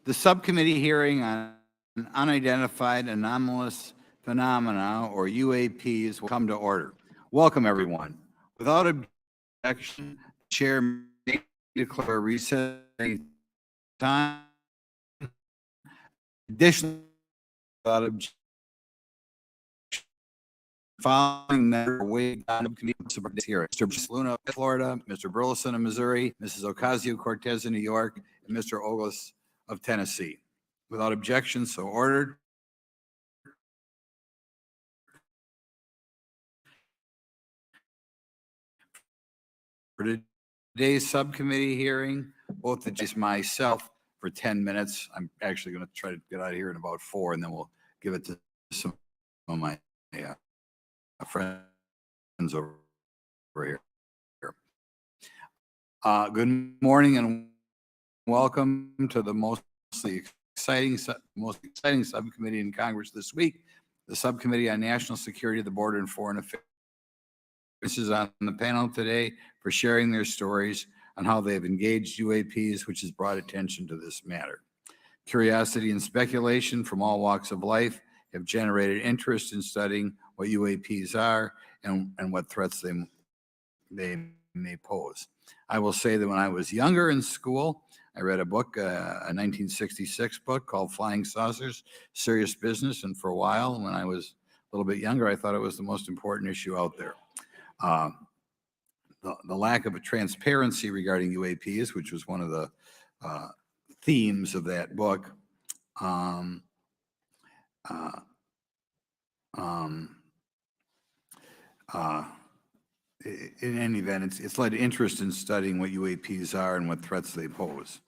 The subcommittee hearing on unidentified anomalous phenomena, or UAPs, will come to order. Welcome, everyone. Without objection, the chair may declare recess at any time. Additionally, without objection, following member Wade subcommittee here: Mr. Luna, Florida; Mr. Burleson of Missouri; Mrs. Ocasio-Cortez of New York; and Mr. Ogles of Tennessee. Without objection, so ordered. For today's subcommittee hearing, both the myself for 10 minutes. I'm actually going to try to get out of here in about 4, and then we'll give it to some of my friends over here. Good morning and welcome to the most exciting subcommittee in Congress this week, the Subcommittee on National Security, the Border and Foreign Affairs. This is on the panel today for sharing their stories on how they've engaged UAPs, which has brought attention to this matter. Curiosity and speculation from all walks of life have generated interest in studying what UAPs are and what threats they may pose. I will say that when I was younger in school, I read a book, a 1966 book called Flying Saucers, Serious Business. And for a while, when I was a little bit younger, I thought it was the most important issue out there. The lack of a transparency regarding UAPs, which was one of the themes of that book, in any event, it's led to interest in studying what UAPs are and what threats they pose.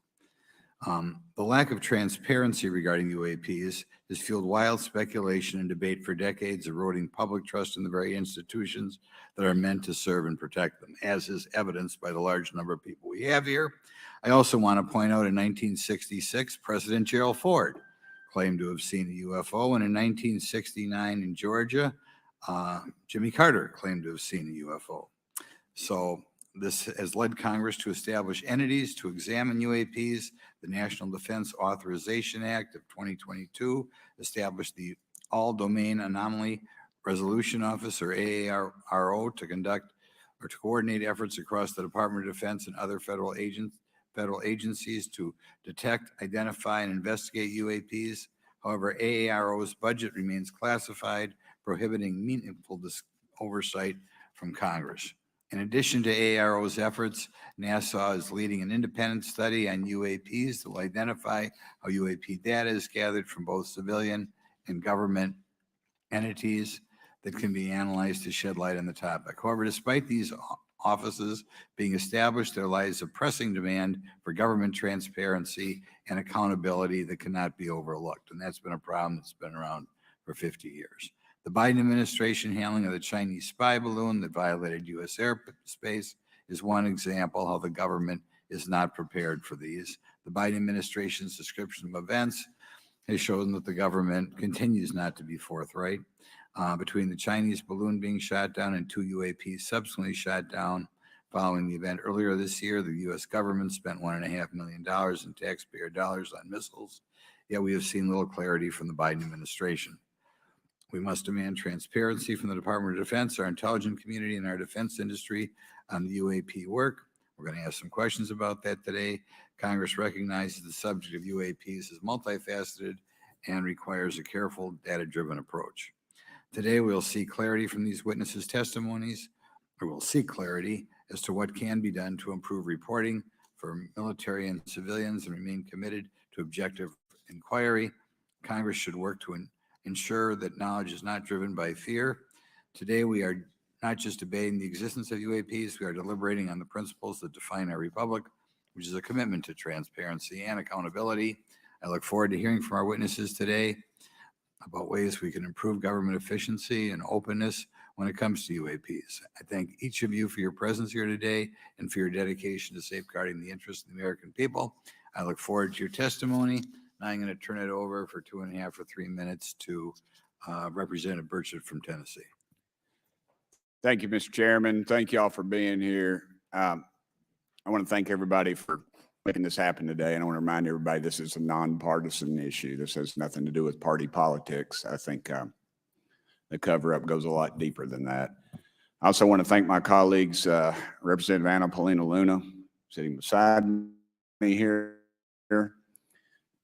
The lack of transparency regarding UAPs has fueled wild speculation and debate for decades, eroding public trust in the very institutions that are meant to serve and protect them, as is evidenced by the large number of people we have here. I also want to point out in 1966, President Gerald Ford claimed to have seen a UFO, and in 1969 in Georgia, Jimmy Carter claimed to have seen a UFO. So this has led Congress to establish entities to examine UAPs. The National Defense Authorization Act of 2022 established the All-Domain Anomaly Resolution Office, or AARO, to conduct or to coordinate efforts across the Department of Defense and other federal agencies to detect, identify, and investigate UAPs. However, AARO's budget remains classified, prohibiting meaningful oversight from Congress. In addition to AARO's efforts, NASA is leading an independent study on UAPs that will identify how UAP data is gathered from both civilian and government entities that can be analyzed to shed light on the topic. However, despite these offices being established, there lies a pressing demand for government transparency and accountability that cannot be overlooked. And that's been a problem that's been around for 50 years. The Biden administration handling of the Chinese spy balloon that violated U.S. airspace is one example how the government is not prepared for these. The Biden administration's description of events has shown that the government continues not to be forthright. Between the Chinese balloon being shot down and 2 UAPs subsequently shot down following the event earlier this year, the U.S. government spent $1.5 million in taxpayer dollars on missiles, yet we have seen little clarity from the Biden administration. We must demand transparency from the Department of Defense, our intelligence community, and our defense industry on the UAP work. We're going to ask some questions about that today. Congress recognizes the subject of UAPs is multifaceted and requires a careful, data-driven approach. Today, we'll see clarity from these witnesses' testimonies, or we'll seek clarity as to what can be done to improve reporting for military and civilians and remain committed to objective inquiry. Congress should work to ensure that knowledge is not driven by fear. Today, we are not just debating the existence of UAPs, we are deliberating on the principles that define our republic, which is a commitment to transparency and accountability. I look forward to hearing from our witnesses today about ways we can improve government efficiency and openness when it comes to UAPs. I thank each of you for your presence here today and for your dedication to safeguarding the interests of the American people. I look forward to your testimony. Now I'm going to turn it over for 2.5 or 3 minutes to Representative Burchett from Tennessee. Thank you, Mr. Chairman. Thank you all for being here. I want to thank everybody for making this happen today. And I want to remind everybody this is a nonpartisan issue. This has nothing to do with party politics. I think the cover-up goes a lot deeper than that. I also want to thank my colleagues, Representative Anna Paulina Luna, sitting beside me here,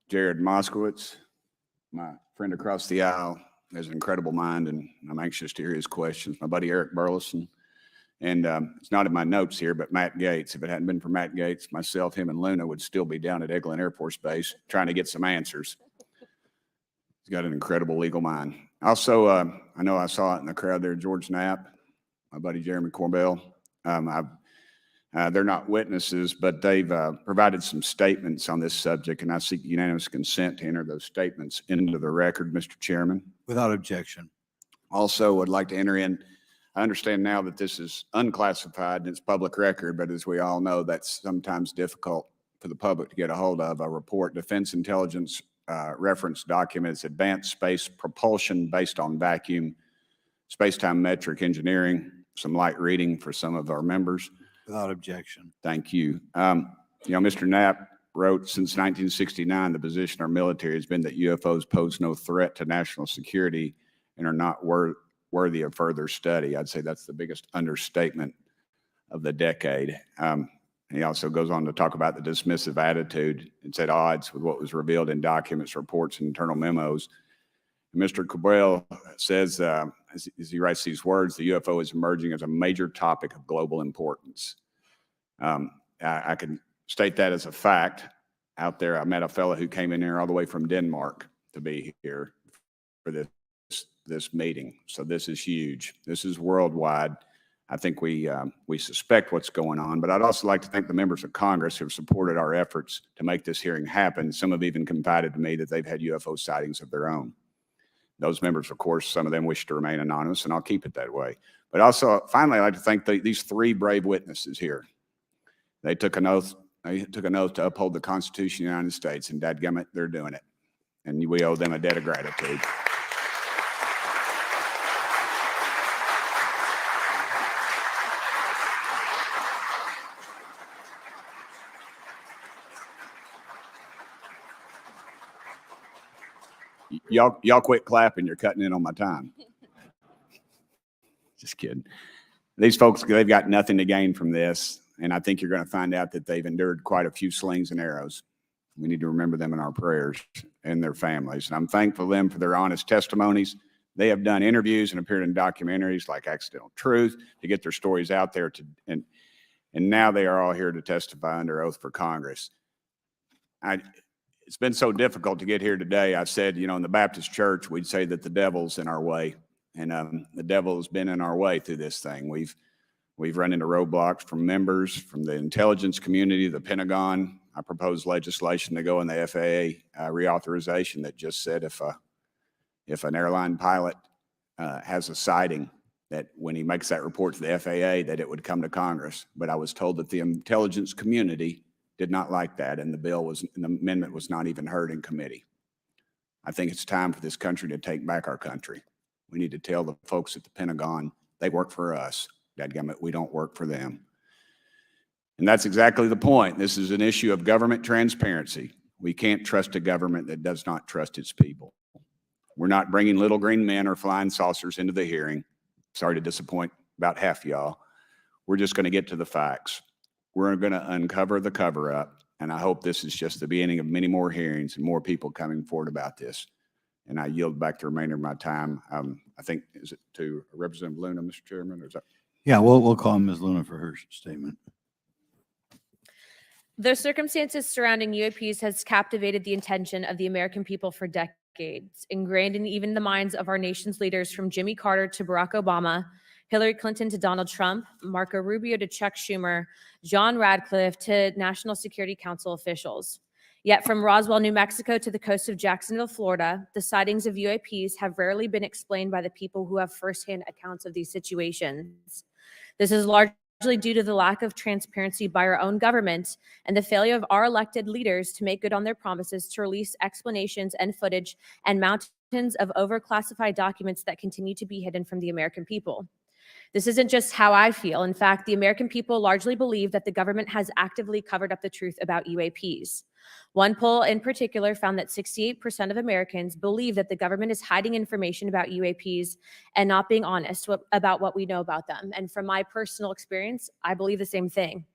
Jared Moskowitz, my friend across the aisle, has an incredible mind, and I'm anxious to hear his questions. My buddy Eric Burleson, and it's not in my notes here, but Matt Gates. If it hadn't been for Matt Gates, myself, him, and Luna would still be down at Eglin Air Force Base trying to get some answers. He's got an incredible legal mind. Also, I know I saw it in the crowd there, George Knapp, my buddy Jeremy Corbell. They're not witnesses, but they've provided some statements on this subject, and I seek unanimous consent to enter those statements into the record, Mr. Chairman. Without objection. Also, would like to enter in, I understand now that this is unclassified and it's public record, but as we all know, that's sometimes difficult for the public to get a hold of. A report, Defense Intelligence Reference Documents, Advanced Space Propulsion Based on Vacuum, Space-Time Metric Engineering, some light reading for some of our members. Without objection. Thank you. Mr. Knapp wrote, since 1969, the position of our military has been that UFOs pose no threat to national security and are not worthy of further study. I'd say that's the biggest understatement of the decade. He also goes on to talk about the dismissive attitude. It's at odds with what was revealed in documents, reports, and internal memos. And Mr. Cabral says, as he writes these words, the UFO is emerging as a major topic of global importance. I can state that as a fact. Out there, I met a fellow who came in here all the way from Denmark to be here for this meeting. So this is huge. This is worldwide. I think we suspect what's going on, but I'd also like to thank the members of Congress who have supported our efforts to make this hearing happen. Some have even confided to me that they've had UFO sightings of their own. Those members, of course, some of them wish to remain anonymous, and I'll keep it that way. But also, finally, I'd like to thank these three brave witnesses here. They took an oath. They took an oath to uphold the Constitution of the United States, and dadgummit, they're doing it. And we owe them a debt of gratitude. Y'all quit clapping. You're cutting in on my time. Just kidding. These folks, they've got nothing to gain from this. And I think you're going to find out that they've endured quite a few slings and arrows. We need to remember them in our prayers and their families. And I'm thankful to them for their honest testimonies. They have done interviews and appeared in documentaries like Accidental Truth to get their stories out there. And now they are all here to testify under oath for Congress. It's been so difficult to get here today. I said, in the Baptist church, we'd say that the devil's in our way. And the devil has been in our way through this thing. We've run into roadblocks from members, from the intelligence community, the Pentagon. I proposed legislation to go in the FAA reauthorization that just said if an airline pilot has a sighting, that when he makes that report to the FAA, that it would come to Congress. But I was told that the intelligence community did not like that, and the amendment was not even heard in committee. I think it's time for this country to take back our country. We need to tell the folks at the Pentagon they work for us. Dadgummit, we don't work for them. And that's exactly the point. This is an issue of government transparency. We can't trust a government that does not trust its people. We're not bringing little green men or flying saucers into the hearing. Sorry to disappoint about half y'all. We're just going to get to the facts. We're going to uncover the cover-up, and I hope this is just the beginning of many more hearings and more people coming forward about this. And I yield back the remainder of my time. I think, is it to Representative Luna, Mr. Chairman? Or is that? Yeah, we'll call Ms. Luna for her statement. The circumstances surrounding UAPs has captivated the attention of the American people for decades, ingrained in even the minds of our nation's leaders from Jimmy Carter to Barack Obama, Hillary Clinton to Donald Trump, Marco Rubio to Chuck Schumer, John Radcliffe to National Security Council officials. Yet from Roswell, New Mexico to the coast of Jacksonville, Florida, the sightings of UAPs have rarely been explained by the people who have firsthand accounts of these situations. This is largely due to the lack of transparency by our own government and the failure of our elected leaders to make good on their promises to release explanations and footage and mountains of overclassified documents that continue to be hidden from the American people. This isn't just how I feel. In fact, the American people largely believe that the government has actively covered up the truth about UAPs. One poll in particular found that 68% of Americans believe that the government is hiding information about UAPs and not being honest about what we know about them. And from my personal experience, I believe the same thing.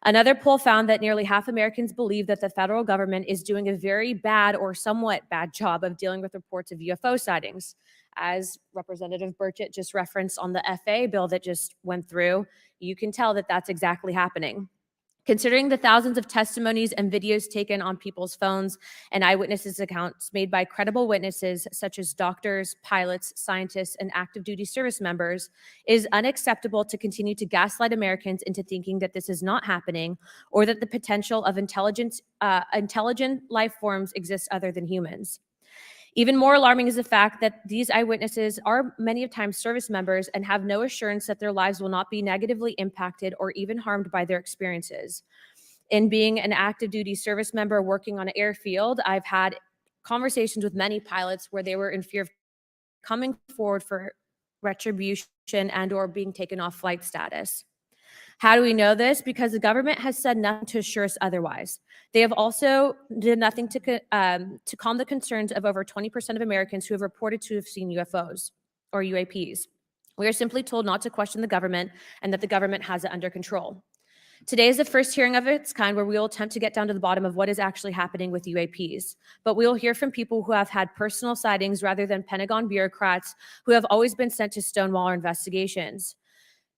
Another poll found that nearly half Americans believe that the federal government is doing a very bad or somewhat bad job of dealing with reports of UFO sightings. As Representative Burchett just referenced on the FAA bill that just went through, you can tell that that's exactly happening. Considering the thousands of testimonies and videos taken on people's phones and eyewitnesses' accounts made by credible witnesses such as doctors, pilots, scientists, and active duty service members, it is unacceptable to continue to gaslight Americans into thinking that this is not happening or that the potential of intelligent life forms exists other than humans. Even more alarming is the fact that these eyewitnesses are many of times service members and have no assurance that their lives will not be negatively impacted or even harmed by their experiences. In being an active duty service member working on an airfield, I've had conversations with many pilots where they were in fear of coming forward for retribution and or being taken off flight status. How do we know this? Because the government has said nothing to assure us otherwise. They have also did nothing to calm the concerns of over 20% of Americans who have reported to have seen UFOs or UAPs. We are simply told not to question the government and that the government has it under control. Today is the first hearing of its kind where we will attempt to get down to the bottom of what is actually happening with UAPs. But we will hear from people who have had personal sightings rather than Pentagon bureaucrats who have always been sent to stonewall our investigations.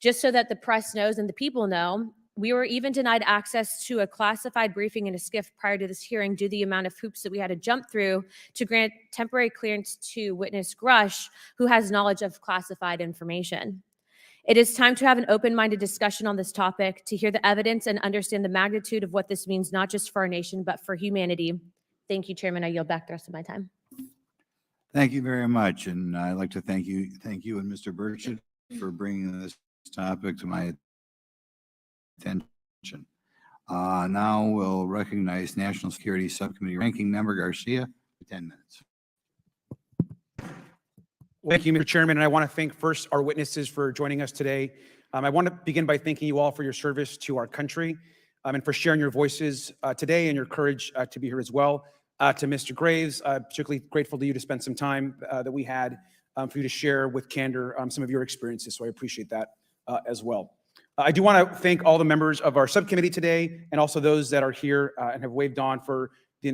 Just so that the press knows and the people know, we were even denied access to a classified briefing in a SCIF prior to this hearing due to the amount of hoops that we had to jump through to grant temporary clearance to witness Grush, who has knowledge of classified information. It is time to have an open-minded discussion on this topic, to hear the evidence and understand the magnitude of what this means, not just for our nation, but for humanity. Thank you, Chairman. I yield back the rest of my time. Thank you very much. And I'd like to thank you and Mr. Burchett for bringing this topic to my attention. Now we'll recognize National Security Subcommittee Ranking Member Garcia for 10 minutes. Thank you, Mr. Chairman, and I want to thank first our witnesses for joining us today. I want to begin by thanking you all for your service to our country and for sharing your voices today and your courage to be here as well. To Mr. Graves, particularly grateful to you to spend some time that we had for you to share with candor some of your experiences, so I appreciate that as well. I do want to thank all the members of our subcommittee today and also those that are here and have waved on for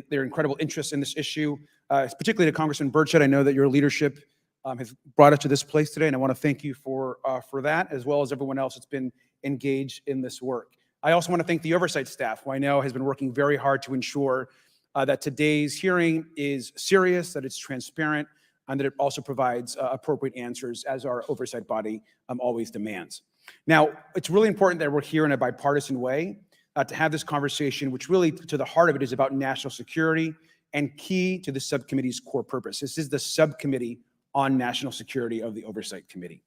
their incredible interest in this issue, particularly to Congressman Burchett. I know that your leadership has brought us to this place today, and I want to thank you for that, as well as everyone else that's been engaged in this work. I also want to thank the oversight staff, who I know has been working very hard to ensure that today's hearing is serious, that it's transparent, and that it also provides appropriate answers, as our oversight body always demands. Now, it's really important that we're here in a bipartisan way to have this conversation, which really, to the heart of it, is about national security and key to the subcommittee's core purpose. This is the subcommittee on national security of the Oversight Committee.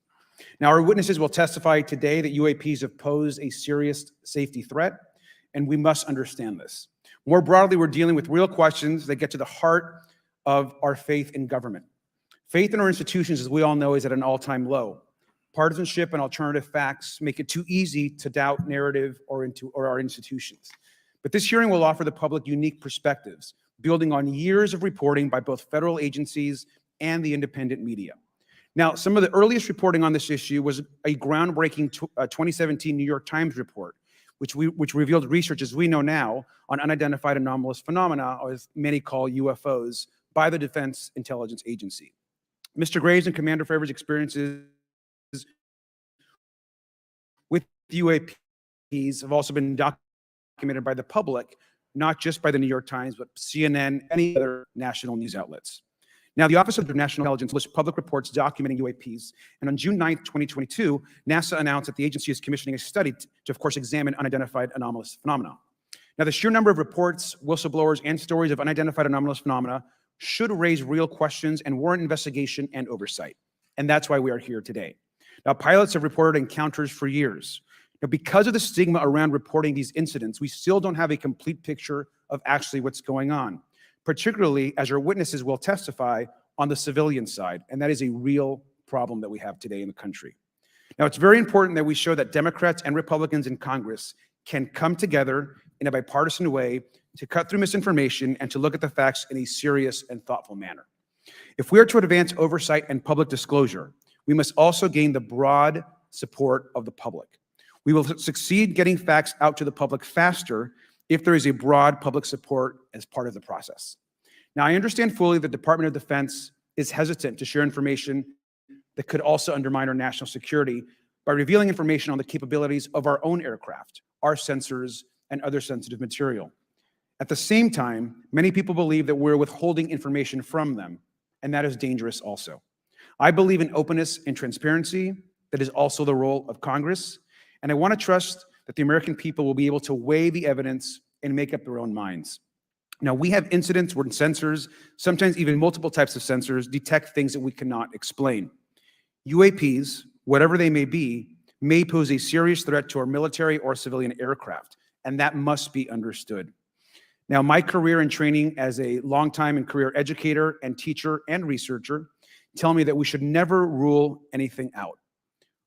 Now, our witnesses will testify today that UAPs have posed a serious safety threat, and we must understand this. More broadly, we're dealing with real questions that get to the heart of our faith in government. Faith in our institutions, as we all know, is at an all-time low. Partisanship and alternative facts make it too easy to doubt narrative or our institutions. But this hearing will offer the public unique perspectives, building on years of reporting by both federal agencies and the independent media. Now, some of the earliest reporting on this issue was a groundbreaking 2017 New York Times report, which revealed research, as we know now, on unidentified anomalous phenomena, or as many call UFOs, by the Defense Intelligence Agency. Mr. Graves and Commander Favor's experiences with UAPs have also been documented by the public, not just by the New York Times, but CNN, and any other national news outlets. Now, the Office of National Intelligence published public reports documenting UAPs, and on June 9th, 2022, NASA announced that the agency is commissioning a study to, of course, examine unidentified anomalous phenomena. Now, the sheer number of reports, whistleblowers, and stories of unidentified anomalous phenomena should raise real questions and warrant investigation and oversight, and that's why we are here today. Now, pilots have reported encounters for years. Now, because of the stigma around reporting these incidents, we still don't have a complete picture of actually what's going on, particularly as our witnesses will testify on the civilian side, and that is a real problem that we have today in the country. Now, it's very important that we show that Democrats and Republicans in Congress can come together in a bipartisan way to cut through misinformation and to look at the facts in a serious and thoughtful manner. If we are to advance oversight and public disclosure, we must also gain the broad support of the public. We will succeed getting facts out to the public faster if there is a broad public support as part of the process. Now, I understand fully the Department of Defense is hesitant to share information that could also undermine our national security by revealing information on the capabilities of our own aircraft, our sensors, and other sensitive material. At the same time, many people believe that we're withholding information from them, and that is dangerous also. I believe in openness and transparency. That is also the role of Congress, and I want to trust that the American people will be able to weigh the evidence and make up their own minds. Now, we have incidents where sensors, sometimes even multiple types of sensors, detect things that we cannot explain. UAPs, whatever they may be, may pose a serious threat to our military or civilian aircraft, and that must be understood. Now, my career and training as a longtime and career educator and teacher and researcher tell me that we should never rule anything out.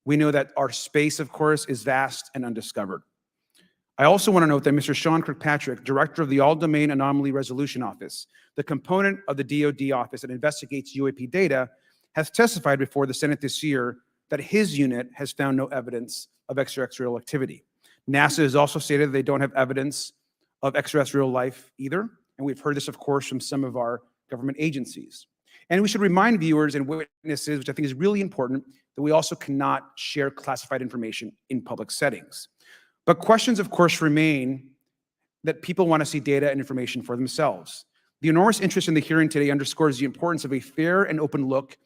We know that our space, of course, is vast and undiscovered. I also want to note that Mr. Sean Kirkpatrick, director of the All-Domain Anomaly Resolution Office, the component of the DoD office that investigates UAP data, has testified before the Senate this year that his unit has found no evidence of extraterrestrial activity. NASA has also stated they don't have evidence of extraterrestrial life either, and we've heard this, of course, from some of our government agencies. And we should remind viewers and witnesses, which I think is really important, that we also cannot share classified information in public settings. But questions, of course, remain that people want to see data and information for themselves. The enormous interest in the hearing today underscores the importance of a fair and open look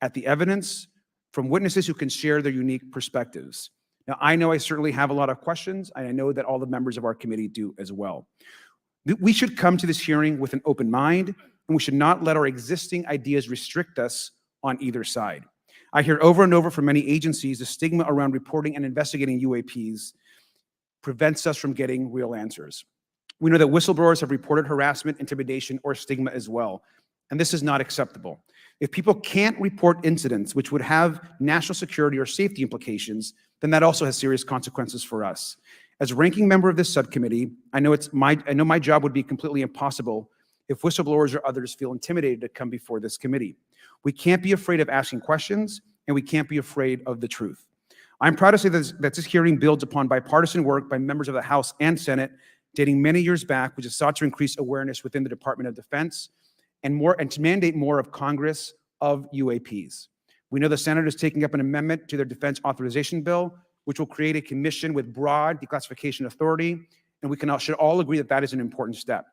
at the evidence from witnesses who can share their unique perspectives. Now, I know I certainly have a lot of questions, and I know that all the members of our committee do as well. We should come to this hearing with an open mind, and we should not let our existing ideas restrict us on either side. I hear over and over from many agencies the stigma around reporting and investigating UAPs prevents us from getting real answers. We know that whistleblowers have reported harassment, intimidation, or stigma as well, and this is not acceptable. If people can't report incidents which would have national security or safety implications, then that also has serious consequences for us. As ranking member of this subcommittee, I know my job would be completely impossible if whistleblowers or others feel intimidated to come before this committee. We can't be afraid of asking questions, and we can't be afraid of the truth. I'm proud to say that this hearing builds upon bipartisan work by members of the House and Senate dating many years back, which has sought to increase awareness within the Department of Defense and to mandate more of Congress of UAPs. We know the Senate is taking up an amendment to their defense authorization bill, which will create a commission with broad declassification authority, and we should all agree that that is an important step.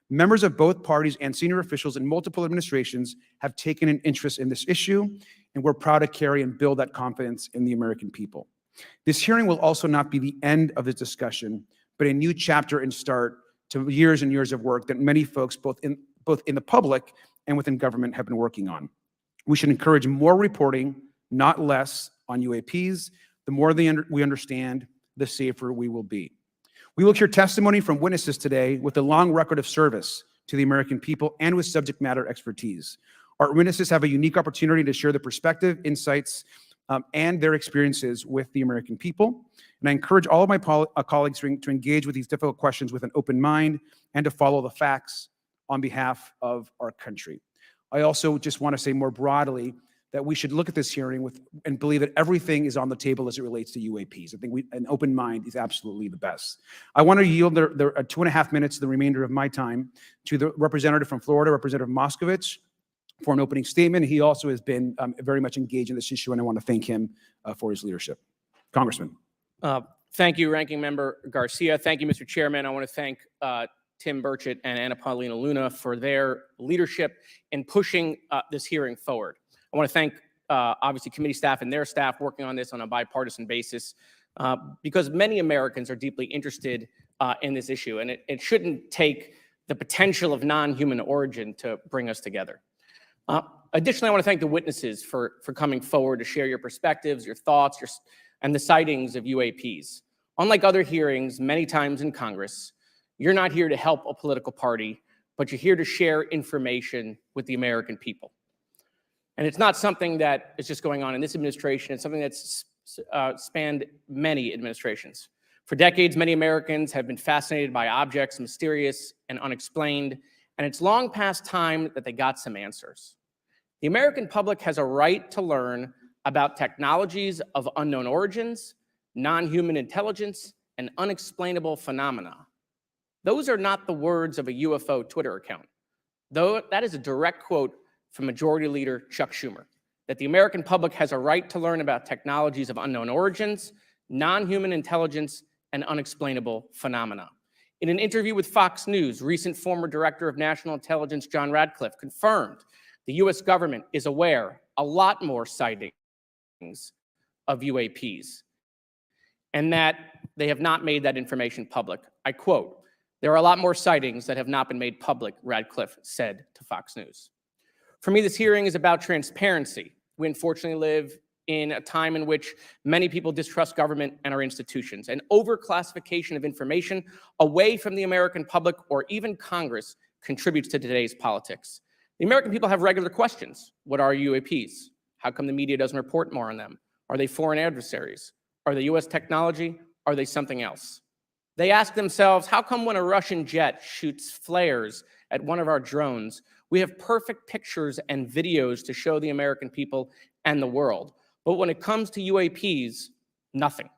Members of both parties and senior officials in multiple administrations have taken an interest in this issue, and we're proud to carry and build that confidence in the American people. This hearing will also not be the end of this discussion, but a new chapter and start to years and years of work that many folks, both in the public and within government, have been working on. We should encourage more reporting, not less, on UAPs. The more we understand, the safer we will be. We will hear testimony from witnesses today with a long record of service to the American people and with subject matter expertise. Our witnesses have a unique opportunity to share their perspective, insights, and their experiences with the American people. And I encourage all of my colleagues to engage with these difficult questions with an open mind and to follow the facts on behalf of our country. I also just want to say more broadly that we should look at this hearing and believe that everything is on the table as it relates to UAPs. I think an open mind is absolutely the best. I want to yield the 2.5 minutes, the remainder of my time, to the representative from Florida, Representative Moskowitz, for an opening statement. He also has been very much engaged in this issue, and I want to thank him for his leadership. Congressman. Thank you, Ranking Member Garcia. Thank you, Mr. Chairman. I want to thank Tim Burchett and Anna Paulina Luna for their leadership in pushing this hearing forward. I want to thank, obviously, committee staff and their staff working on this on a bipartisan basis because many Americans are deeply interested in this issue, and it shouldn't take the potential of non-human origin to bring us together. Additionally, I want to thank the witnesses for coming forward to share your perspectives, your thoughts, and the sightings of UAPs. Unlike other hearings many times in Congress, you're not here to help a political party, but you're here to share information with the American people. And it's not something that is just going on in this administration. It's something that's spanned many administrations. For decades, many Americans have been fascinated by objects mysterious and unexplained, and it's long past time that they got some answers. The American public has a right to learn about technologies of unknown origins, non-human intelligence, and unexplainable phenomena. Those are not the words of a UFO Twitter account. Though that is a direct quote from Majority Leader Chuck Schumer, that the American public has a right to learn about technologies of unknown origins, non-human intelligence, and unexplainable phenomena. In an interview with Fox News, recent former Director of National Intelligence John Radcliffe confirmed the US government is aware a lot more sightings of UAPs, and that they have not made that information public. I quote, "There are a lot more sightings that have not been made public," Radcliffe said to Fox News. For me, this hearing is about transparency. We unfortunately live in a time in which many people distrust government and our institutions, and overclassification of information away from the American public or even Congress contributes to today's politics. The American people have regular questions. What are UAPs? How come the media doesn't report more on them? Are they foreign adversaries? Are they US technology? Are they something else? They ask themselves, how come when a Russian jet shoots flares at one of our drones, we have perfect pictures and videos to show the American people and the world? But when it comes to UAPs, nothing.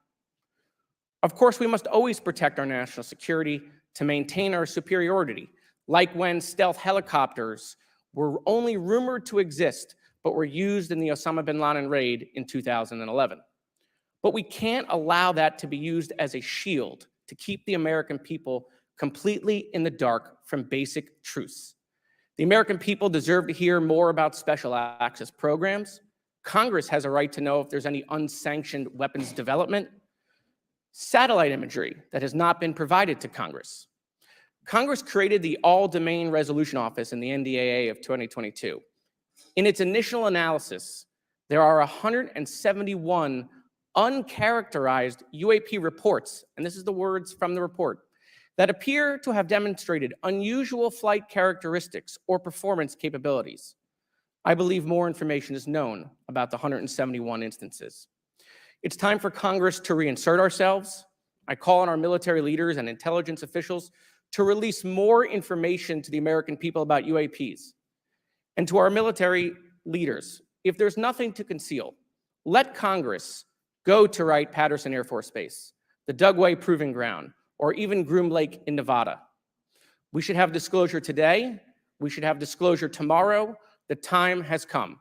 Of course, we must always protect our national security to maintain our superiority, like when stealth helicopters were only rumored to exist, but were used in the Osama bin Laden raid in 2011. But we can't allow that to be used as a shield to keep the American people completely in the dark from basic truths. The American people deserve to hear more about special access programs. Congress has a right to know if there's any unsanctioned weapons development, satellite imagery that has not been provided to Congress. Congress created the All-Domain Resolution Office in the NDAA of 2022. In its initial analysis, there are 171 uncharacterized UAP reports, and this is the words from the report, that appear to have demonstrated unusual flight characteristics or performance capabilities. I believe more information is known about the 171 instances. It's time for Congress to reinsert ourselves. I call on our military leaders and intelligence officials to release more information to the American people about UAPs. And to our military leaders, if there's nothing to conceal, let Congress go to Wright-Patterson Air Force Base, the Dugway Proving Ground, or even Groom Lake in Nevada. We should have disclosure today. We should have disclosure tomorrow. The time has come.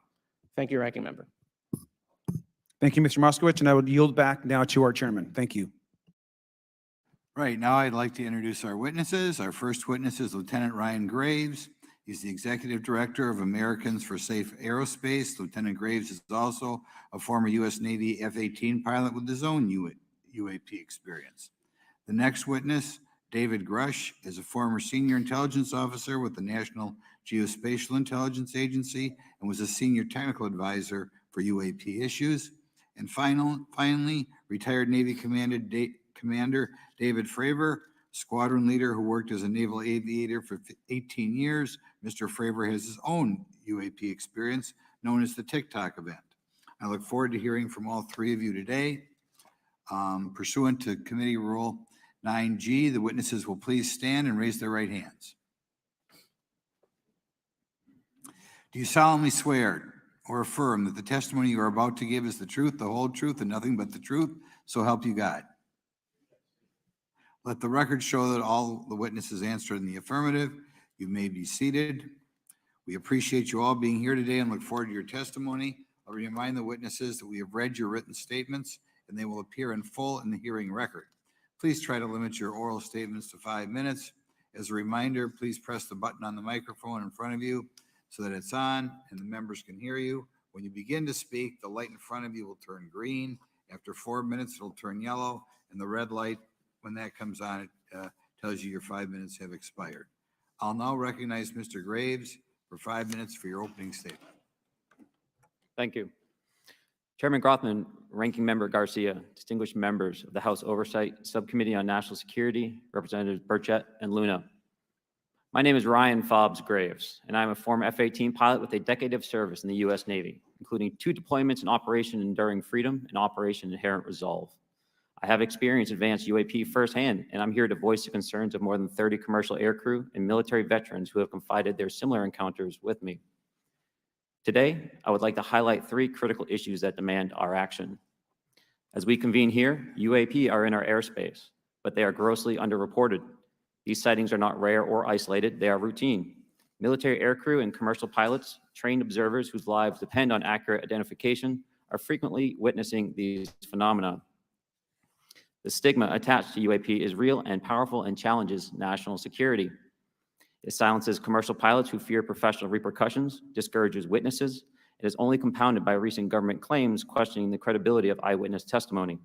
Thank you, Ranking Member. Thank you, Mr. Moskowitz, and I would yield back now to our chairman. Thank you. Right, now I'd like to introduce our witnesses. Our first witness is Lieutenant Ryan Graves. He's the Executive Director of Americans for Safe Aerospace. Lieutenant Graves is also a former U.S. Navy F-18 pilot with his own UAP experience. The next witness, David Grush, is a former senior intelligence officer with the National Geospatial Intelligence Agency and was a senior technical advisor for UAP issues. And finally, retired Navy Commander David Fravor, squadron leader who worked as a naval aviator for 18 years. Mr. Fravor has his own UAP experience known as the TikTok event. I look forward to hearing from all three of you today. Pursuant to Committee Rule 9G, the witnesses will please stand and raise their right hands. Do you solemnly swear or affirm that the testimony you are about to give is the truth, the whole truth, and nothing but the truth, so help you God? Let the record show that all the witnesses answered in the affirmative. You may be seated. We appreciate you all being here today and look forward to your testimony. I'll remind the witnesses that we have read your written statements and they will appear in full in the hearing record. Please try to limit your oral statements to 5 minutes. As a reminder, please press the button on the microphone in front of you so that it's on and the members can hear you. When you begin to speak, the light in front of you will turn green. After 4 minutes, it'll turn yellow, and the red light, when that comes on, it tells you your 5 minutes have expired. I'll now recognize Mr. Graves for 5 minutes for your opening statement. Thank you. Chairman Grothman, Ranking Member Garcia, distinguished members of the House Oversight Subcommittee on National Security, Representatives Burchett and Luna. My name is Ryan Fobbs Graves, and I'm a former F-18 pilot with a decade of service in the U.S. Navy, including 2 deployments in Operation Enduring Freedom and Operation Inherent Resolve. I have experienced advanced UAP firsthand, and I'm here to voice the concerns of more than 30 commercial aircrew and military veterans who have confided their similar encounters with me. Today, I would like to highlight 3 critical issues that demand our action. As we convene here, UAP are in our airspace, but they are grossly underreported. These sightings are not rare or isolated, they are routine. Military aircrew and commercial pilots, trained observers whose lives depend on accurate identification, are frequently witnessing these phenomena. The stigma attached to UAP is real and powerful and challenges national security. It silences commercial pilots who fear professional repercussions, discourages witnesses. It is only compounded by recent government claims questioning the credibility of eyewitness testimony.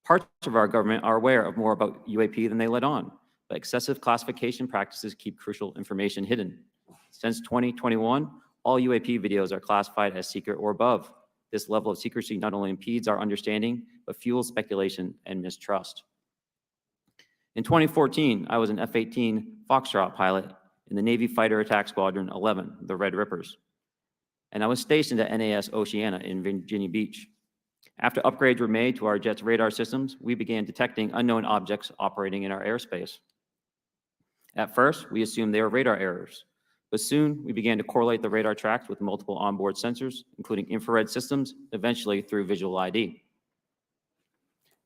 Parts of our government are aware of more about UAP than they let on, but excessive classification practices keep crucial information hidden. Since 2021, all UAP videos are classified as secret or above. This level of secrecy not only impedes our understanding, but fuels speculation and mistrust. In 2014, I was an F-18 Foxtrot pilot in the Navy Fighter Attack Squadron 11, the Red Rippers, and I was stationed at NAS Oceana in Virginia Beach. After upgrades were made to our jet's radar systems, we began detecting unknown objects operating in our airspace. At first, we assumed they were radar errors, but soon we began to correlate the radar tracks with multiple onboard sensors, including infrared systems, eventually through visual ID.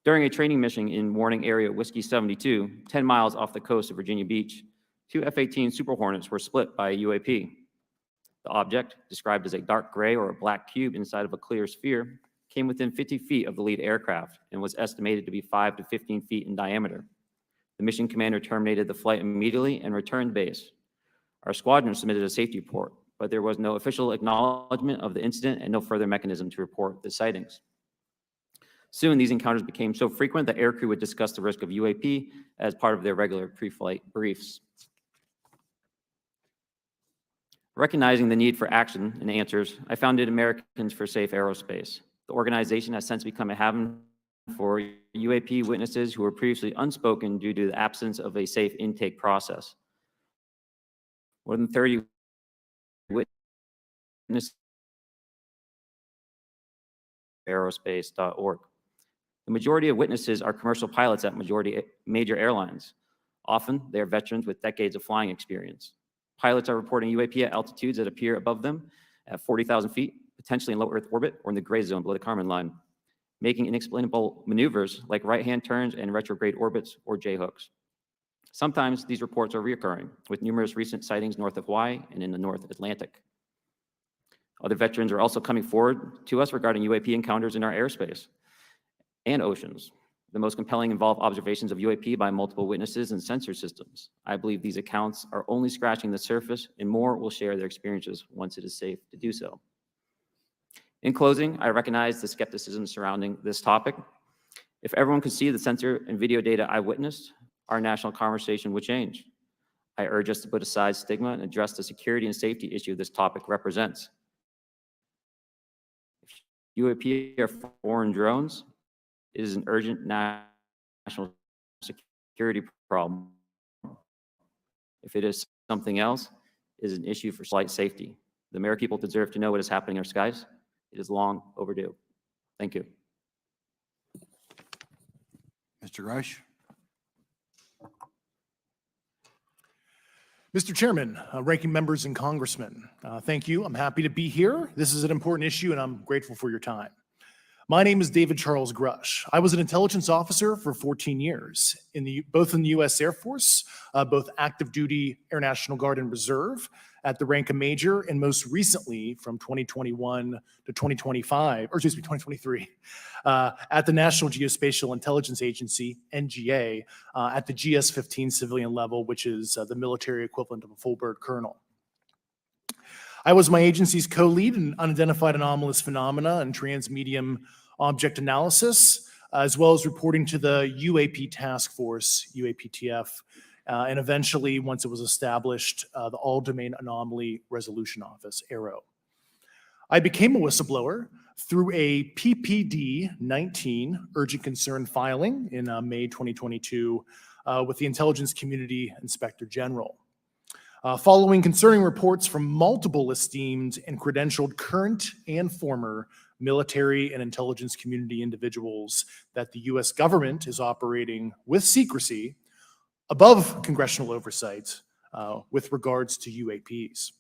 During a training mission in Warning Area Whiskey 72, 10 miles off the coast of Virginia Beach, 2 F-18 Super Hornets were split by a UAP. The object, described as a dark gray or a black cube inside of a clear sphere, came within 50 feet of the lead aircraft and was estimated to be 5 to 15 feet in diameter. The mission commander terminated the flight immediately and returned base. Our squadron submitted a safety report, but there was no official acknowledgement of the incident and no further mechanism to report the sightings. Soon, these encounters became so frequent that aircrew would discuss the risk of UAP as part of their regular pre-flight briefs. Recognizing the need for action and answers, I founded Americans for Safe Aerospace. The organization has since become a haven for UAP witnesses who were previously unspoken due to the absence of a safe intake process. More than 30 witnesses aerospace.org. The majority of witnesses are commercial pilots at major airlines. Often, they are veterans with decades of flying experience. Pilots are reporting UAP at altitudes that appear above them at 40,000 feet, potentially in low Earth orbit or in the gray zone below the Kármán line, making inexplainable maneuvers like right-hand turns and retrograde orbits or J-hooks. Sometimes these reports are reoccurring, with numerous recent sightings north of Hawaii and in the North Atlantic. Other veterans are also coming forward to us regarding UAP encounters in our airspace and oceans. The most compelling involve observations of UAP by multiple witnesses and sensor systems. I believe these accounts are only scratching the surface, and more will share their experiences once it is safe to do so. In closing, I recognize the skepticism surrounding this topic. If everyone could see the sensor and video data I witnessed, our national conversation would change. I urge us to put aside stigma and address the security and safety issue this topic represents. If UAP are foreign drones, it is an urgent national security problem. If it is something else, it is an issue for flight safety. The American people deserve to know what is happening in our skies. It is long overdue. Thank you. Mr. Rush? Mr. Chairman, ranking members and congressmen, thank you. I'm happy to be here. This is an important issue, and I'm grateful for your time. My name is David Charles Grush. I was an intelligence officer for 14 years, both in the U.S. Air Force, both active duty Air National Guard and Reserve at the rank of major, and most recently from 2021 to 2023, at the National Geospatial Intelligence Agency, NGA, at the GS-15 civilian level, which is the military equivalent of a full bird colonel. I was my agency's co-lead in unidentified anomalous phenomena and transmedium object analysis, as well as reporting to the UAP task force, UAPTF, and eventually, once it was established, the All-Domain Anomaly Resolution Office, AARO. I became a whistleblower through a PPD-19 urgent concern filing in May 2022 with the Intelligence Community Inspector General. Following concerning reports from multiple esteemed and credentialed current and former military and intelligence community individuals that the U.S. government is operating with secrecy above congressional oversight with regards to UAPs.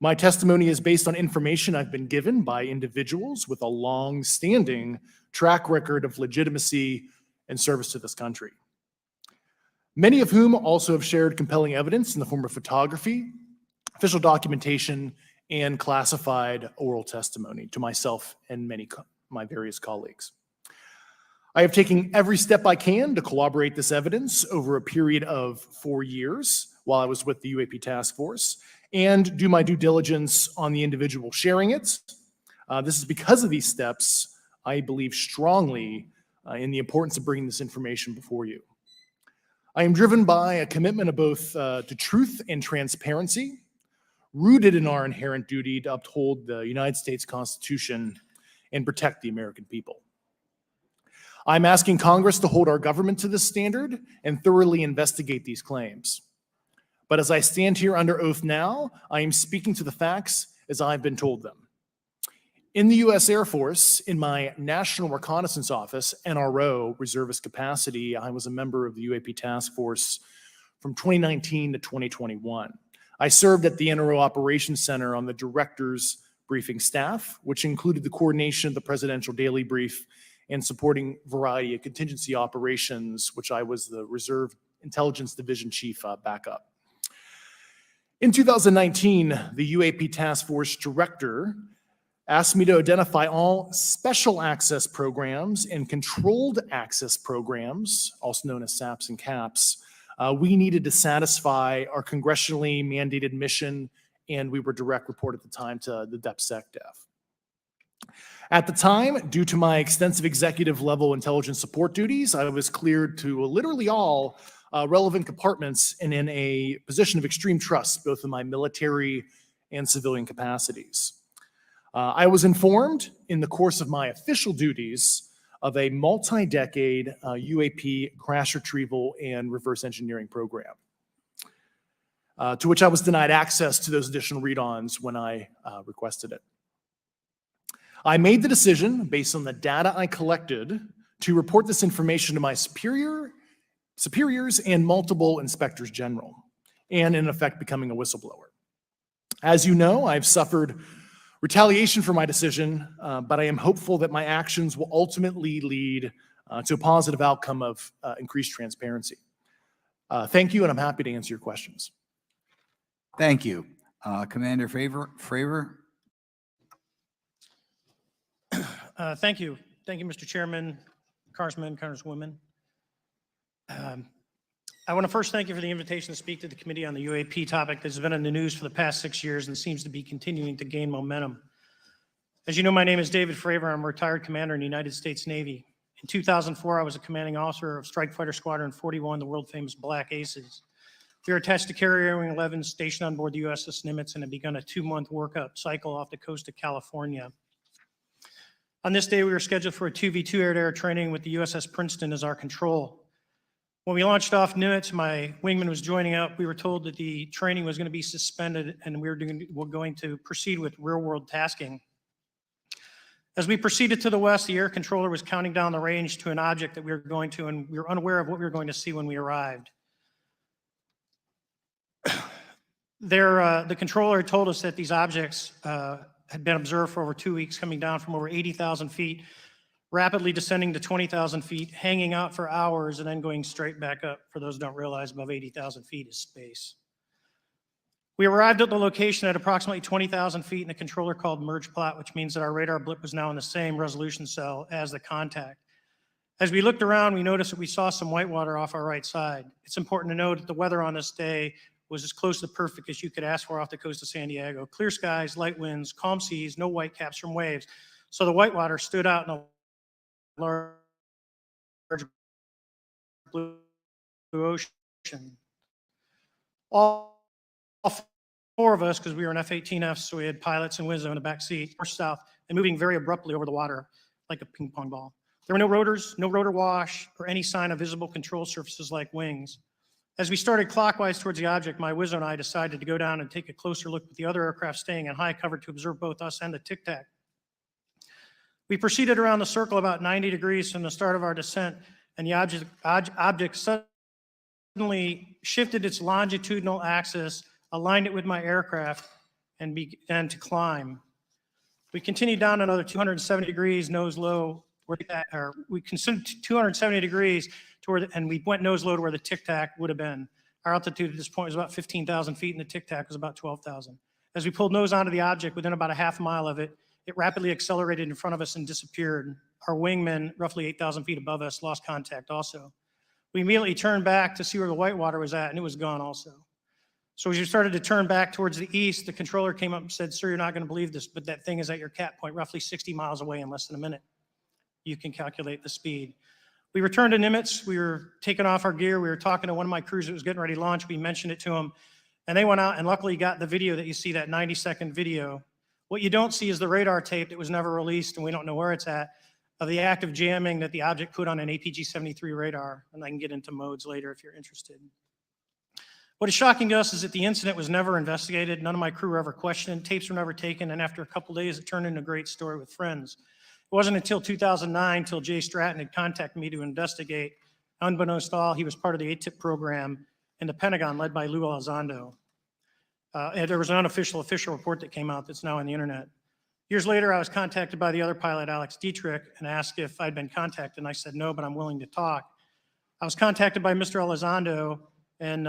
My testimony is based on information I've been given by individuals with a long-standing track record of legitimacy and service to this country, many of whom also have shared compelling evidence in the form of photography, official documentation, and classified oral testimony to myself and my various colleagues. I have taken every step I can to corroborate this evidence over a period of 4 years while I was with the UAP Task Force and do my due diligence on the individual sharing it. This is because of these steps, I believe strongly in the importance of bringing this information before you. I am driven by a commitment of both to truth and transparency, rooted in our inherent duty to uphold the United States Constitution and protect the American people. I'm asking Congress to hold our government to this standard and thoroughly investigate these claims. But as I stand here under oath now, I am speaking to the facts as I've been told them. In the U.S. Air Force, in my National Reconnaissance Office, NRO, reservist capacity, I was a member of the UAP Task Force from 2019 to 2021. I served at the NRO Operations Center on the Director's Briefing staff, which included the coordination of the Presidential Daily Brief and supporting variety of contingency operations, which I was the Reserve Intelligence Division Chief backup. In 2019, the UAP Task Force Director asked me to identify all special access programs and controlled access programs, also known as SAPs and CAPs, we needed to satisfy our congressionally mandated mission, and we were direct report at the time to the DepSecDef. At the time, due to my extensive executive level intelligence support duties, I was cleared to literally all relevant compartments and in a position of extreme trust, both in my military and civilian capacities. I was informed in the course of my official duties of a multi-decade UAP crash retrieval and reverse engineering program, to which I was denied access to those additional read-ons when I requested it. I made the decision, based on the data I collected, to report this information to my superiors and multiple inspectors general, and in effect becoming a whistleblower. As you know, I've suffered retaliation for my decision, but I am hopeful that my actions will ultimately lead to a positive outcome of increased transparency. Thank you, and I'm happy to answer your questions. Thank you. Commander Fravor? Thank you. Thank you, Mr. Chairman, Congressmen, Congresswomen. I want to first thank you for the invitation to speak to the committee on the UAP topic that's been in the news for the past 6 years and seems to be continuing to gain momentum. As you know, my name is David Fravor. I'm a retired commander in the United States Navy. In 2004, I was a commanding officer of Strike Fighter Squadron 41, the world-famous Black Aces. We were attached to Carrier Wing 11, stationed on board the USS Nimitz, and had begun a 2-month workup cycle off the coast of California. On this day, we were scheduled for a 2v2 air-to-air training with the USS Princeton as our control. When we launched off Nimitz, my wingman was joining up. We were told that the training was going to be suspended and we were going to proceed with real-world tasking. As we proceeded to the west, the air controller was counting down the range to an object that we were going to, and we were unaware of what we were going to see when we arrived. The controller told us that these objects had been observed for over 2 weeks, coming down from over 80,000 feet, rapidly descending to 20,000 feet, hanging out for hours, and then going straight back up. For those who don't realize, above 80,000 feet is space. We arrived at the location at approximately 20,000 feet, and the controller called merge plot, which means that our radar blip was now in the same resolution cell as the contact. As we looked around, we noticed that we saw some whitewater off our right side. It's important to note that the weather on this day was as close to perfect as you could ask for off the coast of San Diego. Clear skies, light winds, calm seas, no white caps from waves. So the whitewater stood out in a large blue ocean. All 4 of us, because we were in F-18Fs, so we had pilots and Wizzo in the back seat, north south, and moving very abruptly over the water like a ping pong ball. There were no rotors, no rotor wash, or any sign of visible control surfaces like wings. As we started clockwise towards the object, my Wizzo and I decided to go down and take a closer look with the other aircraft staying in high cover to observe both us and the Tic Tac. We proceeded around the circle about 90 degrees from the start of our descent, and the object suddenly shifted its longitudinal axis, aligned it with my aircraft, and began to climb. We continued down another 270 degrees, nose low, we considered 270 degrees and we went nose low to where the Tic Tac would have been. Our altitude at this point was about 15,000 feet, and the Tic Tac was about 12,000. As we pulled nose onto the object, within about a half mile of it, it rapidly accelerated in front of us and disappeared. Our wingmen, roughly 8,000 feet above us, lost contact also. We immediately turned back to see where the whitewater was at, and it was gone also. So as we started to turn back towards the east, the controller came up and said, "Sir, you're not going to believe this, but that thing is at your cap point, roughly 60 miles away in less than a minute." You can calculate the speed. We returned to Nimitz. We were taking off our gear. We were talking to one of my crews that was getting ready to launch. We mentioned it to them, and they went out and luckily got the video that you see, that 90-second video. What you don't see is the radar tape that was never released, and we don't know where it's at, of the active jamming that the object put on an APG-73 radar, and I can get into modes later if you're interested. What is shocking to us is that the incident was never investigated. None of my crew were ever questioned. Tapes were never taken, and after a couple days, it turned into a great story with friends. It wasn't until 2009 till Jay Stratton had contacted me to investigate. Unbeknownst to all, he was part of the ATIP program in the Pentagon led by Lou Elizondo. And there was an official report that came out that's now on the internet. Years later, I was contacted by the other pilot, Alex Dietrich, and asked if I'd been contacted, and I said no, but I'm willing to talk. I was contacted by Mr. Elizondo, and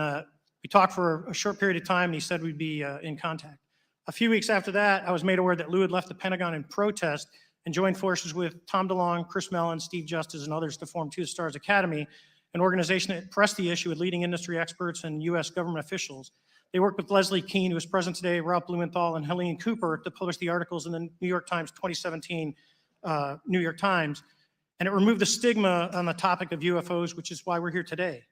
we talked for a short period of time, and he said we'd be in contact. A few weeks after that, I was made aware that Lou had left the Pentagon in protest and joined forces with Tom DeLonge, Chris Mellon, Steve Justice, and others to form Two Stars Academy, an organization that pressed the issue with leading industry experts and U.S. government officials. They worked with Leslie Kean, who is present today, Ralph Blumenthal, and Helene Cooper to publish the articles in the New York Times 2017 New York Times. And it removed the stigma on the topic of UFOs, which is why we're here today.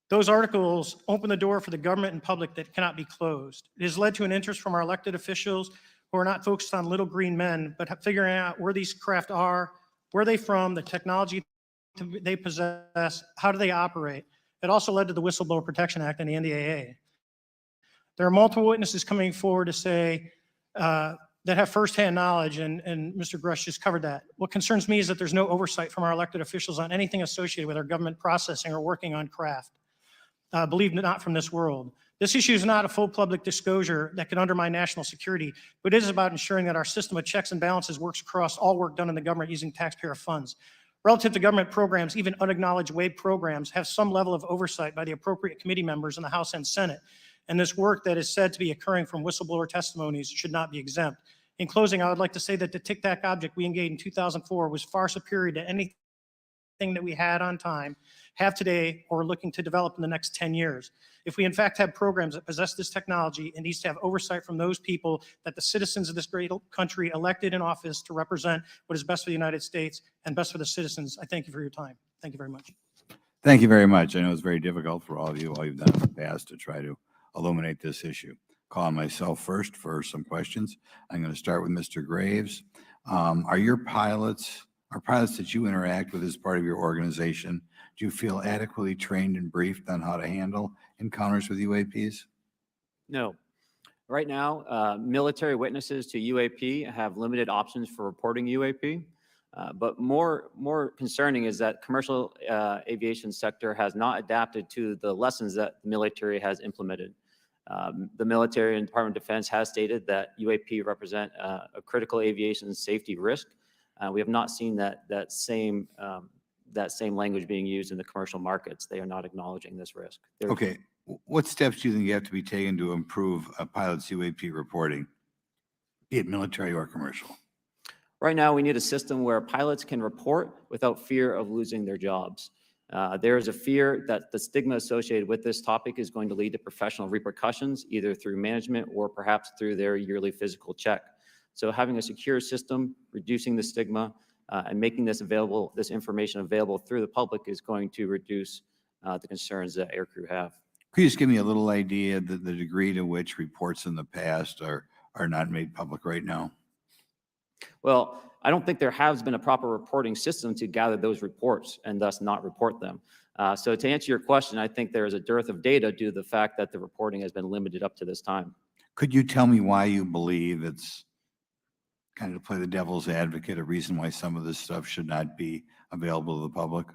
Those articles open the door for the government and public that cannot be closed. It has led to an interest from our elected officials who are not focused on little green men, but figuring out where these craft are, where they're from, the technology they possess, how do they operate. It also led to the Whistleblower Protection Act and the NDAA. There are multiple witnesses coming forward to say that have firsthand knowledge, and Mr. Grush just covered that. What concerns me is that there's no oversight from our elected officials on anything associated with our government processing or working on craft. Believe it or not, from this world. This issue is not a full public disclosure that could undermine national security, but it is about ensuring that our system of checks and balances works across all work done in the government using taxpayer funds. Relative to government programs, even unacknowledged wave programs have some level of oversight by the appropriate committee members in the House and Senate. And this work that is said to be occurring from whistleblower testimonies should not be exempt. In closing, I would like to say that the Tic Tac object we engaged in 2004 was far superior to anything that we had on time, have today, or are looking to develop in the next 10 years. If we in fact have programs that possess this technology, it needs to have oversight from those people that the citizens of this great country elected in office to represent what is best for the United States and best for the citizens. I thank you for your time. Thank you very much. Thank you very much. I know it's very difficult for all of you, all you've done in the past to try to illuminate this issue. Call on myself first for some questions. I'm going to start with Mr. Graves. Are pilots that you interact with as part of your organization, do you feel adequately trained and briefed on how to handle encounters with UAPs? No. Right now, military witnesses to UAP have limited options for reporting UAP. But more concerning is that commercial aviation sector has not adapted to the lessons that the military has implemented. The military and Department of Defense has stated that UAP represent a critical aviation safety risk. We have not seen that same language being used in the commercial markets. They are not acknowledging this risk. Okay. What steps do you think have to be taken to improve a pilot's UAP reporting, be it military or commercial? Right now, we need a system where pilots can report without fear of losing their jobs. There is a fear that the stigma associated with this topic is going to lead to professional repercussions, either through management or perhaps through their yearly physical check. So having a secure system, reducing the stigma, and making this information available through the public is going to reduce the concerns that aircrew have. Could you just give me a little idea of the degree to which reports in the past are not made public right now? Well, I don't think there has been a proper reporting system to gather those reports and thus not report them. So to answer your question, I think there is a dearth of data due to the fact that the reporting has been limited up to this time. Could you tell me why you believe it's, kind of to play the devil's advocate, a reason why some of this stuff should not be available to the public?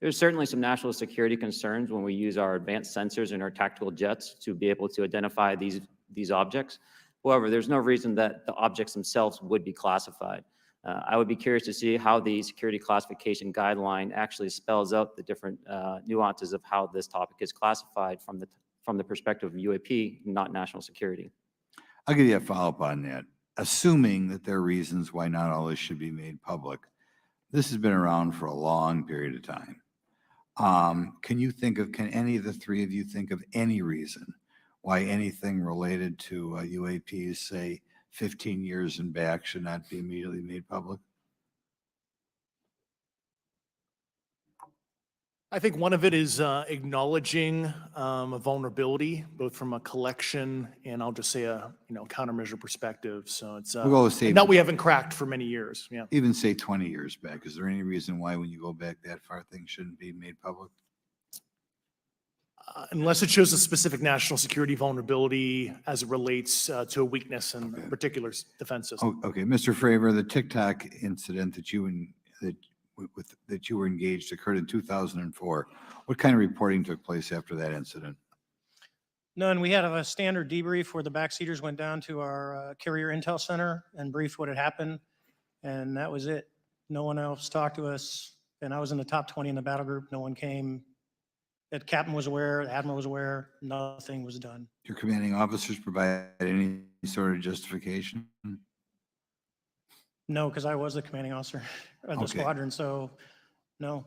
There's certainly some national security concerns when we use our advanced sensors in our tactical jets to be able to identify these objects. However, there's no reason that the objects themselves would be classified. I would be curious to see how the security classification guideline actually spells out the different nuances of how this topic is classified from the perspective of UAP, not national security. I'll give you a follow-up on that. Assuming that there are reasons why not all this should be made public, this has been around for a long period of time. Can any of the three of you think of any reason why anything related to UAPs, say 15 years and back, should not be immediately made public? I think one of it is acknowledging a vulnerability, both from a collection and I'll just say a countermeasure perspective. So it's We'll go with say, that we haven't cracked for many years. Yeah. even say 20 years back. Is there any reason why when you go back that far, things shouldn't be made public? Unless it shows a specific national security vulnerability as it relates to a weakness in a particular defense system. Oh, okay, Mr. Fravor, the TikTok incident that you were engaged occurred in 2004. What kind of reporting took place after that incident? None. We had a standard debrief where the backseaters went down to our carrier intel center and briefed what had happened, and that was it. No one else talked to us, and I was in the top 20 in the battle group. No one came. The captain was aware, the admiral was aware, nothing was done. Your commanding officers provide any sort of justification? No, because I was the commanding officer of the Okay. squadron, so no.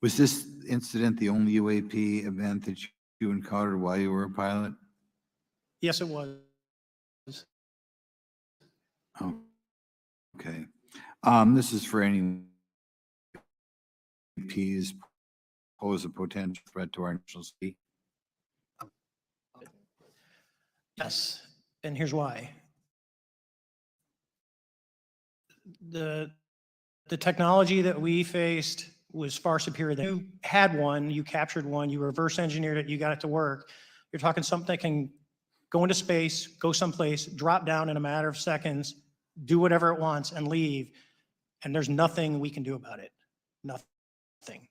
Was this incident the only UAP event that you encountered while you were a pilot? Yes, it was. Oh, okay. This is for any UAPs pose a potential threat to our national security. Yes, and here's why. The technology that we faced was far superior. You had one, you captured one, you reverse engineered it, you got it to work. You're talking something that can go into space, go someplace, drop down in a matter of seconds, do whatever it wants and leave. And there's nothing we can do about it. Nothing.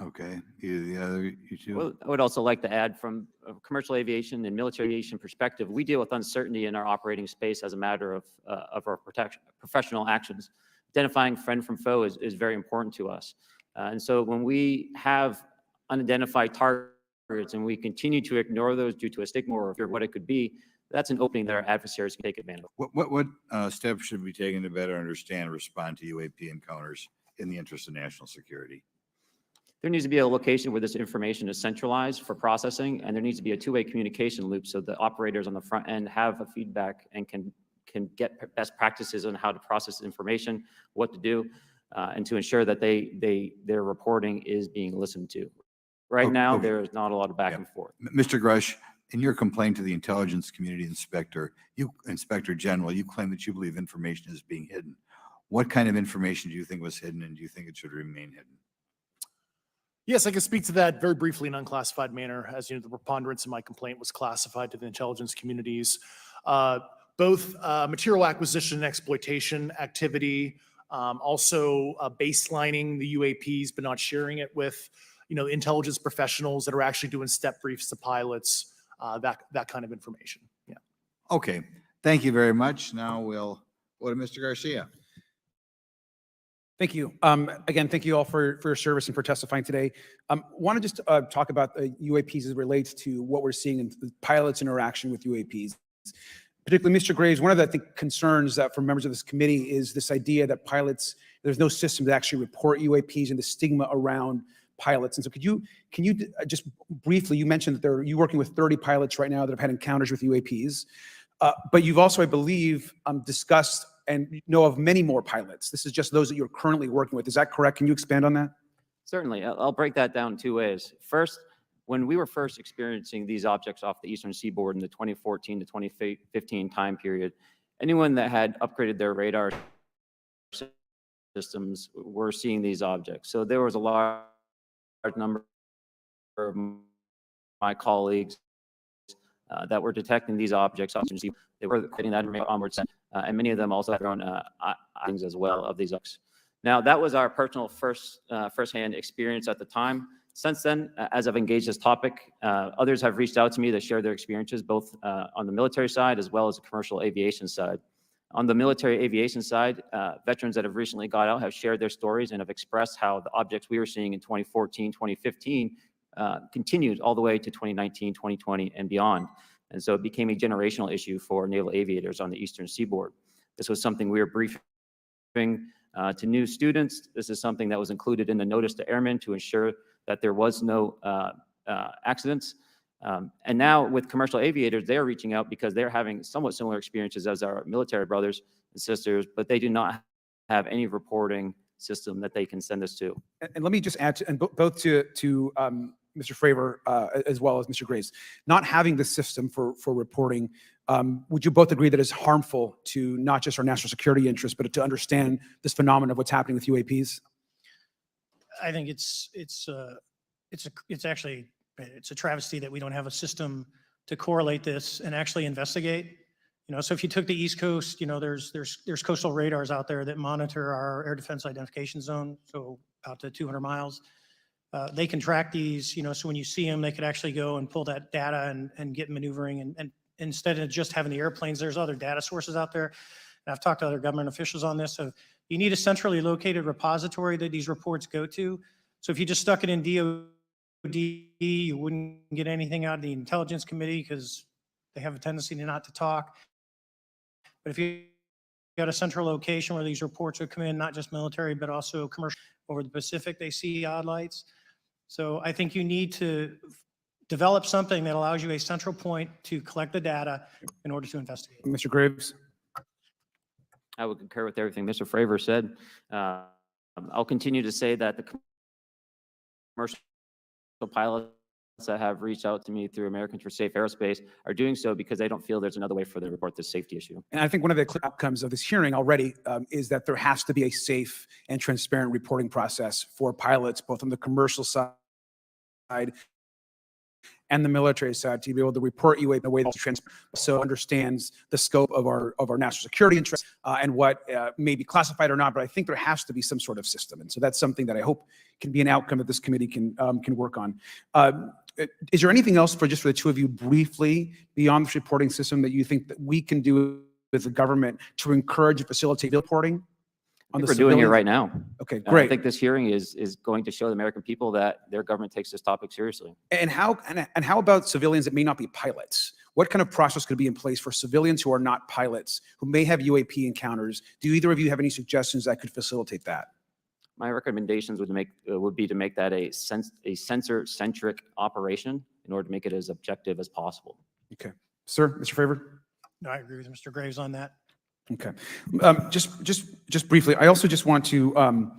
Okay, the other, you two? Well, I would also like to add, from a commercial aviation and military aviation perspective, we deal with uncertainty in our operating space as a matter of our professional actions. Identifying friend from foe is very important to us. And so when we have unidentified targets and we continue to ignore those due to a stigma or fear of what it could be, that's an opening that our adversaries can take advantage of. What steps should be taken to better understand and respond to UAP encounters in the interest of national security? There needs to be a location where this information is centralized for processing, and there needs to be a two-way communication loop so the operators on the front end have a feedback and can get best practices on how to process information, what to do, and to ensure that their reporting is being listened to. Right now, Okay. there is not a lot of back Yeah. and forth. Mr. Grush, in your complaint to the Intelligence Community Inspector General, you claim that you believe information is being hidden. What kind of information do you think was hidden, and do you think it should remain hidden? Yes, I can speak to that very briefly in unclassified manner. As you know, the preponderance of my complaint was classified to the intelligence communities. Both material acquisition and exploitation activity, also baselining the UAPs, but not sharing it with, intelligence professionals that are actually doing step briefs to pilots, that kind of information. Yeah. Okay, thank you very much. Now we'll go to Mr. Garcia. Thank you. Again, thank you all for your service and for testifying today. Want to just talk about the UAPs as it relates to what we're seeing in the pilots' interaction with UAPs. Particularly, Mr. Graves, one of the, I think, concerns that for members of this committee is this idea that pilots, there's no system to actually report UAPs and the stigma around pilots. And so can you just briefly, you mentioned that you're working with 30 pilots right now that have had encounters with UAPs, but you've also, I believe, discussed and know of many more pilots. This is just those that you're currently working with. Is that correct? Can you expand on that? Certainly. I'll break that down in two ways. First, when we were first experiencing these objects off the eastern seaboard in the 2014 to 2015 time period, anyone that had upgraded their radar systems were seeing these objects. So there was a large number of my colleagues that were detecting these objects. They were getting that onwards, and many of them also had their own things as well of these objects. Now, that was our personal firsthand experience at the time. Since then, as I've engaged this topic, others have reached out to me to share their experiences, both on the military side as well as the commercial aviation side. On the military aviation side, veterans that have recently got out have shared their stories and have expressed how the objects we were seeing in 2014, 2015 continued all the way to 2019, 2020, and beyond. And so it became a generational issue for naval aviators on the eastern seaboard. This was something we were briefing to new students. This is something that was included in the notice to airmen to ensure that there was no accidents. And now with commercial aviators, they're reaching out because they're having somewhat similar experiences as our military brothers and sisters, but they do not have any reporting system that they can send us to. And let me just add, both to Mr. Fravor as well as Mr. Graves, not having the system for reporting, would you both agree that it's harmful to not just our national security interests, but to understand this phenomenon of what's happening with UAPs? I think it's actually a travesty that we don't have a system to correlate this and actually investigate. So if you took the East Coast, there's coastal radars out there that monitor our air defense identification zone, so out to 200 miles. They can track these, so when you see them, they could actually go and pull that data and get maneuvering. And instead of just having the airplanes, there's other data sources out there. And I've talked to other government officials on this. So you need a centrally located repository that these reports go to. So if you just stuck it in DOD, you wouldn't get anything out of the Intelligence Committee because they have a tendency not to talk. But if you got a central location where these reports would come in, not just military, but also commercial over the Pacific, they see odd lights. So I think you need to develop something that allows you a central point to collect the data in order to investigate. Mr. Graves? I would concur with everything Mr. Fravor said. I'll continue to say that the commercial pilots that have reached out to me through Americans for Safe Aerospace are doing so because they don't feel there's another way for them to report this safety issue. And I think one of the clear outcomes of this hearing already is that there has to be a safe and transparent reporting process for pilots, both on the commercial side and the military side, to be able to report UAP in a way that's transparent, so understands the scope of our national security interests and what may be classified or not. But I think there has to be some sort of system, and so that's something that I hope can be an outcome that this committee can work on. Is there anything else for the two of you briefly beyond this reporting system that you think that we can do as the government to encourage and facilitate reporting? We're doing it right now. Okay, I great. think this hearing is going to show the American people that their government takes this topic seriously. And how about civilians that may not be pilots? What kind of process could be in place for civilians who are not pilots, who may have UAP encounters? Do either of you have any suggestions that could facilitate that? My recommendations would be to make that a sensor-centric operation in order to make it as objective as possible. Okay, sir, Mr. Fravor? No, I agree with Mr. Graves on that. Okay, just briefly, I also just want to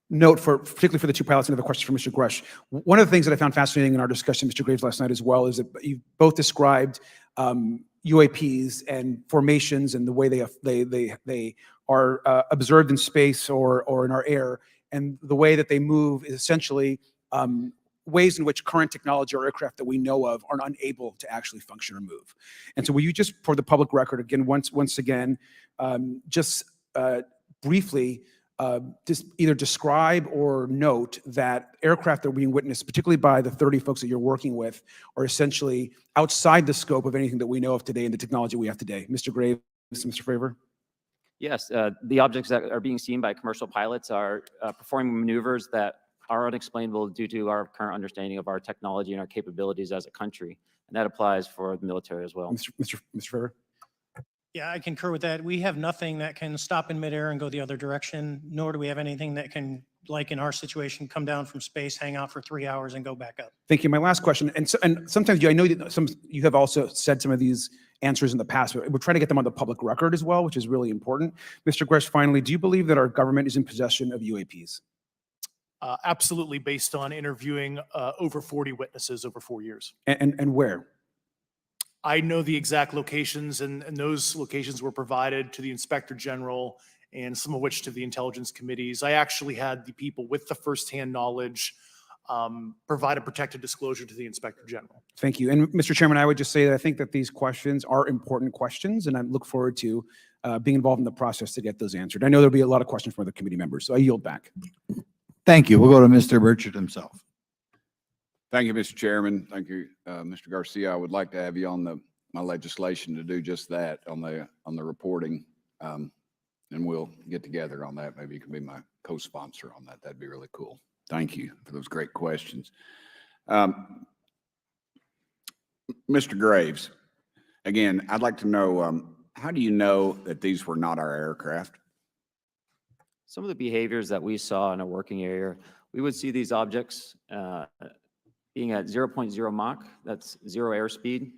note, particularly for the two pilots, and I have a question for Mr. Grush. One of the things that I found fascinating in our discussion, Mr. Graves, last night as well, is that you both described UAPs and formations and the way they are observed in space or in our air, and the way that they move is essentially ways in which current technology or aircraft that we know of are unable to actually function or move. And so will you just, for the public record, again, once again, briefly, just either describe or note that aircraft that are being witnessed, particularly by the 30 folks that you're working with, are essentially outside the scope of anything that we know of today and the technology we have today. Mr. Graves, Mr. Fravor? Yes, the objects that are being seen by commercial pilots are performing maneuvers that are unexplainable due to our current understanding of our technology and our capabilities as a country. And that applies for the military as well. Mr. Fravor? Yeah, I concur with that. We have nothing that can stop in midair and go the other direction, nor do we have anything that can, like in our situation, come down from space, hang out for 3 hours, and go back up. Thank you. My last question, and sometimes I know that you have also said some of these answers in the past, but we're trying to get them on the public record as well, which is really important. Mr. Grush, finally, do you believe that our government is in possession of UAPs? Absolutely, based on interviewing over 40 witnesses over 4 years. And where? I know the exact locations, and those locations were provided to the Inspector General and some of which to the intelligence committees. I actually had the people with the firsthand knowledge provide a protected disclosure to the Inspector General. Thank you. And Mr. Chairman, I would just say that I think that these questions are important questions, and I look forward to being involved in the process to get those answered. I know there'll be a lot of questions from other committee members, so I yield back. Thank you. We'll go to Mr. Burchett himself. Thank you, Mr. Chairman. Thank you, Mr. Garcia. I would like to have you on my legislation to do just that on the reporting. And we'll get together on that. Maybe you can be my co-sponsor on that. That'd be really cool. Thank you for those great questions. Mr. Graves, again, I'd like to know, how do you know that these were not our aircraft? Some of the behaviors that we saw in a working area, we would see these objects being at 0.0 Mach, that's 0 airspeed,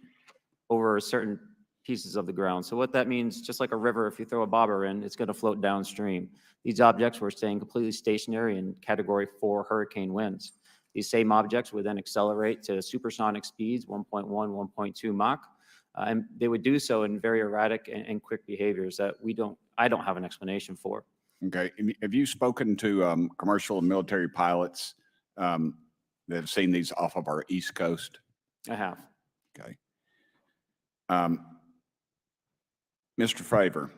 over certain pieces of the ground. So what that means, just like a river, if you throw a bobber in, it's going to float downstream. These objects were staying completely stationary in Category 4 hurricane winds. These same objects would then accelerate to supersonic speeds, 1.1, 1.2 Mach, and they would do so in very erratic and quick behaviors that I don't have an explanation for. Okay. Have you spoken to commercial and military pilots that have seen these off of our East Coast? I have. Okay. Mr. Favor,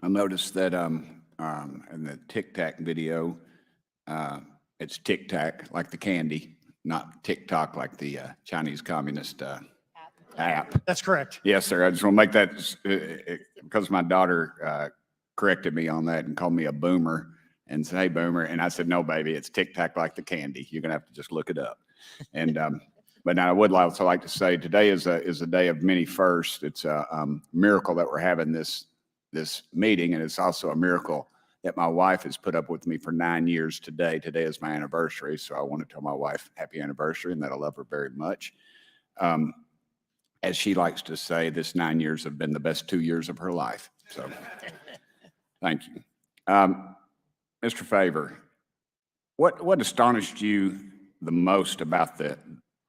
I noticed that in the Tic Tac video, it's Tic Tac like the candy, not TikTok like the Chinese Communist app. That's correct. Yes, sir. I just want to make that because my daughter corrected me on that and called me a boomer and said, "Hey, boomer." And I said, "No, baby, it's Tic Tac like the candy. You're going to have to just look it up." And but now I would also like to say today is a day of many firsts. It's a miracle that we're having this meeting, and it's also a miracle that my wife has put up with me for 9 years today. Today is my anniversary, so I want to tell my wife happy anniversary and that I love her very much. As she likes to say, this 9 years have been the best 2 years of her life. So thank you. Mr. Favor, what astonished you the most about the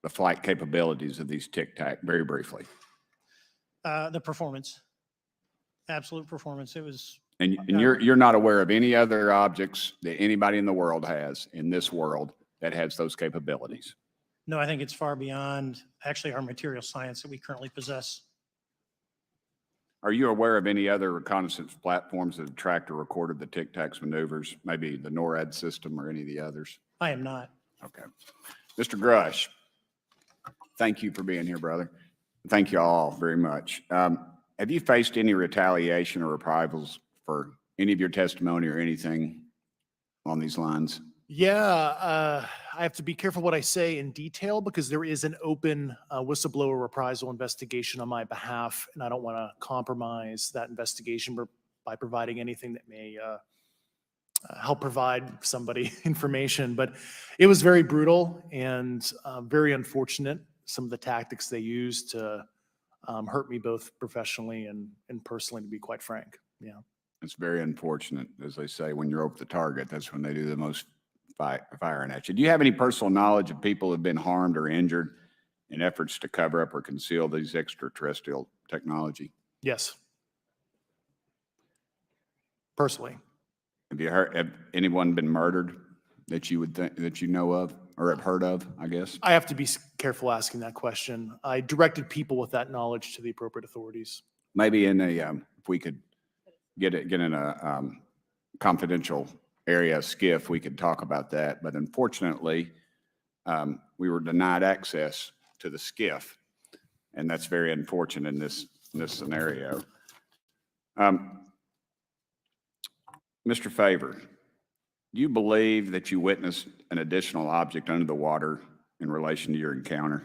flight capabilities of these Tic Tac, very briefly? The performance, absolute performance. It was. And you're not aware of any other objects that anybody in the world has in this world that has those capabilities? No, I think it's far beyond actually our material science that we currently possess. Are you aware of any other reconnaissance platforms that have tracked or recorded the Tic Tac's maneuvers, maybe the NORAD system or any of the others? I am not. Okay. Mr. Grush, thank you for being here, brother. Thank you all very much. Have you faced any retaliation or reprisals for any of your testimony or anything on these lines? Yeah, I have to be careful what I say in detail because there is an open whistleblower reprisal investigation on my behalf, and I don't want to compromise that investigation by providing anything that may help provide somebody information. But it was very brutal and very unfortunate, some of the tactics they used to hurt me both professionally and personally, to be quite frank. Yeah. It's very unfortunate. As they say, when you're over the target, that's when they do the most firing at you. Do you have any personal knowledge of people who have been harmed or injured in efforts to cover up or conceal these extraterrestrial technology? Yes. Personally. Have anyone been murdered that you would think, that you know of or have heard of, I guess? I have to be careful asking that question. I directed people with that knowledge to the appropriate authorities. Maybe in a, if we could get in a confidential area, SCIF, we could talk about that. But unfortunately, we were denied access to the SCIF, and that's very unfortunate in this scenario. Mr. Favor, do you believe that you witnessed an additional object under the water in relation to your encounter?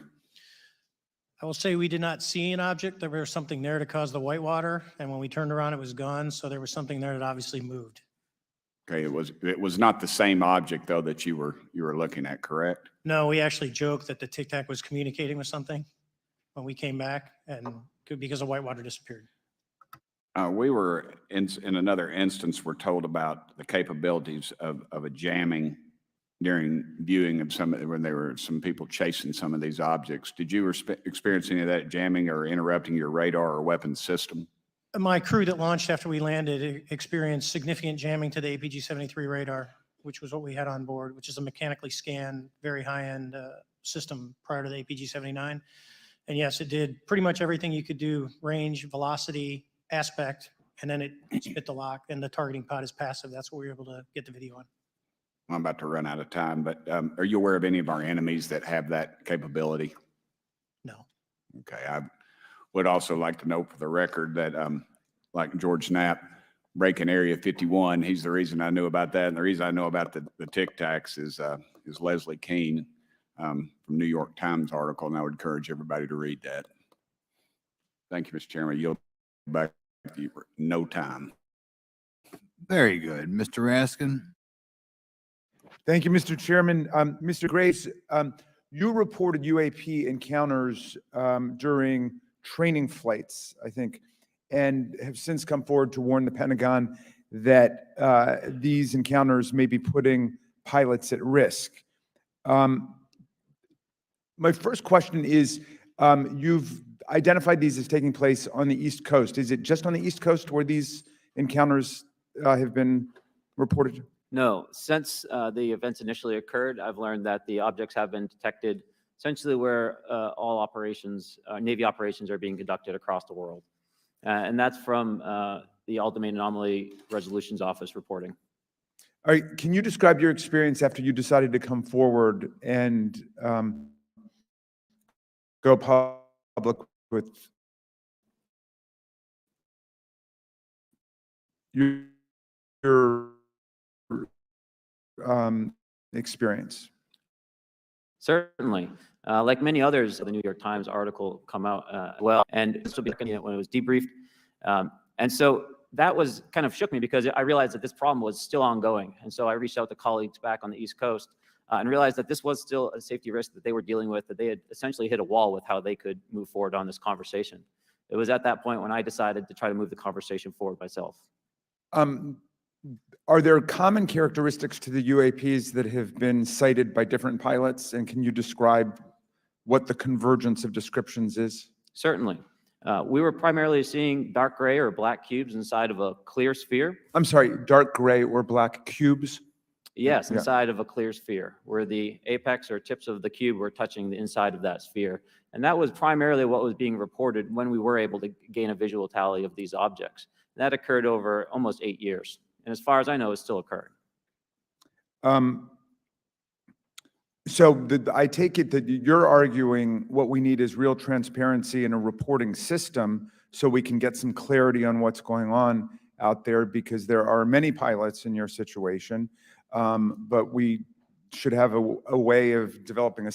I will say we did not see an object. There was something there to cause the whitewater, and when we turned around, it was gone. So there was something there that obviously moved. Okay, it was not the same object though that you were looking at, correct? No, we actually joked that the Tic Tac was communicating with something when we came back, and because the whitewater disappeared. We were in another instance, we're told about the capabilities of a jamming during viewing of when there were some people chasing some of these objects. Did you experience any of that jamming or interrupting your radar or weapons system? My crew that launched after we landed experienced significant jamming to the APG-73 radar, which was what we had on board, which is a mechanically scanned, very high-end system prior to the APG-79. And yes, it did pretty much everything you could do: range, velocity, aspect, and then it spit the lock, and the targeting pod is passive. That's what we were able to get the video on. I'm about to run out of time, but are you aware of any of our enemies that have that capability? No. Okay, I would also like to note for the record that, like George Knapp, breaking Area 51, he's the reason I knew about that. And the reason I know about the Tic Tacs is Leslie Keene from New York Times article, and I would encourage everybody to read that. Thank you, Mr. Chairman. You'll be back to you for no time. Very good. Mr. Raskin? Thank you, Mr. Chairman. Mr. Graves, you reported UAP encounters during training flights, I think, and have since come forward to warn the Pentagon that these encounters may be putting pilots at risk. My first question is, you've identified these as taking place on the East Coast. Is it just on the East Coast where these encounters have been reported? No, since the events initially occurred, I've learned that the objects have been detected essentially where all operations, Navy operations are being conducted across the world. And that's from the All Domain Anomaly Resolutions Office reporting. All right, can you describe your experience after you decided to come forward and go public with your experience? Certainly. Like many others, the New York Times article come out well, and this will be when it was debriefed. And so that was kind of shook me because I realized that this problem was still ongoing. And so I reached out to colleagues back on the East Coast and realized that this was still a safety risk that they were dealing with, that they had essentially hit a wall with how they could move forward on this conversation. It was at that point when I decided to try to move the conversation forward myself. Are there common characteristics to the UAPs that have been cited by different pilots? And can you describe what the convergence of descriptions is? Certainly. We were primarily seeing dark gray or black cubes inside of a clear sphere. I'm sorry, dark gray or black cubes? Yes, Yeah. inside of a clear sphere, where the apex or tips of the cube were touching the inside of that sphere. And that was primarily what was being reported when we were able to gain a visual tally of these objects. That occurred over almost 8 years. And as far as I know, it still occurred. I take it that you're arguing what we need is real transparency in a reporting system so we can get some clarity on what's going on out there, because there are many pilots in your situation, but we should have a way of developing a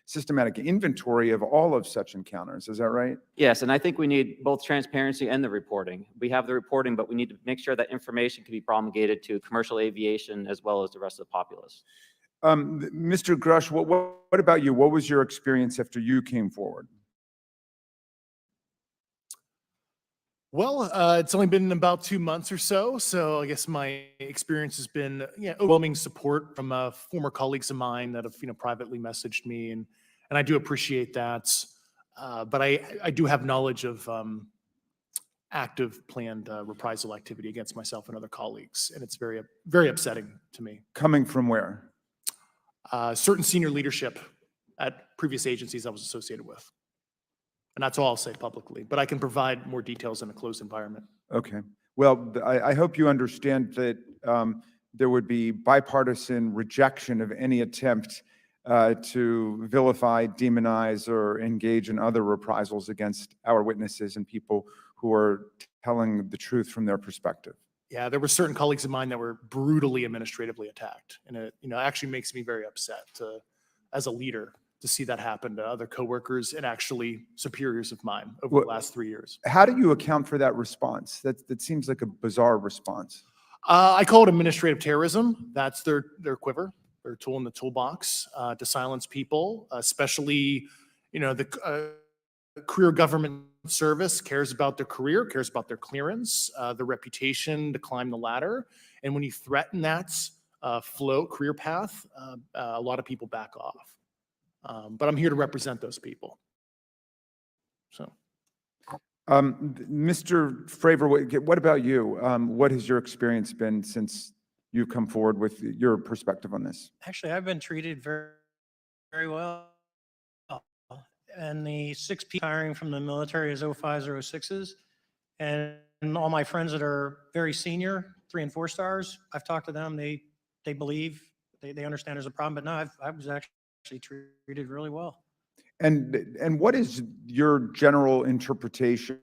systematic inventory of all of such encounters. Is that right? Yes, and I think we need both transparency and the reporting. We have the reporting, but we need to make sure that information can be promulgated to commercial aviation as well as the rest of the populace. Mr. Grush, what about you? What was your experience after you came forward? Well, it's only been about 2 months or so, so I guess my experience has been overwhelming support from former colleagues of mine that have privately messaged me, and I do appreciate that. But I do have knowledge of active planned reprisal activity against myself and other colleagues, and it's very, very upsetting to me. Coming from where? Certain senior leadership at previous agencies I was associated with. And that's all I'll say publicly, but I can provide more details in a closed environment. Okay. Well, I hope you understand that there would be bipartisan rejection of any attempt to vilify, demonize, or engage in other reprisals against our witnesses and people who are telling the truth from their perspective. Yeah, there were certain colleagues of mine that were brutally administratively attacked, and it actually makes me very upset as a leader to see that happen to other coworkers and actually superiors of mine over the last 3 years. How do you account for that response? That seems like a bizarre response. I call it administrative terrorism. That's their quiver, their tool in the toolbox to silence people, especially the career government service cares about their career, cares about their clearance, their reputation to climb the ladder. And when you threaten that float, career path, a lot of people back off. But I'm here to represent those people. So. Mr. Fravor, what about you? What has your experience been since you come forward with your perspective on this? Actually, I've been treated very, very well. And the 6 people hiring from the military is 05s or 06s. And all my friends that are very senior, 3 and 4 stars, I've talked to them. They believe, they understand there's a problem. But no, I was actually treated really well. And what is your general interpretation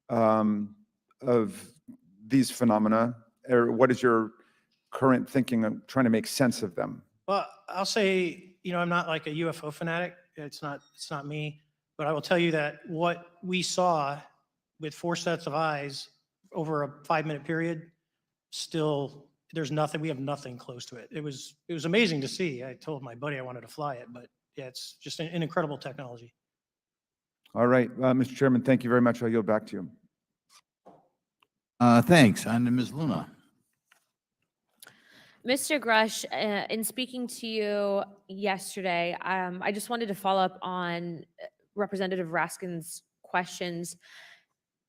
of these phenomena? Or what is your current thinking of trying to make sense of them? Well, I'll say, I'm not like a UFO fanatic. It's not me. But I will tell you that what we saw with 4 sets of eyes over a 5-minute period, still, there's nothing, we have nothing close to it. It was amazing to see. I told my buddy I wanted to fly it, but yeah, it's just an incredible technology. All right, Mr. Chairman, thank you very much. I'll yield back to you. Thanks. On to Ms. Luna. Mr. Grush, in speaking to you yesterday, I just wanted to follow up on Representative Raskin's questions.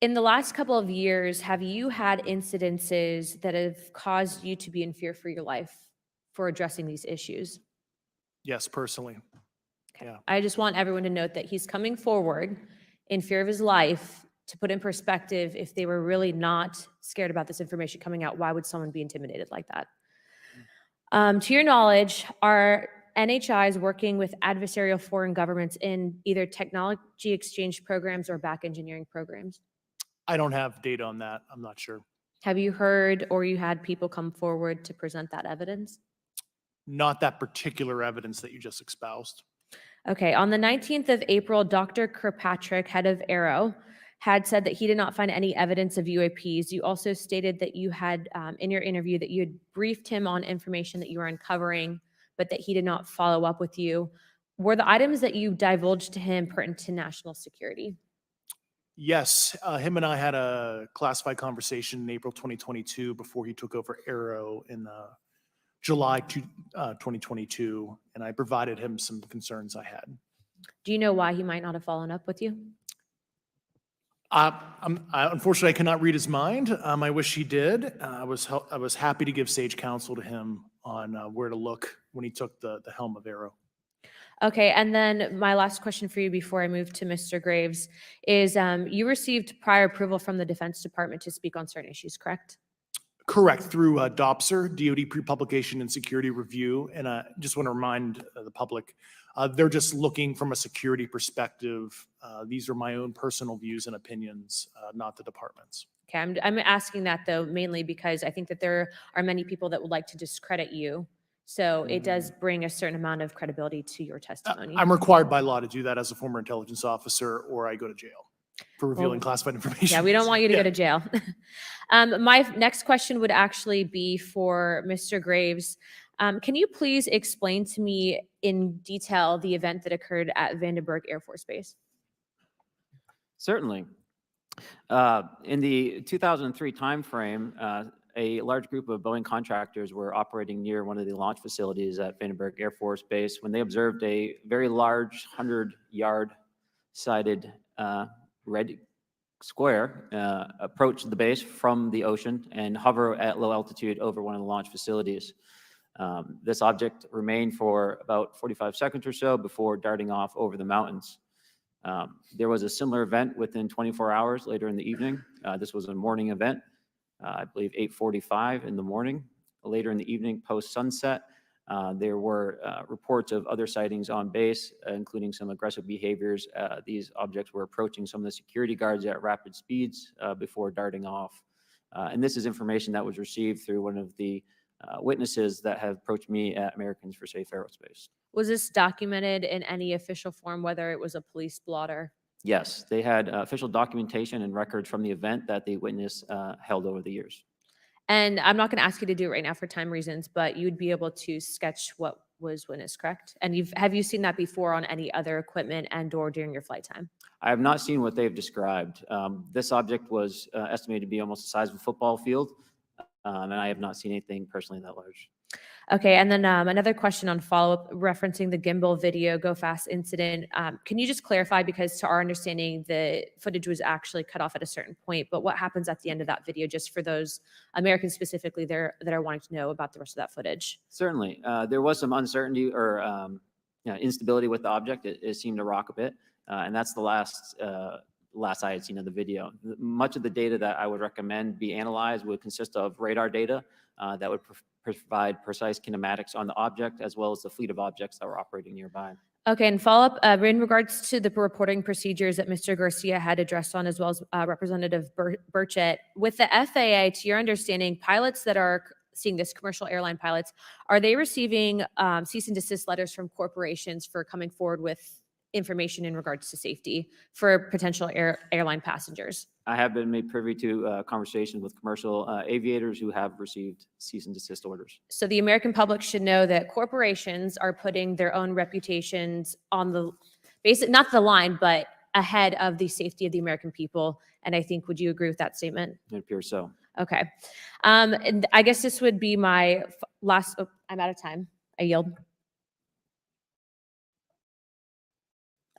In the last couple of years, have you had incidences that have caused you to be in fear for your life for addressing these issues? Yes, personally. Yeah. I just want everyone to note that he's coming forward in fear of his life. To put in perspective, if they were really not scared about this information coming out, why would someone be intimidated like that? To your knowledge, are NHIs working with adversarial foreign governments in either technology exchange programs or back engineering programs? I don't have data on that. I'm not sure. Have you heard or you had people come forward to present that evidence? Not that particular evidence that you just espoused. Okay, on the 19th of April, Dr. Kirkpatrick, head of Aero, had said that he did not find any evidence of UAPs. You also stated that you had, in your interview, that you had briefed him on information that you were uncovering, but that he did not follow up with you. Were the items that you divulged to him pertinent to national security? Yes, him and I had a classified conversation in April 2022 before he took over Aero in July 2022, and I provided him some concerns I had. Do you know why he might not have followed up with you? Unfortunately, I cannot read his mind. I wish he did. I was happy to give sage counsel to him on where to look when he took the helm of Aero. Okay, and then my last question for you before I move to Mr. Graves is you received prior approval from the Defense Department to speak on certain issues, correct? Correct, through DOPSR, DoD Pre-Publication and Security Review. And I just want to remind the public, they're just looking from a security perspective. These are my own personal views and opinions, not the department's. Okay, I'm asking that though mainly because I think that there are many people that would like to discredit you. So it does bring a certain amount of credibility to your testimony. I'm required by law to do that as a former intelligence officer, or I go to jail for revealing classified information. Yeah, we don't want you to go to jail. My next question would actually be for Mr. Graves. Can you please explain to me in detail the event that occurred at Vandenberg Air Force Base? Certainly. In the 2003 timeframe, a large group of Boeing contractors were operating near one of the launch facilities at Vandenberg Air Force Base when they observed a very large 100-yard sided red square approach the base from the ocean and hover at low altitude over one of the launch facilities. This object remained for about 45 seconds or so before darting off over the mountains. There was a similar event within 24 hours later in the evening. This was a morning event, I believe 8:45 in the morning. Later in the evening, post-sunset, there were reports of other sightings on base, including some aggressive behaviors. These objects were approaching some of the security guards at rapid speeds before darting off. And this is information that was received through one of the witnesses that have approached me at Americans for Safe Aerospace. Was this documented in any official form, whether it was a police blotter? Yes, they had official documentation and records from the event that the witness held over the years. And I'm not going to ask you to do it right now for time reasons, but you'd be able to sketch what was witnessed, correct? And have you seen that before on any other equipment and or during your flight time? I have not seen what they've described. This object was estimated to be almost the size of a football field. And I have not seen anything personally that large. Okay, and then another question on follow-up referencing the gimbal video Go Fast incident. Can you just clarify, because to our understanding, the footage was actually cut off at a certain point, but what happens at the end of that video, just for those Americans specifically there that are wanting to know about the rest of that footage? Certainly. There was some uncertainty or instability with the object. It seemed to rock a bit. And that's the last I had seen of the video. Much of the data that I would recommend be analyzed would consist of radar data that would provide precise kinematics on the object, as well as the fleet of objects that were operating nearby. Okay, and follow-up in regards to the reporting procedures that Mr. Garcia had addressed on, as well as Representative Burchett, with the FAA, to your understanding, pilots that are seeing this, commercial airline pilots, are they receiving cease and desist letters from corporations for coming forward with information in regards to safety for potential airline passengers? I have been made privy to conversations with commercial aviators who have received cease and desist orders. So the American public should know that corporations are putting their own reputations on the not the line, but ahead of the safety of the American people. And I think, would you agree with that statement? It appears so. Okay. And I guess this would be my last, I'm out of time. I yield.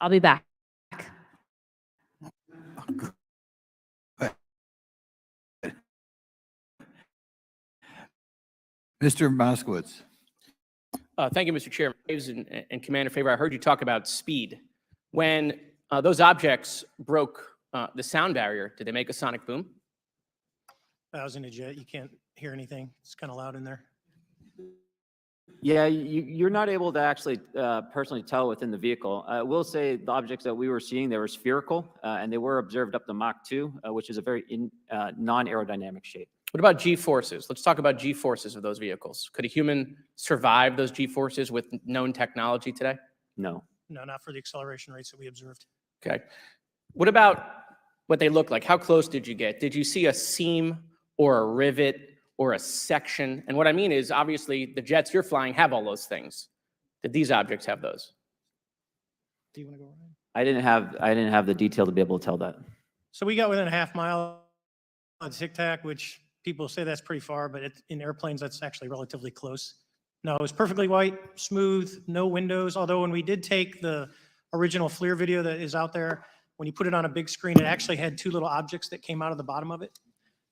I'll be back. Mr. Moskowitz. Thank you, Mr. Chairman. And Commander Favor, I heard you talk about speed. When those objects broke the sound barrier, did they make a sonic boom? I was in a jet. You can't hear anything. It's kind of loud in there. Yeah, you're not able to actually personally tell within the vehicle. I will say the objects that we were seeing, they were spherical, and they were observed up to Mach 2, which is a very non-aerodynamic shape. What about G-forces? Let's talk about G-forces of those vehicles. Could a human survive those G-forces with known technology today? No. No, not for the acceleration rates that we observed. Okay. What about what they look like? How close did you get? Did you see a seam or a rivet or a section? And what I mean is, obviously, the jets you're flying have all those things. Did these objects have those? Do you want to go ahead? I didn't have the detail to be able to tell that. So we got within a half mile of Tic Tac, which people say that's pretty far, but in airplanes, that's actually relatively close. No, it was perfectly white, smooth, no windows. Although when we did take the original FLIR video that is out there, when you put it on a big screen, it actually had two little objects that came out of the bottom of it.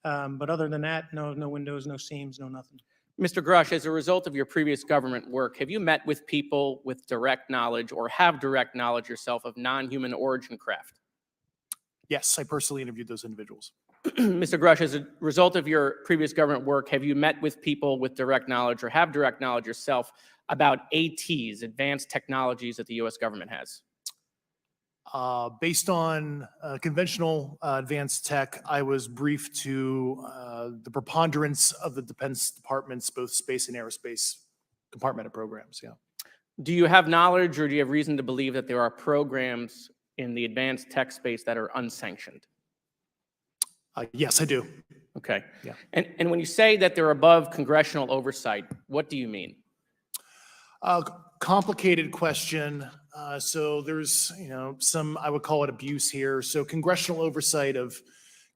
But other than that, no windows, no seams, no nothing. Mr. Grush, as a result of your previous government work, have you met with people with direct knowledge or have direct knowledge yourself of non-human origin craft? Yes, I personally interviewed those individuals. Mr. Grush, as a result of your previous government work, have you met with people with direct knowledge or have direct knowledge yourself about ATs, advanced technologies that the U.S. government has? Based on conventional advanced tech, I was briefed to the preponderance of the Defense Department's both space and aerospace compartmented programs, yeah. Do you have knowledge or do you have reason to believe that there are programs in the advanced tech space that are unsanctioned? Yes, I do. Okay. Yeah. And when you say that they're above congressional oversight, what do you mean? Complicated question. So there's, some, I would call it abuse here. So congressional oversight of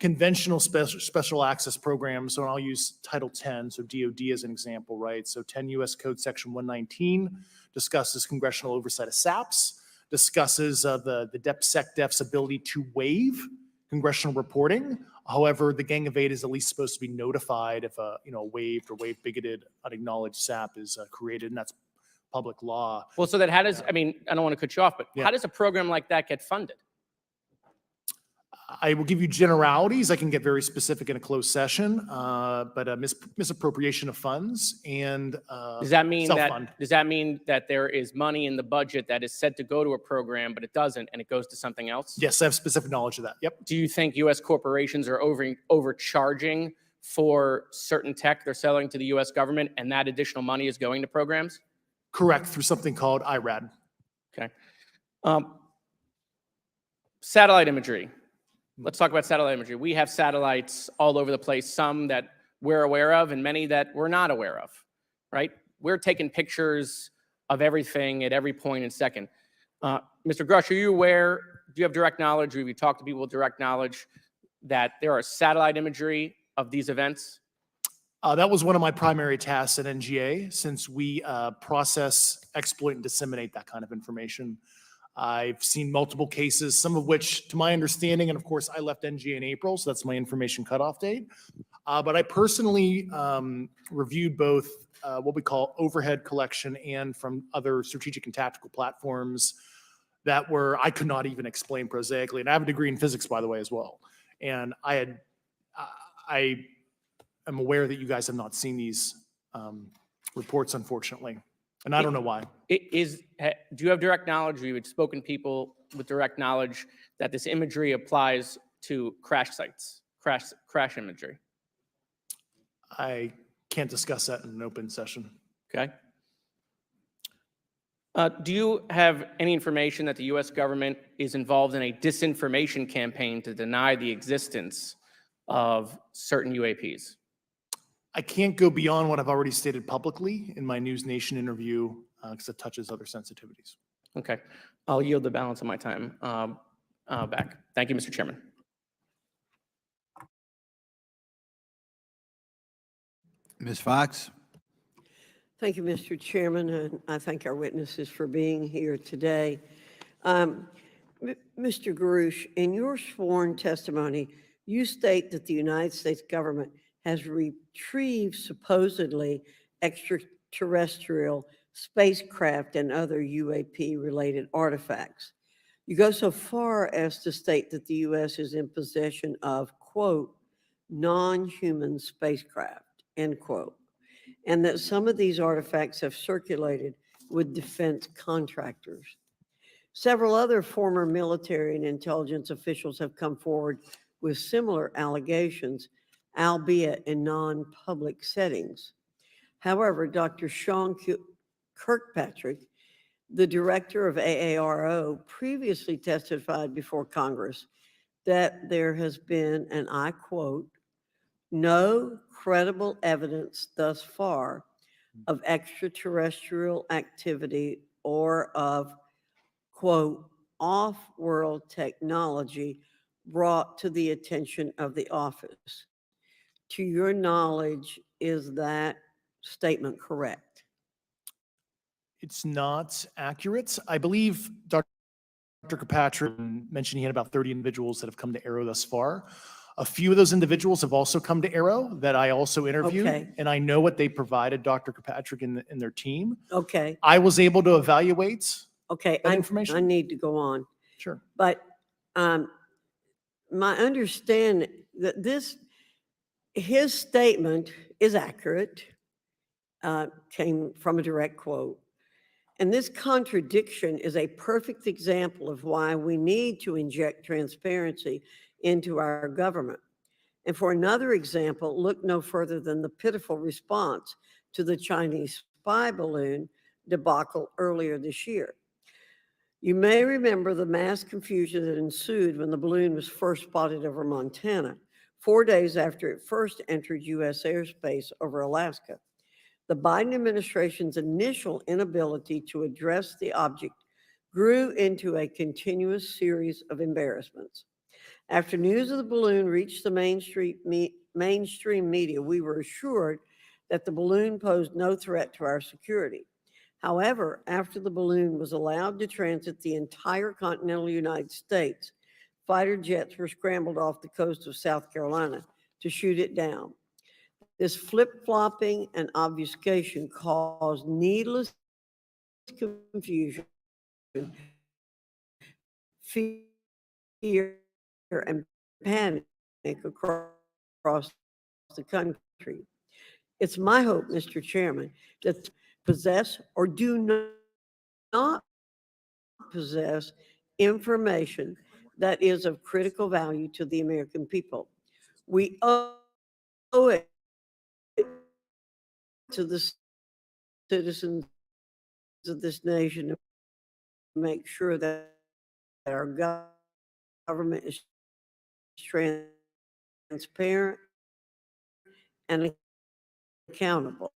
conventional special access programs. So I'll use Title 10, so DOD as an example, right? So 10 U.S. Code Section 119 discusses congressional oversight of SAPs, discusses the DepSecDef's ability to waive congressional reporting. However, the Gang of Eight is at least supposed to be notified if a waived or waive bigoted unacknowledged SAP is created, and that's public law. Well, so that how does, I mean, I don't want to cut you off, but Yeah. how does a program like that get funded? I will give you generalities. I can get very specific in a closed session, but misappropriation of funds and Does that mean self-fund. that there is money in the budget that is said to go to a program, but it doesn't, and it goes to something else? Yes, I have specific knowledge of that. Yep. Do you think U.S. corporations are overcharging for certain tech they're selling to the U.S. government, and that additional money is going to programs? Correct, through something called IRAD. Okay. Satellite imagery. Let's talk about satellite imagery. We have satellites all over the place, some that we're aware of and many that we're not aware of, right? We're taking pictures of everything at every point and second. Mr. Grush, are you aware, do you have direct knowledge, or have you talked to people with direct knowledge that there are satellite imagery of these events? That was one of my primary tasks at NGA, since we process, exploit, and disseminate that kind of information. I've seen multiple cases, some of which, to my understanding, and of course, I left NGA in April, so that's my information cutoff date. But I personally reviewed both what we call overhead collection and from other strategic and tactical platforms that I could not even explain prosaically. And I have a degree in physics, by the way, as well. And I am aware that you guys have not seen these reports, unfortunately. And I don't know why. Do you have direct knowledge, or you had spoken to people with direct knowledge that this imagery applies to crash sites, crash imagery? I can't discuss that in an open session. Okay. Do you have any information that the U.S. government is involved in a disinformation campaign to deny the existence of certain UAPs? I can't go beyond what I've already stated publicly in my News Nation interview because it touches other sensitivities. Okay. I'll yield the balance of my time back. Thank you, Mr. Chairman. Ms. Fox? Thank you, Mr. Chairman, and I thank our witnesses for being here today. Mr. Garouche, in your sworn testimony, you state that the United States government has retrieved supposedly extraterrestrial spacecraft and other UAP-related artifacts. You go so far as to state that the U.S. is in possession of, quote, non-human spacecraft, end quote, and that some of these artifacts have circulated with defense contractors. Several other former military and intelligence officials have come forward with similar allegations, albeit in non-public settings. However, Dr. Sean Kirkpatrick, the director of AARO, previously testified before Congress that there has been, and I quote, no credible evidence thus far of extraterrestrial activity or of, quote, off-world technology brought to the attention of the office. To your knowledge, is that statement correct? It's not accurate. I believe Dr. Kirkpatrick mentioned he had about 30 individuals that have come to Arrow thus far. A few of those individuals have also come to Arrow that I also interviewed, Okay. and I know what they provided Dr. Kirkpatrick and their team. Okay, I was able to evaluate okay, that I information. need to go on. Sure. But my understanding that his statement is accurate, came from a direct quote. And this contradiction is a perfect example of why we need to inject transparency into our government. And for another example, look no further than the pitiful response to the Chinese spy balloon debacle earlier this year. You may remember the mass confusion that ensued when the balloon was first spotted over Montana, 4 days after it first entered U.S. airspace over Alaska. The Biden administration's initial inability to address the object grew into a continuous series of embarrassments. After news of the balloon reached the mainstream media, we were assured that the balloon posed no threat to our security. However, after the balloon was allowed to transit the entire continental United States, fighter jets were scrambled off the coast of South Carolina to shoot it down. This flip-flopping and obfuscation caused needless confusion, fear, and panic across the country. It's my hope, Mr. Chairman, that possess or do not possess information that is of critical value to the American people. We owe it to the citizens of this nation to make sure that our government is transparent and accountable.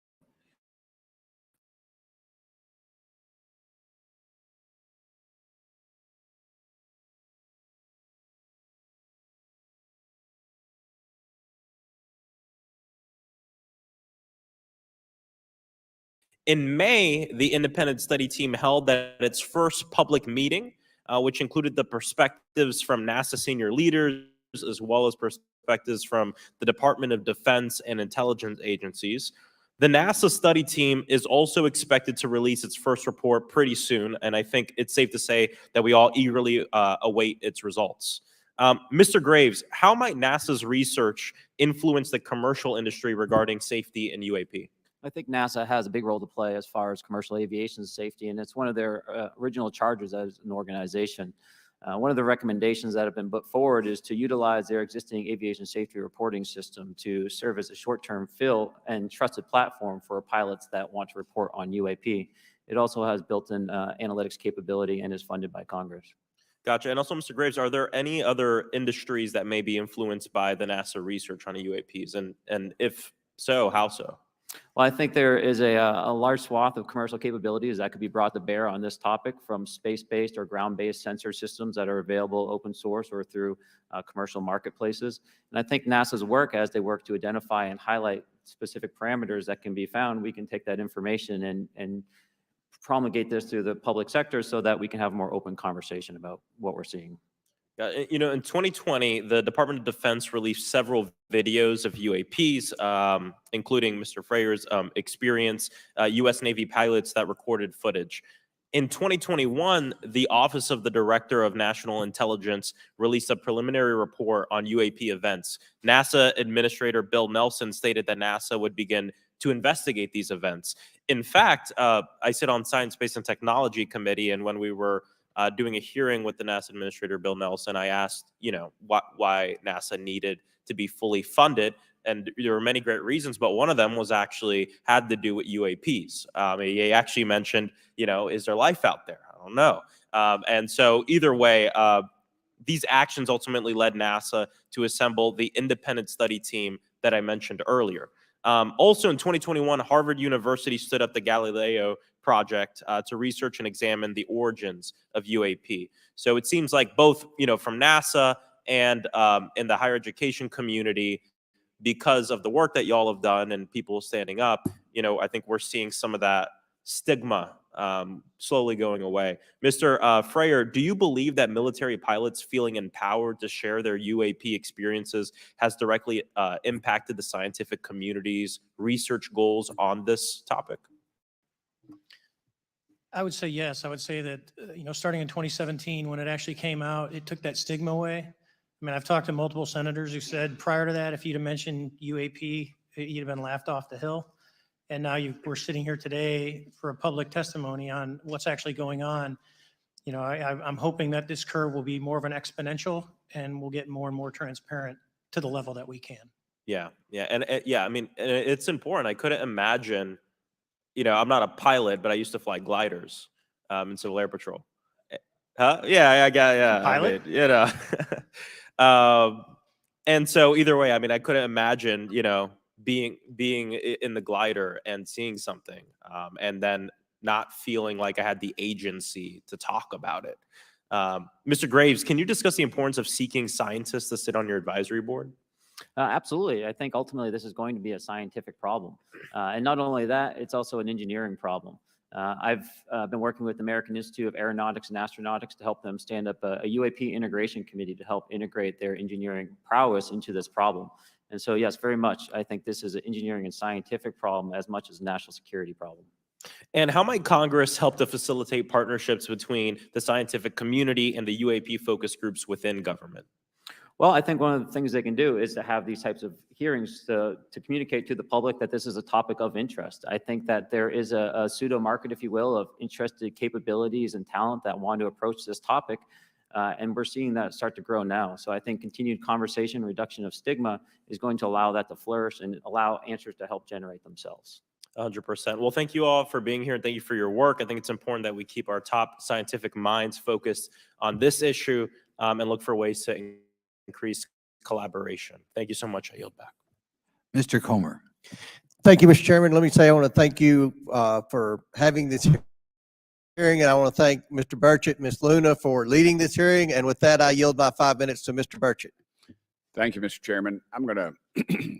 In May, the independent study team held that its first public meeting, which included the perspectives from NASA senior leaders, as well as perspectives from the Department of Defense and intelligence agencies. The NASA study team is also expected to release its first report pretty soon, and I think it's safe to say that we all eagerly await its results. Mr. Graves, how might NASA's research influence the commercial industry regarding safety in UAP? I think NASA has a big role to play as far as commercial aviation safety, and it's one of their original charges as an organization. One of the recommendations that have been put forward is to utilize their existing aviation safety reporting system to serve as a short-term fill and trusted platform for pilots that want to report on UAP. It also has built-in analytics capability and is funded by Congress. Gotcha. And also, Mr. Graves, are there any other industries that may be influenced by the NASA research on UAPs? And if so, how so? Well, I think there is a large swath of commercial capabilities that could be brought to bear on this topic, from space-based or ground-based sensor systems that are available open source or through commercial marketplaces. And I think NASA's work, as they work to identify and highlight specific parameters that can be found, we can take that information and promulgate this through the public sector so that we can have a more open conversation about what we're seeing. You know, in 2020, the Department of Defense released several videos of UAPs, including Mr. Freier's experience, U.S. Navy pilots that recorded footage. In 2021, the Office of the Director of National Intelligence released a preliminary report on UAP events. NASA Administrator Bill Nelson stated that NASA would begin to investigate these events. In fact, I sit on Science, Space, and Technology Committee, and when we were doing a hearing with the NASA Administrator Bill Nelson, I asked, you know, why NASA needed to be fully funded, and there were many great reasons, but one of them was actually had to do with UAPs. He actually mentioned, you know, is there life out there? I don't know. And so either way, these actions ultimately led NASA to assemble the independent study team that I mentioned earlier. Also in 2021, Harvard University stood up the Galileo project to research and examine the origins of UAP. So it seems like both, you know, from NASA and in the higher education community, because of the work that y'all have done and people standing up, you know, I think we're seeing some of that stigma slowly going away. Mr. Freier, do you believe that military pilots feeling empowered to share their UAP experiences has directly impacted the scientific community's research goals on this topic? I would say yes. I would say that, you know, starting in 2017, when it actually came out, it took that stigma away. I mean, I've talked to multiple senators who said prior to that, if you'd have mentioned UAP, you'd have been laughed off the hill. And now we're sitting here today for a public testimony on what's actually going on. You know, I'm hoping that this curve will be more of an exponential and we'll get more and more transparent to the level that we can. Yeah, yeah, I mean, it's important. I couldn't imagine, you know, I'm not a pilot, but I used to fly gliders in Civil Air Patrol. Huh? Yeah, I got, yeah. Pilot? I mean, you know. And so either way, I mean, I couldn't imagine, you know, being in the glider and seeing something and then not feeling like I had the agency to talk about it. Mr. Graves, can you discuss the importance of seeking scientists to sit on your advisory board? Absolutely. I think ultimately this is going to be a scientific problem. And not only that, it's also an engineering problem. I've been working with the American Institute of Aeronautics and Astronautics to help them stand up a UAP integration committee to help integrate their engineering prowess into this problem. And so, yes, very much, I think this is an engineering and scientific problem as much as a national security problem. And how might Congress help to facilitate partnerships between the scientific community and the UAP focus groups within government? Well, I think one of the things they can do is to have these types of hearings to communicate to the public that this is a topic of interest. I think that there is a pseudo market, if you will, of interested capabilities and talent that want to approach this topic. And we're seeing that start to grow now. So I think continued conversation, reduction of stigma is going to allow that to flourish and allow answers to help generate themselves. 100%. Well, thank you all for being here and thank you for your work. I think it's important that we keep our top scientific minds focused on this issue and look for ways to increase collaboration. Thank you so much. I yield back. Mr. Comer. Thank you, Mr. Chairman. Let me say I want to thank you for having this hearing, and I want to thank Mr. Burchett, Ms. Luna for leading this hearing. And with that, I yield my 5 minutes to Mr. Burchett. Thank you, Mr. Chairman. I'm going to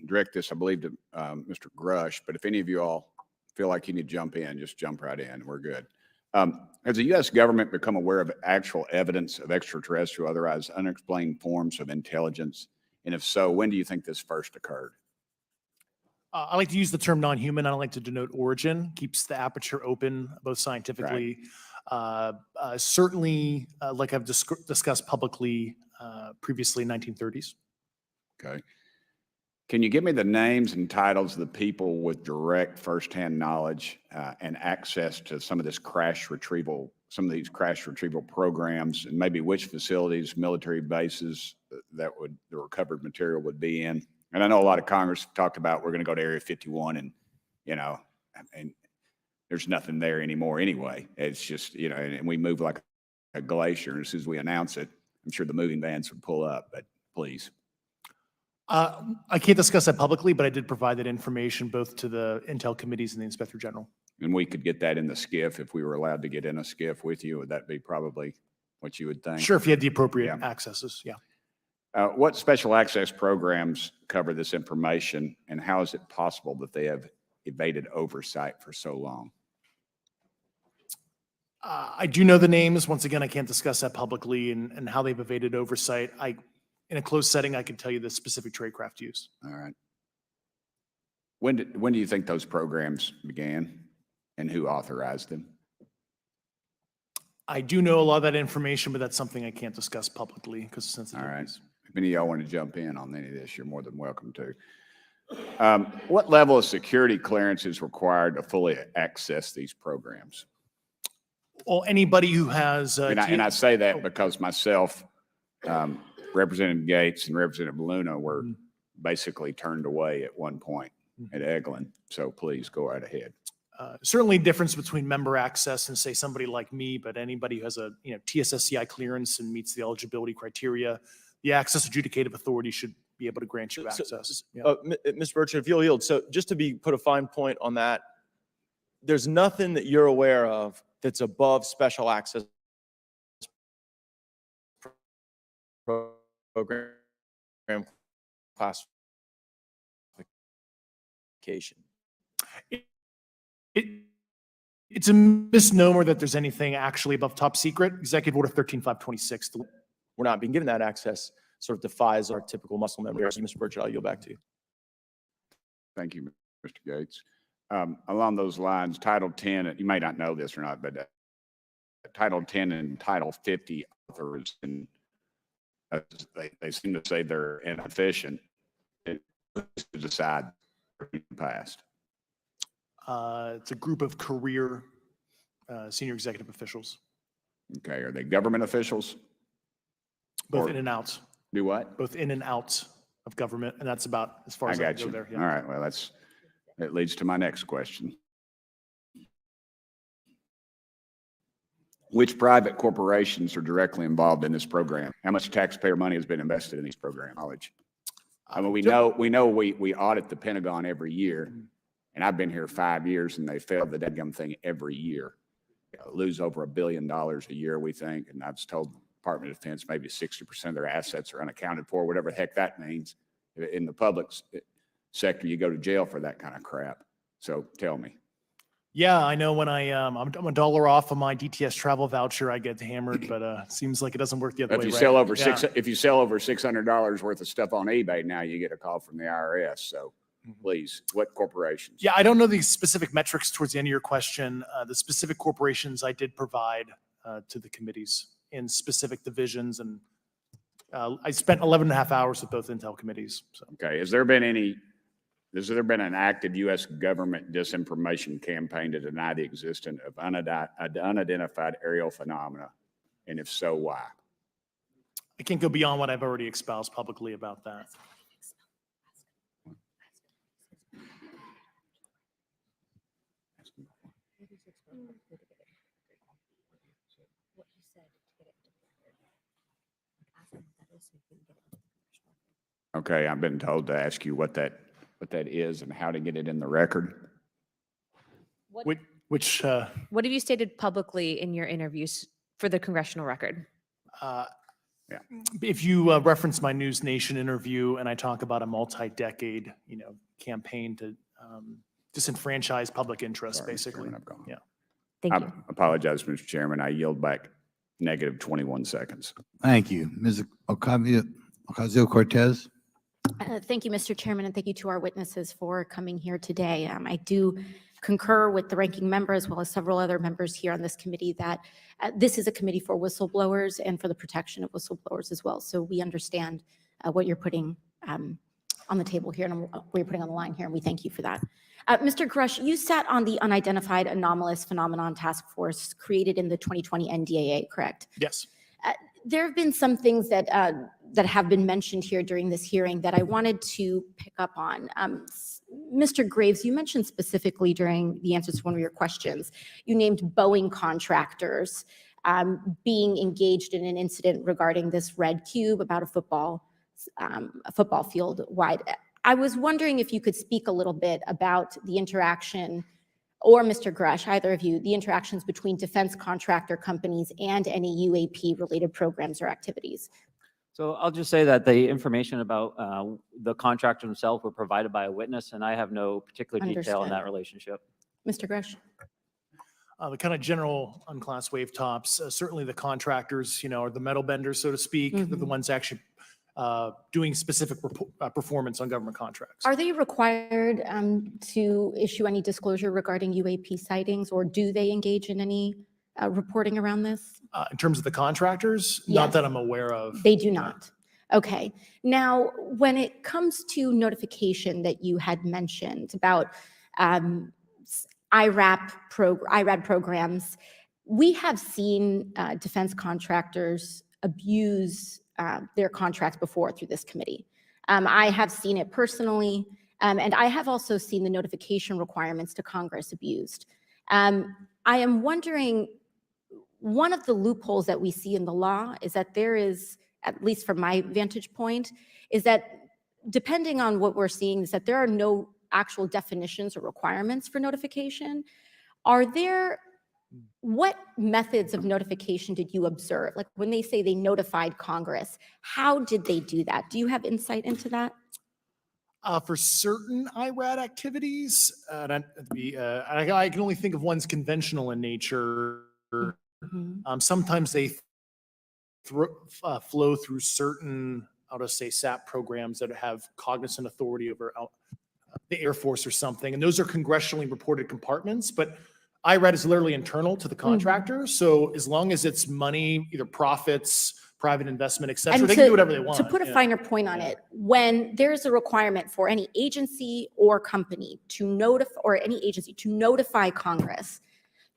direct this, I believe, to Mr. Grush, but if any of you all feel like you need to jump in, just jump right in. We're good. Has the U.S. government become aware of actual evidence of extraterrestrial, otherwise unexplained forms of intelligence? And if so, when do you think this first occurred? I like to use the term non-human. I don't like to denote origin. Keeps the aperture open, both scientifically. Certainly, like I've discussed publicly previously, 1930s. Okay. Can you give me the names and titles of the people with direct firsthand knowledge and access to some of this crash retrieval, some of these crash retrieval programs, and maybe which facilities, military bases that the recovered material would be in? And I know a lot of Congress talked about we're going to go to Area 51 and, and there's nothing there anymore anyway. It's just, and we move like a glacier. And as soon as we announce it, I'm sure the moving vans would pull up, but please. I can't discuss that publicly, but I did provide that information both to the Intel committees and the Inspector General. And we could get that in the skiff if we were allowed to get in a skiff with you. Would that be probably what you would think? Sure, if you had the appropriate accesses, yeah. What special access programs cover this information, and how is it possible that they have evaded oversight for so long? I do know the names. Once again, I can't discuss that publicly and how they've evaded oversight. In a closed setting, I can tell you the specific tradecraft used. All right. When do you think those programs began, and who authorized them? I do know a lot of that information, but that's something I can't discuss publicly because of sensitivities. All right. If any of y'all want to jump in on any of this, you're more than welcome to. What level of security clearance is required to fully access these programs? Well, anybody who has. And I say that because myself, Representative Gates and Representative Luna were basically turned away at one point at Eglin. So please go right ahead. Certainly difference between member access and say somebody like me, but anybody who has a TSSCI clearance and meets the eligibility criteria, the access adjudicative authority should be able to grant you access. Ms. Burchett, if you'll yield. So just to put a fine point on that, there's nothing that you're aware of that's above special access program classification. It's a misnomer that there's anything actually above top secret. Executive Order 13526. We're not being given that access, sort of defies our typical muscle memory. Mr. Burchett, I'll yield back to you. Thank you, Mr. Gates. Along those lines, Title 10, you may not know this or not, but Title 10 and Title 50 authors, and they seem to say they're inefficient to decide in the past. It's a group of career senior executive officials. Okay, are they government officials? Both Or- in and out. Do what? Both in and out of government, and that's about as far I as I got can go you. there. All Yeah. right, well, that leads to my next question. Which private corporations are directly involved in this program? How much taxpayer money has been invested in these programs? Knowledge. I mean, we know we audit the Pentagon every year, and I've been here 5 years, and they failed the dadgum thing every year. Lose over $1 billion a year, we think, and I've told the Department of Defense maybe 60% of their assets are unaccounted for, whatever the heck that means. In the public sector, you go to jail for that kind of crap. So tell me. Yeah, I know when I'm a dollar off of my DTS travel voucher, I get hammered, but it seems like it doesn't work the other If way. you right? sell over Yeah. if you sell over $600 worth of stuff on eBay, now you get a call from the IRS. So please, what corporations? Yeah, I don't know the specific metrics towards the end of your question. The specific corporations I did provide to the committees in specific divisions, and I spent 11 and a half hours with both Intel committees. So. Okay, has there been an active U.S. government disinformation campaign to deny the existence of unidentified aerial phenomena? And if so, why? I can't go beyond what I've already espoused publicly about that. Okay, I've been told to ask you what that is and how to get it in the record. Which What have you stated publicly in your interviews for the congressional record? if you reference my News Nation interview and I talk about a multi-decade, campaign to disenfranchise public interest, Sorry, Mr. basically. Chairman, I've gone. Yeah. Thank I you. apologize, Mr. Chairman. I yield back negative 21 seconds. Thank you. Ms. Ocasio-Cortez? Thank you, Mr. Chairman, and thank you to our witnesses for coming here today. I do concur with the ranking member as well as several other members here on this committee that this is a committee for whistleblowers and for the protection of whistleblowers as well. So we understand what you're putting on the table here and what you're putting on the line here, and we thank you for that. Mr. Grush, you sat on the Unidentified Anomalous Phenomenon Task Force created in the 2020 NDAA, correct? Yes. There have been some things that that have been mentioned here during this hearing that I wanted to pick up on. Mr. Graves, you mentioned specifically during the answers to one of your questions, you named Boeing contractors being engaged in an incident regarding this red cube about a football field wide. I was wondering if you could speak a little bit about the interaction, or Mr. Grush, either of you, the interactions between defense contractor companies and any UAP-related programs or activities. So I'll just say that the information about the contractor himself were provided by a witness, and I have no particular detail in Understood. that relationship. Mr. Grush? The kind of general unclass wave tops, certainly the contractors, are the metal benders, so to speak. They're the ones actually doing specific performance on government contracts. Are they required to issue any disclosure regarding UAP sightings, or do they engage in any reporting around this? In terms of the contractors, Yes. not that I'm aware of. They do not. Okay. Now, when it comes to notification that you had mentioned about IRAD programs, we have seen defense contractors abuse their contracts before through this committee. I have seen it personally, and I have also seen the notification requirements to Congress abused. I am wondering, one of the loopholes that we see in the law is that there is, at least from my vantage point, is that depending on what we're seeing, is that there are no actual definitions or requirements for notification. What methods of notification did you observe? Like when they say they notified Congress, how did they do that? Do you have insight into that? For certain IRAD activities, I can only think of ones conventional in nature. Sometimes they flow through certain, I'll just say SAP programs that have cognizant authority over the Air Force or something. And those are congressionally reported compartments, but IRAD is literally internal to the contractor. So as long as it's money, either profits, private investment, et cetera, they can do whatever they want. To put a finer point on it, when there's a requirement for any agency or company to notify Congress,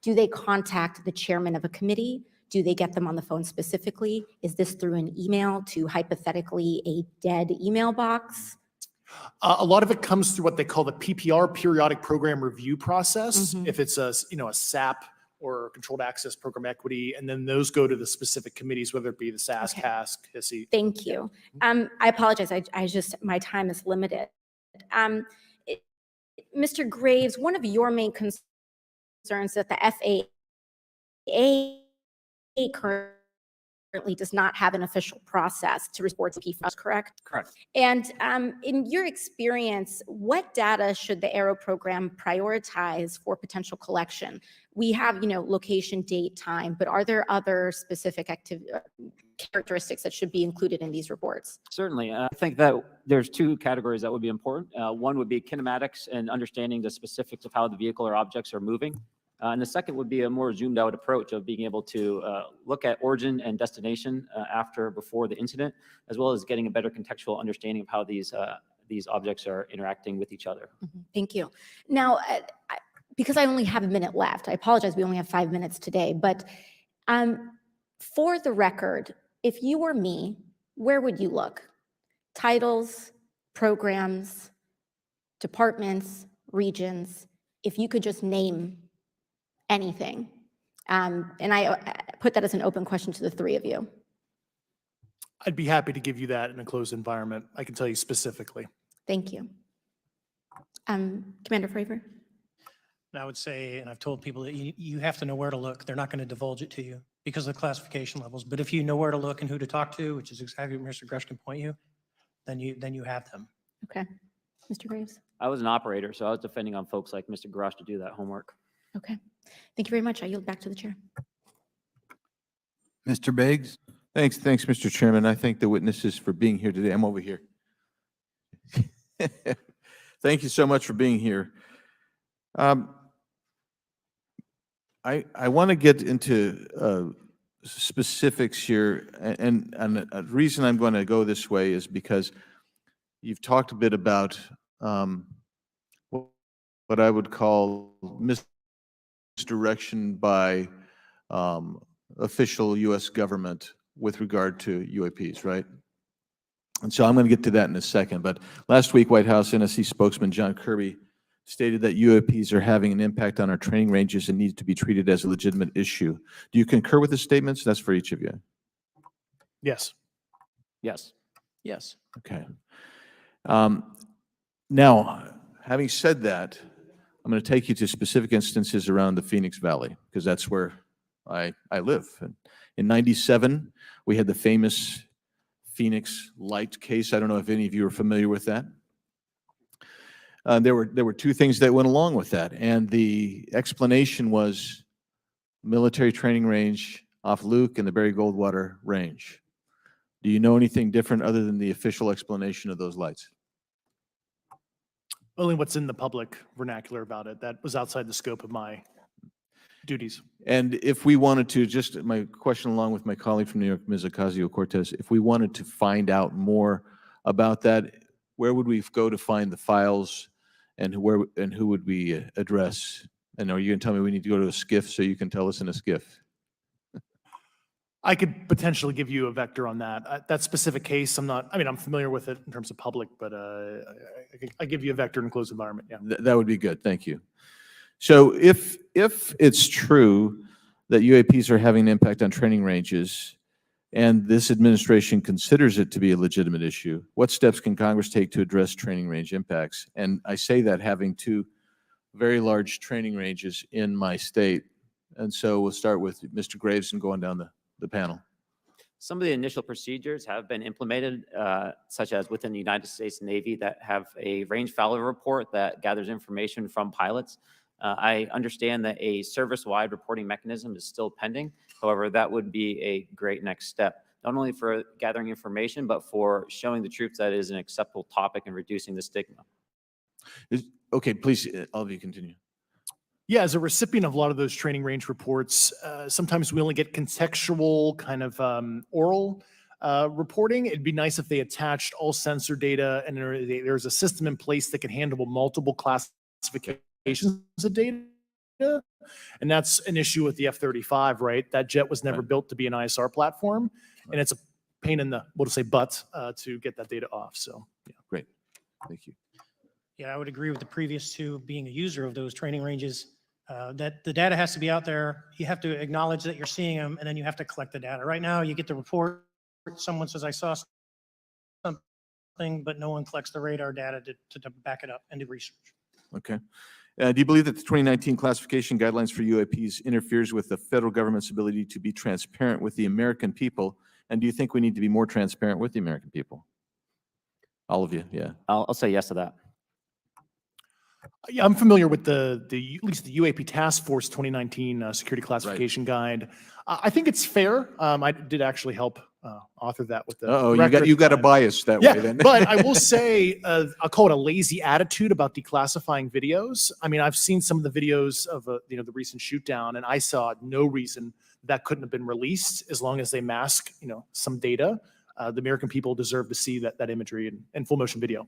do they contact the chairman of a committee? Do they get them on the phone specifically? Is this through an email to hypothetically a dead email box? A lot of it comes through what they call the PPR, Periodic Program Review Process. If it's a SAP or Controlled Access Program Equity, and then those go to the specific committees, whether it be the SAS, Okay. CASC, HISI. Thank you. I apologize. My time is limited. Mr. Graves, one of your main concerns that the FAA currently does not have an official process to report to PFAS, correct? Correct. And in your experience, what data should the Aero program prioritize for potential collection? We have, location, date, time, but are there other specific characteristics that should be included in these reports? Certainly. I think that there's two categories that would be important. One would be kinematics and understanding the specifics of how the vehicle or objects are moving. And the second would be a more zoomed out approach of being able to look at origin and destination before the incident, as well as getting a better contextual understanding of how these objects are interacting with each other. Thank you. Now, because I only have a minute left, I apologize, we only have 5 minutes today, but for the record, if you were me, where would you look? Titles, programs, departments, regions, if you could just name anything. And I put that as an open question to the three of you. I'd be happy to give you that in a closed environment. I can tell you specifically. Thank you. Commander Fravor? And I would say, and I've told people that you have to know where to look. They're not going to divulge it to you because of the classification levels. But if you know where to look and who to talk to, which is exactly what Mr. Grush can point you, then you have them. Okay. Mr. Graves? I was an operator, so I was depending on folks like Mr. Grush to do that homework. Okay. Thank you very much. I yield back to the chair. Mr. Beggs? Thanks, Mr. Chairman. I thank the witnesses for being here today. I'm over here. Thank you so much for being here. I want to get into specifics here, and a reason I'm going to go this way is because you've talked a bit about what I would call misdirection by official U.S. government with regard to UAPs, right? And so I'm going to get to that in a second. But last week, White House NSC spokesman John Kirby stated that UAPs are having an impact on our training ranges and need to be treated as a legitimate issue. Do you concur with the statements? That's for each of you. Yes. Yes. Yes. Okay. Now, having said that, I'm going to take you to specific instances around the Phoenix Valley, because that's where I live. And in '97, we had the famous Phoenix Light case. I don't know if any of you are familiar with that. There were two things that went along with that, and the explanation was military training range off Luke and the Barry Goldwater Range. Do you know anything different other than the official explanation of those lights? Only what's in the public vernacular about it. That was outside the scope of my duties. And if we wanted to, just my question along with my colleague from New York, Ms. Ocasio-Cortez, if we wanted to find out more about that, where would we go to find the files, and who would we address? And are you going to tell me we need to go to a SCIF so you can tell us in a SCIF? I could potentially give you a vector on that. That specific case, I'm familiar with it in terms of public, but I give you a vector in a closed environment, yeah. That would be good, thank you. So if it's true that UAPs are having an impact on training ranges, and this administration considers it to be a legitimate issue, what steps can Congress take to address training range impacts? And I say that having two very large training ranges in my state. And so we'll start with Mr. Graves and going down the panel. Some of the initial procedures have been implemented, such as within the United States Navy, that have a range failure report that gathers information from pilots. I understand that a service-wide reporting mechanism is still pending. However, that would be a great next step, not only for gathering information, but for showing the troops that it is an acceptable topic and reducing the stigma. Okay, please, all of you continue. Yeah, as a recipient of a lot of those training range reports, sometimes we only get contextual kind of oral reporting. It'd be nice if they attached all sensor data and there's a system in place that can handle multiple classifications of data. And that's an issue with the F-35, right? That jet was never built to be an ISR platform, and it's a pain in the, we'll just say butt, to get that data off, so. Yeah. Great, thank you. Yeah, I would agree with the previous two, being a user of those training ranges, that the data has to be out there. You have to acknowledge that you're seeing them, and then you have to collect the data. Right now, you get the report, someone says, I saw something, but no one collects the radar data to back it up and do research. Okay. Do you believe that the 2019 classification guidelines for UAPs interferes with the federal government's ability to be transparent with the American people? And do you think we need to be more transparent with the American people? All of you, yeah. I'll say yes to that. Yeah, I'm familiar with at least the UAP Task Force 2019 Security Classification Guide. I think it's fair. I did actually help author that with the. Oh, director you at got the a time. bias that Yeah, way then. but I will say, I'll call it a lazy attitude about declassifying videos. I mean, I've seen some of the videos of the recent shoot down, and I saw no reason that couldn't have been released as long as they mask some data. The American people deserve to see that imagery in full motion video.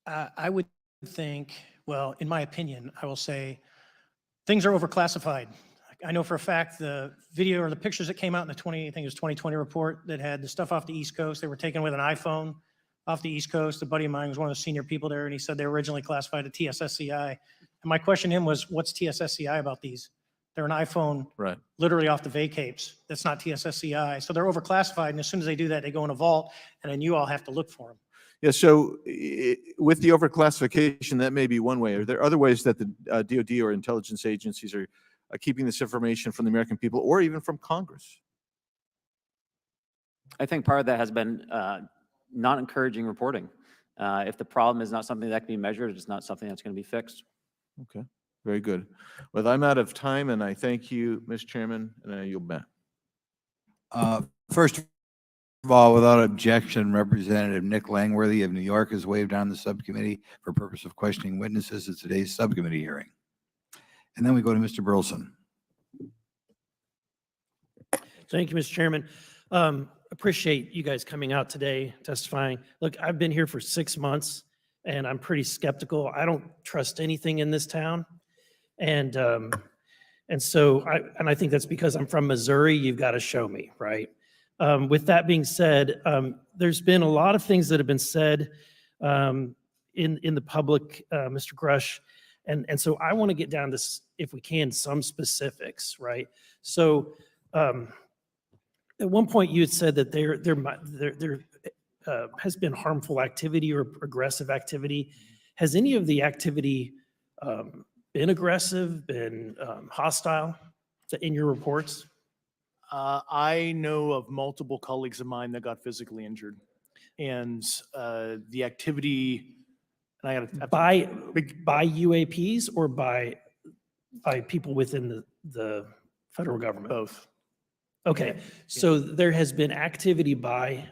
I would think, well, in my opinion, I will say things are overclassified. I know for a fact the video or the pictures that came out in the 2020 report that had the stuff off the East Coast, they were taken with an iPhone off the East Coast. A buddy of mine was one of the senior people there, and he said they were originally classified at TSSCI. And my question to him was, what's TSSCI about these? They're an iPhone Right. literally off the vacapes. That's not TSSCI. So they're overclassified, and as soon as they do that, they go in a vault, and then you all have to look for them. Yeah, so with the overclassification, that may be one way. Are there other ways that the DOD or intelligence agencies are keeping this information from the American people or even from Congress? I think part of that has been not encouraging reporting. If the problem is not something that can be measured, it's not something that's going to be fixed. Okay, very good. Well, I'm out of time, and I thank you, Mr. Chairman, and I yield back. First of all, without objection, Representative Nick Langworthy of New York has waived on the subcommittee for purpose of questioning witnesses at today's subcommittee hearing. And then we go to Mr. Burleson. Thank you, Mr. Chairman. Appreciate you guys coming out today testifying. Look, I've been here for 6 months and I'm pretty skeptical. I don't trust anything in this town. And so I think that's because I'm from Missouri. You've got to show me, right? With that being said, there's been a lot of things that have been said in the public, Mr. Grush. And so I want to get down to, if we can, some specifics, right? So at one point you had said that there has been harmful activity or aggressive activity. Has any of the activity been aggressive, been hostile in your reports? I know of multiple colleagues of mine that got physically injured. And the activity, and I got by UAPs or by people within the federal government? both. Okay, so there has been activity by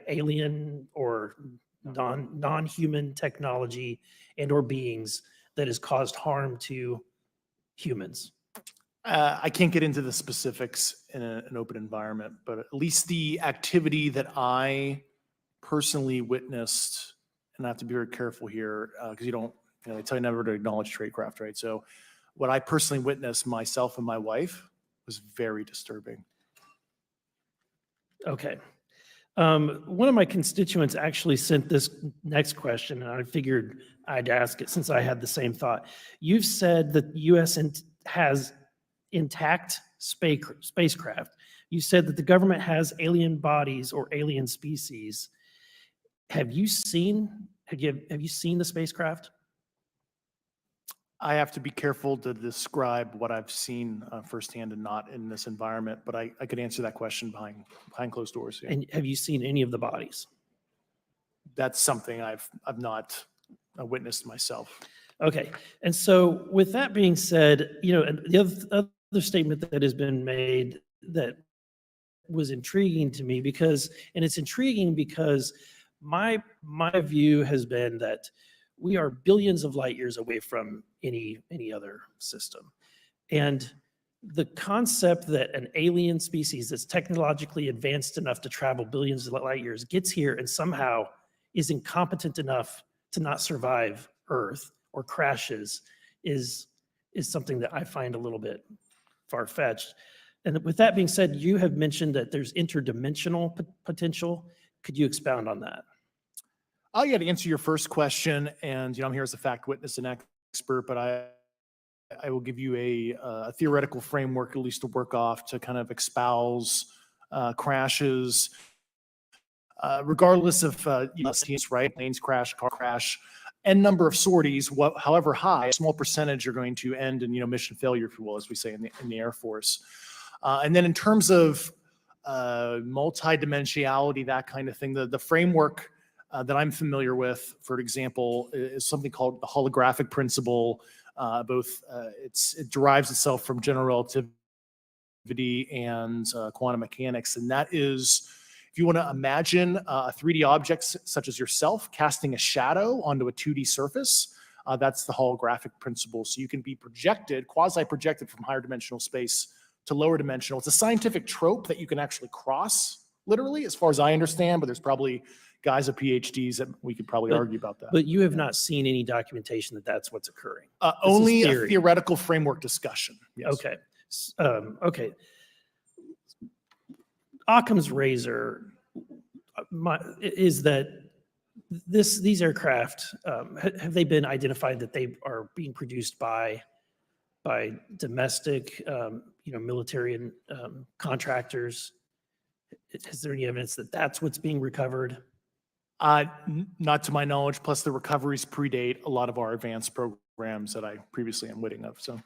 alien or non-human technology and or beings that has caused harm to humans. I can't get into the specifics in an open environment, but at least the activity that I personally witnessed, and I have to be very careful here because they tell you never to acknowledge tradecraft, right? So what I personally witnessed myself and my wife was very disturbing. Okay. One of my constituents actually sent this next question, and I figured I'd ask it since I had the same thought. You've said that the U.S. has intact spacecraft. You said that the government has alien bodies or alien species. Have you seen the spacecraft? I have to be careful to describe what I've seen firsthand and not in this environment, but I could answer that question behind closed doors. Yeah. And have you seen any of the bodies? That's something I've not witnessed myself. Okay, and so with that being said, and the other statement that has been made that was intriguing to me it's intriguing because my view has been that we are billions of light years away from any other system. And the concept that an alien species that's technologically advanced enough to travel billions of light years gets here and somehow is incompetent enough to not survive Earth or crashes is something that I find a little bit far-fetched. And with that being said, you have mentioned that there's interdimensional potential. Could you expound on that? Yeah, to answer your first question, and I'm here as a fact witness and expert, but I will give you a theoretical framework, at least to work off, to kind of espouse crashes, regardless of right, planes crash, car crash, n number of sorties, however high, a small percentage are going to end in mission failure, if you will, as we say in the Air Force. And then in terms of multidimensionality, that kind of thing, the framework that I'm familiar with, for example, is something called the holographic principle. It derives itself from general relativity and quantum mechanics, and that is, if you want to imagine a 3D object such as yourself casting a shadow onto a 2D surface, that's the holographic principle. So you can be projected, quasi-projected from higher dimensional space to lower dimensional. It's a scientific trope that you can actually cross, literally, as far as I understand, but there's probably guys with PhDs that we could probably argue about that. But you have not seen any documentation that that's what's occurring? Only a theoretical framework discussion. Yes. Okay. Okay. Occam's razor is that these aircraft, have they been identified that they are being produced by domestic, military and contractors? Is there any evidence that that's what's being recovered? Not to my knowledge, plus the recoveries predate a lot of our advanced programs that I previously am witting of. So,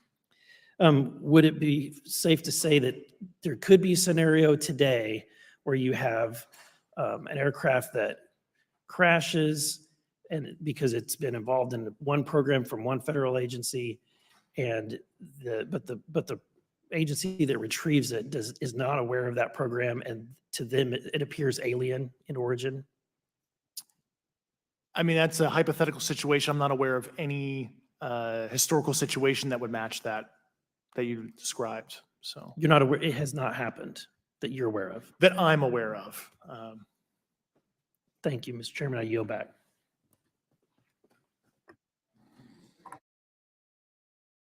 would it be safe to say that there could be a scenario today where you have an aircraft that crashes and because it's been involved in one program from one federal agency, and but the agency that retrieves it is not aware of that program, and to them it appears alien in origin. I mean, that's a hypothetical situation. I'm not aware of any historical situation that would match that you described. So You're not aware, it has not happened that you're aware of. that I'm aware of. Thank you, Mr. Chairman. I yield back.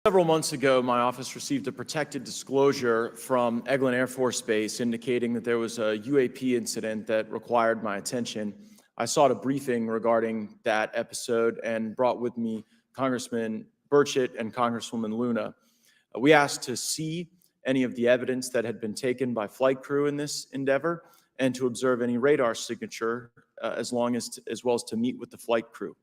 Several months ago, my office received a protected disclosure from Eglin Air Force Base indicating that there was a UAP incident that required my attention. I sought a briefing regarding that episode and brought with me Congressman Burchett and Congresswoman Luna. We asked to see any of the evidence that had been taken by flight crew in this endeavor and to observe any radar signature as well as to meet with the flight crew.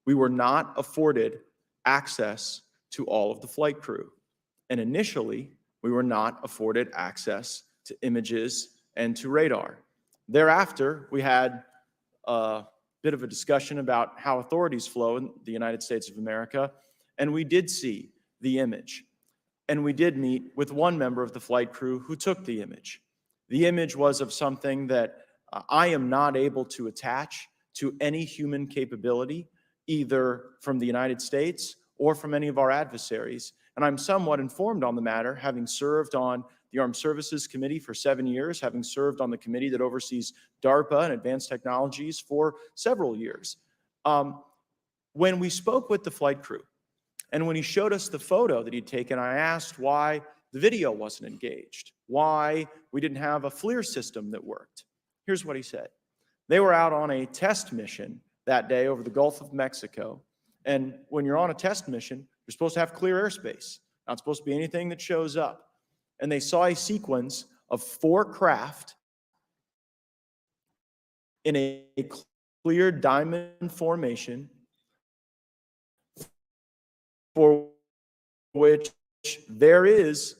We were not afforded access to all of the flight crew. And initially, we were not afforded access to images and to radar. Thereafter, we had a bit of a discussion about how authorities flow in the United States of America, and we did see the image. And we did meet with one member of the flight crew who took the image. The image was of something that I am not able to attach to any human capability, either from the United States or from any of our adversaries. And I'm somewhat informed on the matter, having served on the Armed Services Committee for 7 years, having served on the committee that oversees DARPA and advanced technologies for several years. When we spoke with the flight crew, and when he showed us the photo that he'd taken, I asked why the video wasn't engaged, why we didn't have a FLIR system that worked. Here's what he said. They were out on a test mission that day over the Gulf of Mexico. And when you're on a test mission, you're supposed to have clear airspace. Not supposed to be anything that shows up. And they saw a sequence of 4 craft in a clear diamond formation for which there is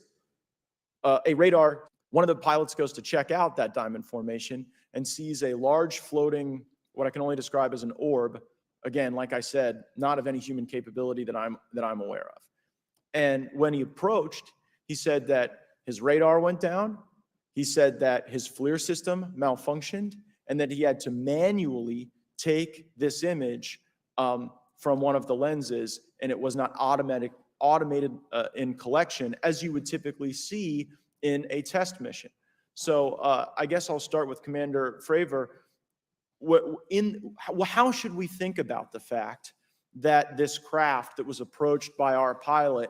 a radar. One of the pilots goes to check out that diamond formation and sees a large floating, what I can only describe as an orb. Again, like I said, not of any human capability that I'm aware of. And when he approached, he said that his radar went down. He said that his FLIR system malfunctioned and that he had to manually take this image from one of the lenses, and it was not automated in collection as you would typically see in a test mission. So I guess I'll start with Commander Fravor. How should we think about the fact that this craft that was approached by our pilot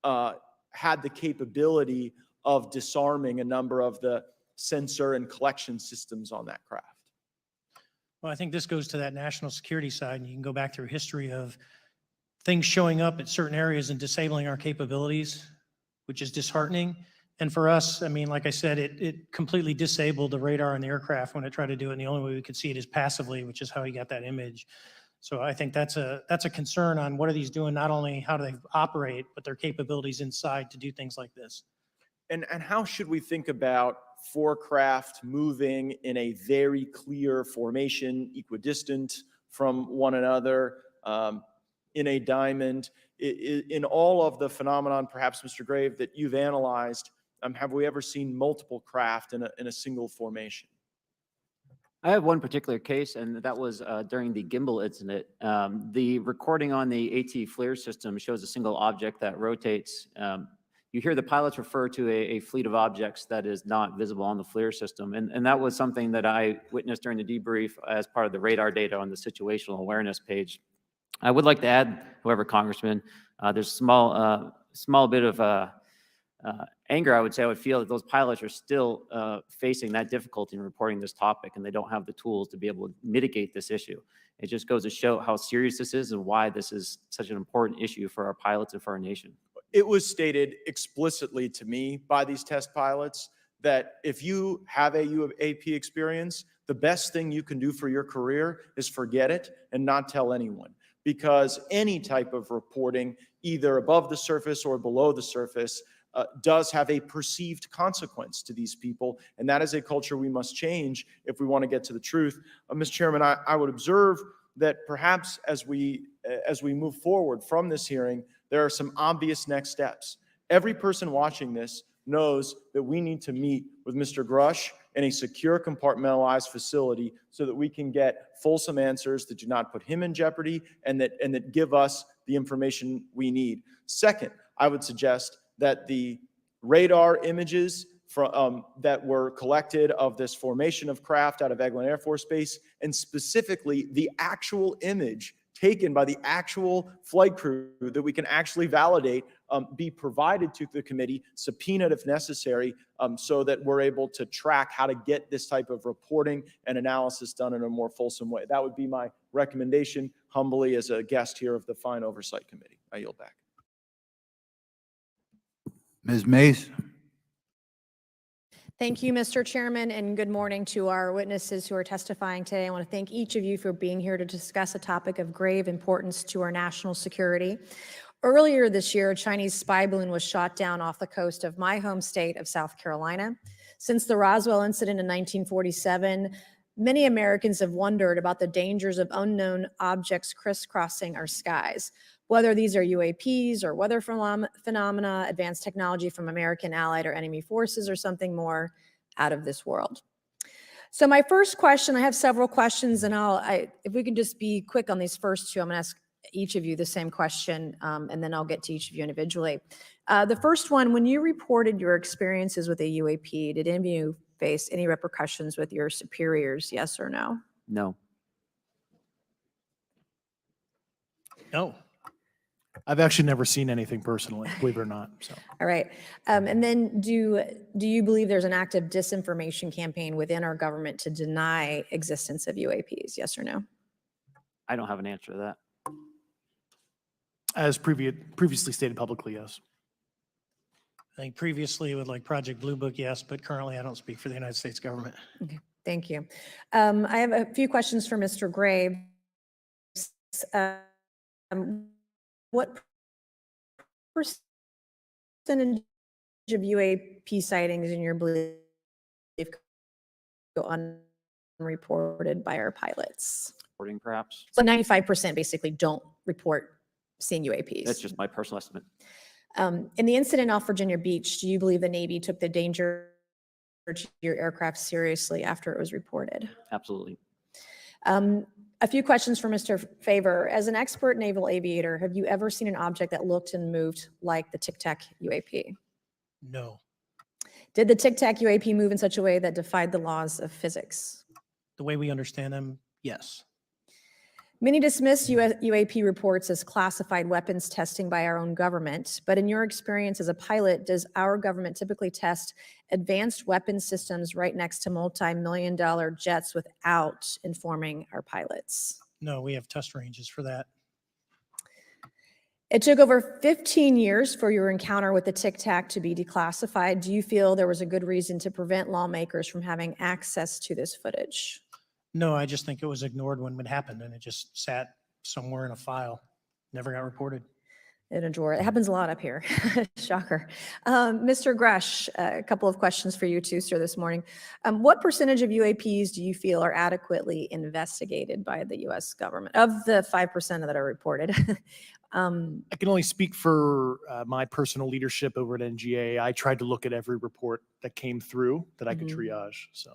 had the capability of disarming a number of the sensor and collection systems on that craft? Well, I think this goes to that national security side, and you can go back through history of things showing up at certain areas and disabling our capabilities, which is disheartening. And for us, I mean, like I said, it completely disabled the radar on the aircraft when it tried to do it, and the only way we could see it is passively, which is how he got that image. So I think that's a concern on what are these doing, not only how do they operate, but their capabilities inside to do things like this. And how should we think about 4 craft moving in a very clear formation, equidistant from one another, in a diamond? In all of the phenomenon, perhaps, Mr. Grave, that you've analyzed, have we ever seen multiple craft in a single formation? I have one particular case, and that was during the gimbal incident. The recording on the AT FLIR system shows a single object that rotates. You hear the pilots refer to a fleet of objects that is not visible on the FLIR system. And that was something that I witnessed during the debrief as part of the radar data on the situational awareness page. I would like to add, however, Congressman, there's a small bit of anger, I would say. I would feel that those pilots are still facing that difficulty in reporting this topic, and they don't have the tools to be able to mitigate this issue. It just goes to show how serious this is and why this is such an important issue for our pilots and for our nation. It was stated explicitly to me by these test pilots that if you have a UAP experience, the best thing you can do for your career is forget it and not tell anyone. Because any type of reporting, either above the surface or below the surface, does have a perceived consequence to these people, and that is a culture we must change if we want to get to the truth. Mr. Chairman, I would observe that perhaps as we move forward from this hearing, there are some obvious next steps. Every person watching this knows that we need to meet with Mr. Grush in a secure, compartmentalized facility so that we can get fulsome answers that do not put him in jeopardy and that give us the information we need. Second, I would suggest that the radar images that were collected of this formation of craft out of Eglin Air Force Base, and specifically the actual image taken by the actual flight crew that we can actually validate, be provided to the committee, subpoenaed if necessary, so that we're able to track how to get this type of reporting and analysis done in a more fulsome way. That would be my recommendation, humbly, as a guest here of the Fine Oversight Committee. I yield back. Ms. Mays? Thank you, Mr. Chairman, and good morning to our witnesses who are testifying today. I want to thank each of you for being here to discuss a topic of grave importance to our national security. Earlier this year, a Chinese spy balloon was shot down off the coast of my home state of South Carolina. Since the Roswell incident in 1947, many Americans have wondered about the dangers of unknown objects crisscrossing our skies. Whether these are UAPs or weather phenomena, advanced technology from American allied or enemy forces, or something more out of this world. So my first question, I have several questions, and if we can just be quick on these first two, I'm going to ask each of you the same question, and then I'll get to each of you individually. The first one, when you reported your experiences with a UAP, did any of you face any repercussions with your superiors, yes or no? No. No. I've actually never seen anything personally, believe it or not. So. All right. And then do you believe there's an active disinformation campaign within our government to deny existence of UAPs? Yes or no? I don't have an answer to that. As previously stated publicly, yes. I think previously with like Project Blue Book, yes, but currently I don't speak for the United States government. Okay, thank you. I have a few questions for Mr. Graves. What percentage of UAP sightings in your belief go unreported by our pilots? Reporting, perhaps? So 95% basically don't report seeing UAPs. That's just my personal estimate. In the incident off Virginia Beach, do you believe the Navy took the danger to your aircraft seriously after it was reported? Absolutely. A few questions for Mr. Favor. As an expert naval aviator, have you ever seen an object that looked and moved like the Tic Tac UAP? No. Did the Tic Tac UAP move in such a way that defied the laws of physics? The way we understand them, yes. Many dismiss UAP reports as classified weapons testing by our own government, but in your experience as a pilot, does our government typically test advanced weapon systems right next to multi-million-dollar jets without informing our pilots? No, we have test ranges for that. It took over 15 years for your encounter with the Tic Tac to be declassified. Do you feel there was a good reason to prevent lawmakers from having access to this footage? No, I just think it was ignored when it happened and it just sat somewhere in a file, never got reported. In a drawer. It happens a lot up here. Shocker. Mr. Grush, a couple of questions for you too, sir, this morning. What percentage of UAPs do you feel are adequately investigated by the U.S. government, of the 5% that are reported? I can only speak for my personal leadership over at NGA. I tried to look at every report that came through that I could triage. So.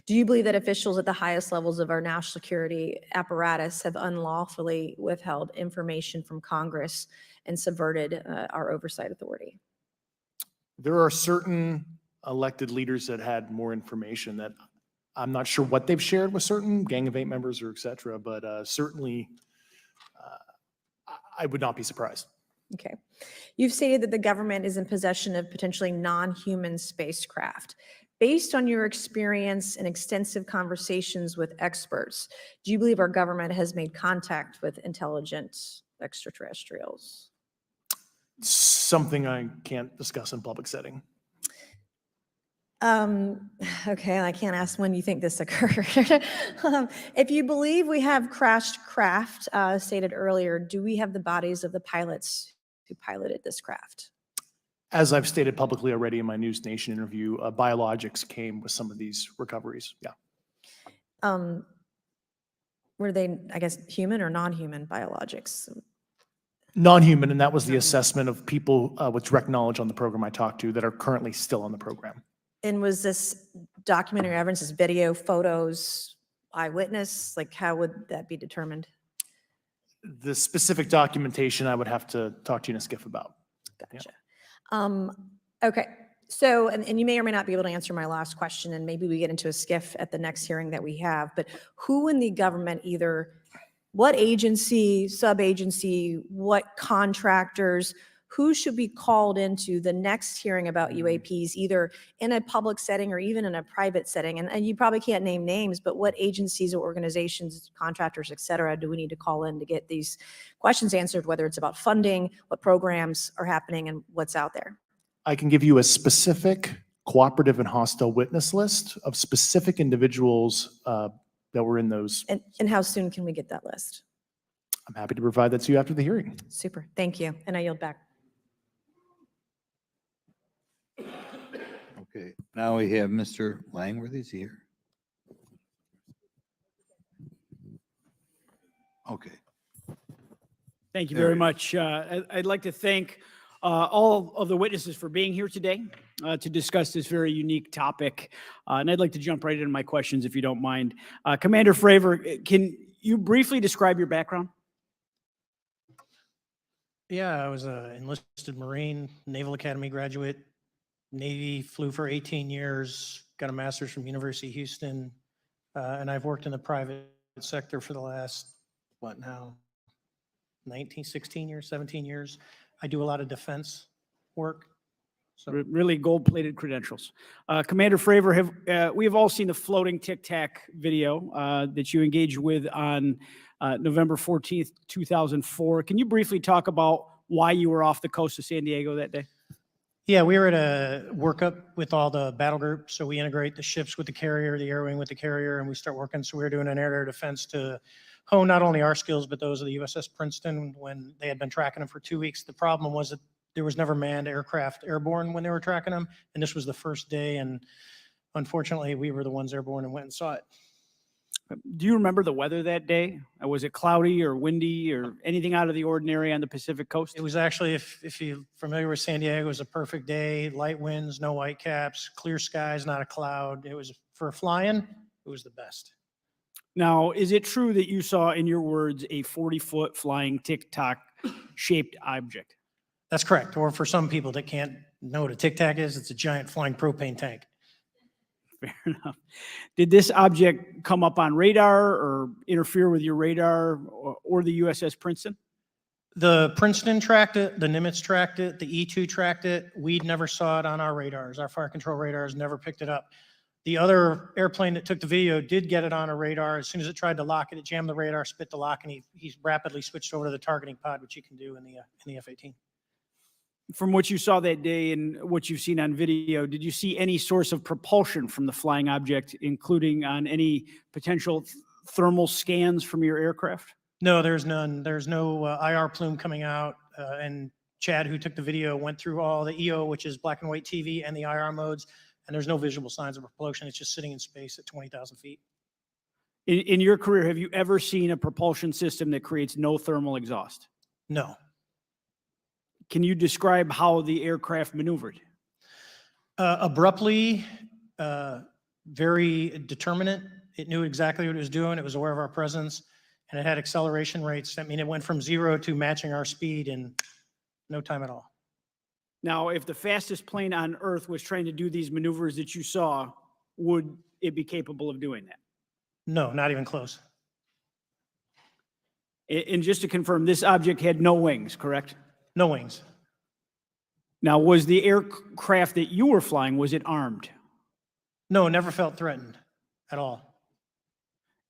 Do you believe that officials at the highest levels of our national security apparatus have unlawfully withheld information from Congress and subverted our oversight authority? There are certain elected leaders that had more information that I'm not sure what they've shared with certain Gang of Eight members or et cetera, but certainly I would not be surprised. Okay. You've stated that the government is in possession of potentially non-human spacecraft. Based on your experience and extensive conversations with experts, do you believe our government has made contact with intelligent extraterrestrials? Something I can't discuss in public setting. Okay, I can't ask when you think this occurred. If you believe we have crashed craft, stated earlier, do we have the bodies of the pilots who piloted this craft? As I've stated publicly already in my News Nation interview, biologics came with some of these recoveries. Yeah. Were they, I guess, human or non-human biologics? Non-human, and that was the assessment of people with direct knowledge on the program I talked to that are currently still on the program. And was this documentary evidence, this video, photos, eyewitness? Like, how would that be determined? The specific documentation I would have to talk to you in a skiff about. Gotcha. Okay. So, and you may or may not be able to answer my last question, and maybe we get into a skiff at the next hearing that we have, but who in the government, either what agency, sub-agency, what contractors, who should be called into the next hearing about UAPs, either in a public setting or even in a private setting? And you probably can't name names, but what agencies or organizations, contractors, et cetera, do we need to call in to get these questions answered, whether it's about funding, what programs are happening, and what's out there? I can give you a specific cooperative and hostile witness list of specific individuals that were in those. And how soon can we get that list? I'm happy to provide that to you after the hearing. Super. Thank you. And I yield back. Okay, now we have Mr. Langworthy. Is he here? Okay. Thank you There very he much. I'd like to thank all of the witnesses for being here today to discuss this very unique topic. And I'd like to jump right into my questions, if you don't mind. Commander Fravor, can you briefly describe your background? Yeah, I was an enlisted Marine, Naval Academy graduate, Navy, flew for 18 years, got a master's from University of Houston, and I've worked in the private sector for the last, 16 years, 17 years. I do a lot of defense work. So Really gold-plated credentials. Commander Fravor, we have all seen the floating Tic Tac video that you engaged with on November 14th, 2004. Can you briefly talk about why you were off the coast of San Diego that day? yeah, we were at a workup with all the battle groups. So we integrate the ships with the carrier, the air wing with the carrier, and we start working. So we were doing an air-to-air defense to hone not only our skills, but those of the USS Princeton when they had been tracking them for 2 weeks. The problem was that there was never manned aircraft airborne when they were tracking them. And this was the first day. And unfortunately, we were the ones airborne and went and saw it. Do you remember the weather that day? Was it cloudy or windy or anything out of the ordinary on the Pacific coast? It was actually, if you're familiar with San Diego, it was a perfect day, light winds, no white caps, clear skies, not a cloud. It was, for flying, it was the best. Now, is it true that you saw, in your words, a 40-foot flying Tic Tac shaped object? That's correct. Or for some people that can't know what a Tic Tac is, it's a giant flying propane tank. Fair enough. Did this object come up on radar or interfere with your radar or the USS Princeton? The Princeton tracked it, the Nimitz tracked it, the E-2 tracked it. We never saw it on our radars. Our fire control radars never picked it up. The other airplane that took the video did get it on a radar. As soon as it tried to lock it, it jammed the radar, spit the lock, and he rapidly switched over to the targeting pod, which you can do in the F-18. From what you saw that day and what you've seen on video, did you see any source of propulsion from the flying object, including on any potential thermal scans from your aircraft? No, there's none. There's no IR plume coming out. And Chad, who took the video, went through all the EO, which is black and white TV, and the IR modes, and there's no visible signs of propulsion. It's just sitting in space at 20,000 feet. In your career, have you ever seen a propulsion system that creates no thermal exhaust? No. Can you describe how the aircraft maneuvered? Abruptly, very determinate. It knew exactly what it was doing. It was aware of our presence, and it had acceleration rates. I mean, it went from 0 to matching our speed in no time at all. Now, if the fastest plane on Earth was trying to do these maneuvers that you saw, would it be capable of doing that? No, not even close. And just to confirm, this object had no wings, correct? No wings. Now, was the aircraft that you were flying, was it armed? No, never felt threatened at all.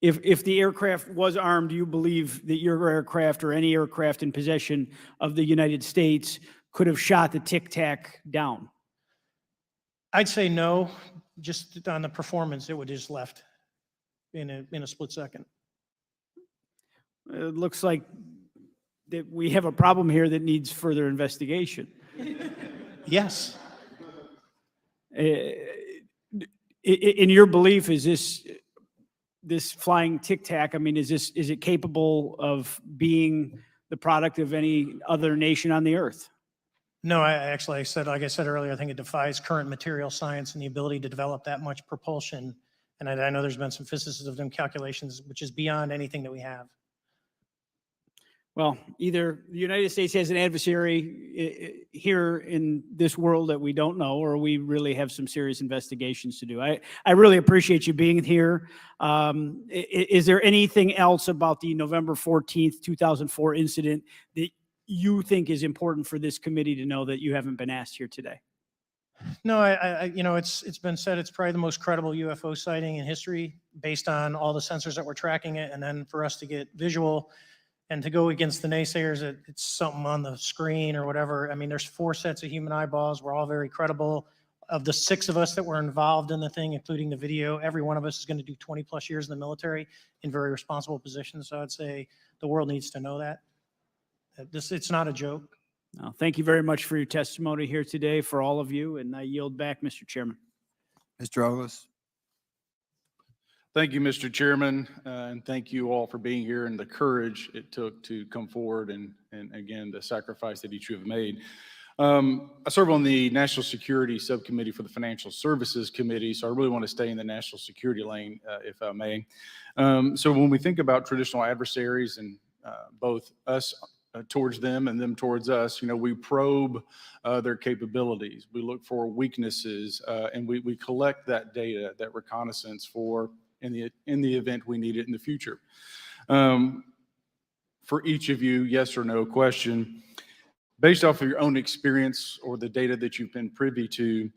If the aircraft was armed, do you believe that your aircraft or any aircraft in possession of the United States could have shot the Tic Tac down? I'd say no. Just on the performance, it would have just left in a split second. It looks like that we have a problem here that needs further investigation. Yes. In your belief, is this this flying Tic Tac, I mean, is it capable of being the product of any other nation on the earth? No, I said, like I said earlier, I think it defies current material science and the ability to develop that much propulsion. And I know there's been some physicists of them calculations, which is beyond anything that we have. Well, either the United States has an adversary here in this world that we don't know, or we really have some serious investigations to do. I really appreciate you being here. Is there anything else about the November 14th, 2004 incident that you think is important for this committee to know that you haven't been asked here today? No, it's been said it's probably the most credible UFO sighting in history based on all the sensors that were tracking it. And then for us to get visual and to go against the naysayers that it's something on the screen or whatever. I mean, there's 4 sets of human eyeballs. We're all very credible. Of the 6 of us that were involved in the thing, including the video, every one of us is going to do 20 plus years in the military in very responsible positions. So I'd say the world needs to know that. It's not a joke. No, thank you very much for your testimony here today for all of you, and I yield back, Mr. Chairman. Mr. Douglas? Thank you, Mr. Chairman, and thank you all for being here and the courage it took to come forward and again, the sacrifice that each of you have made. I serve on the National Security Subcommittee for the Financial Services Committee, so I really want to stay in the national security lane, if I may. So when we think about traditional adversaries and both us towards them and them towards us, we probe their capabilities. We look for weaknesses, and we collect that data, that reconnaissance in the event we need it in the future. For each of you, yes or no question, based off of your own experience or the data that you've been privy to,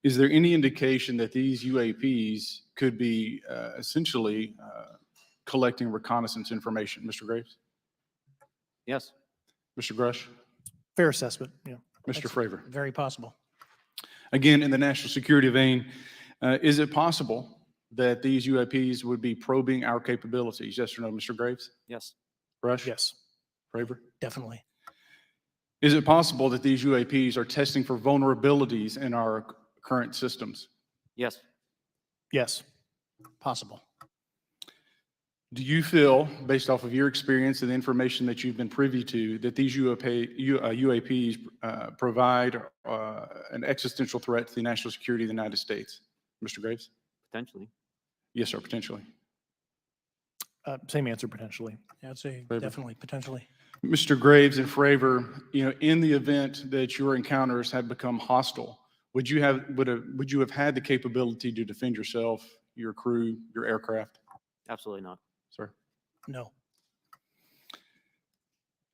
is there any indication that these UAPs could be essentially collecting reconnaissance information? Mr. Graves? Yes. Mr. Grush? Fair assessment, yeah. Mr. Fravor? Very possible. Again, in the national security vein, is it possible that these UAPs would be probing our capabilities? Yes or no, Mr. Graves? Yes. Rush? Yes. Fravor? Definitely. Is it possible that these UAPs are testing for vulnerabilities in our current systems? Yes. Yes. Possible. Do you feel, based off of your experience and the information that you've been privy to, that these UAPs provide an existential threat to the national security of the United States? Mr. Graves? Potentially. Yes, sir, potentially. Same answer, potentially. Yeah, I'd say Fravor? definitely, potentially. Mr. Graves and Fravor, in the event that your encounters have become hostile, would you have had the capability to defend yourself, your crew, your aircraft? Absolutely not. Sir? No.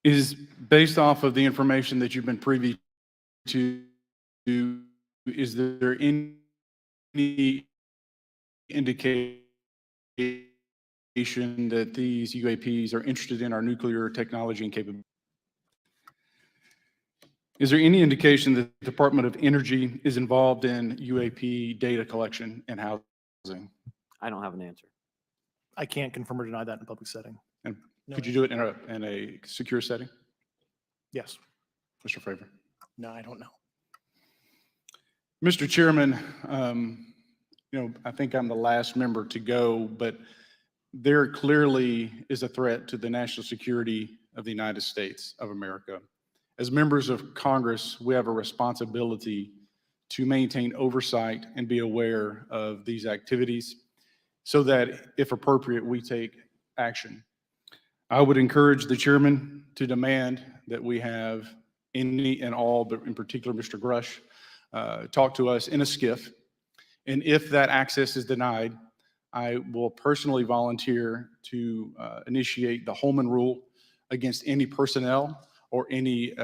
Is based off of the information that you've been privy to, is there any indication that these UAPs are interested in our nuclear technology and capability? Is there any indication that the Department of Energy is involved in UAP data collection and housing? I don't have an answer. I can't confirm or deny that in a public setting. And No. could you do it in a secure setting? Yes. Mr. Fravor? No, I don't know. Mr. Chairman, I think I'm the last member to go, but there clearly is a threat to the national security of the United States of America. As members of Congress, we have a responsibility to maintain oversight and be aware of these activities so that, if appropriate, we take action. I would encourage the chairman to demand that we have any and all, but in particular Mr. Grush, talk to us in a skiff. And if that access is denied, I will personally volunteer to initiate the Holman Rule against any personnel or any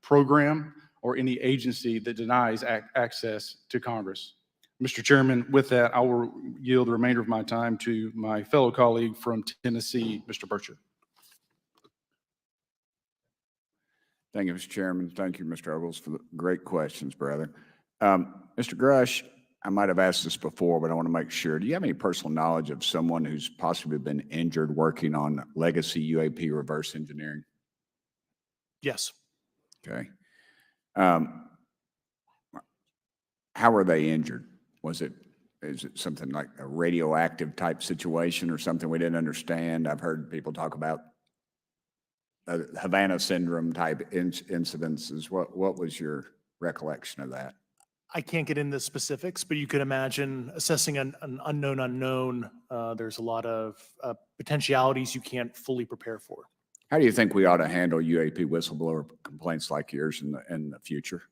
program or any agency that denies access to Congress. Mr. Chairman, with that, I will yield the remainder of my time to my fellow colleague from Tennessee, Mr. Burchett. Thank you, Mr. Chairman. Thank you, Mr. Ogles, for the great questions, brother. Mr. Grush, I might have asked this before, but I want to make sure. Do you have any personal knowledge of someone who's possibly been injured working on legacy UAP reverse engineering? Yes. Okay. How were they injured? Was it is it something like a radioactive type situation or something we didn't understand? I've heard people talk about Havana syndrome type incidences. What was your recollection of that? I can't get into specifics, but you could imagine assessing an unknown unknown. There's a lot of potentialities you can't fully prepare for. How do you think we ought to handle UAP whistleblower complaints like yours in the future?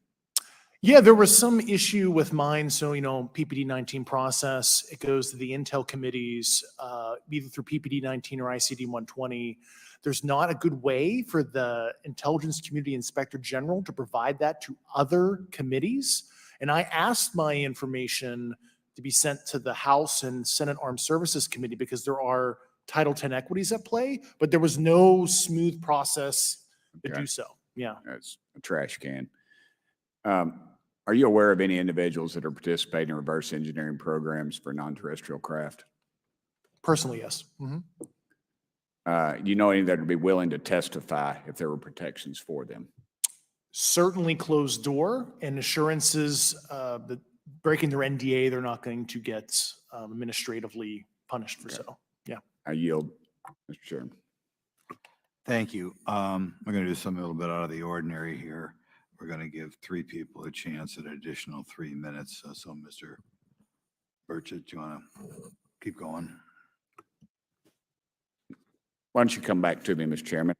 Yeah, there was some issue with mine. So, PPD 19 process, it goes to the Intel committees, either through PPD 19 or ICD 120. There's not a good way for the Intelligence Community Inspector General to provide that to other committees. And I asked my information to be sent to the House and Senate Armed Services Committee because there are Title 10 equities at play, but there was no smooth process to do so. Yeah. That's a trash can. Are you aware of any individuals that are participating in reverse engineering programs for non-terrestrial craft? Personally, yes. Do you know any that would be willing to testify if there were protections for them? Certainly closed door and assurances that breaking their NDA, they're not going to get administratively punished for so. Yeah. I yield, Mr. Chairman. Thank you. We're going to do something a little bit out of the ordinary here. We're going to give 3 people a chance at an additional 3 minutes. So Mr. Burchett, do you want to keep going? Why don't you come back to me, Mr. Chairman?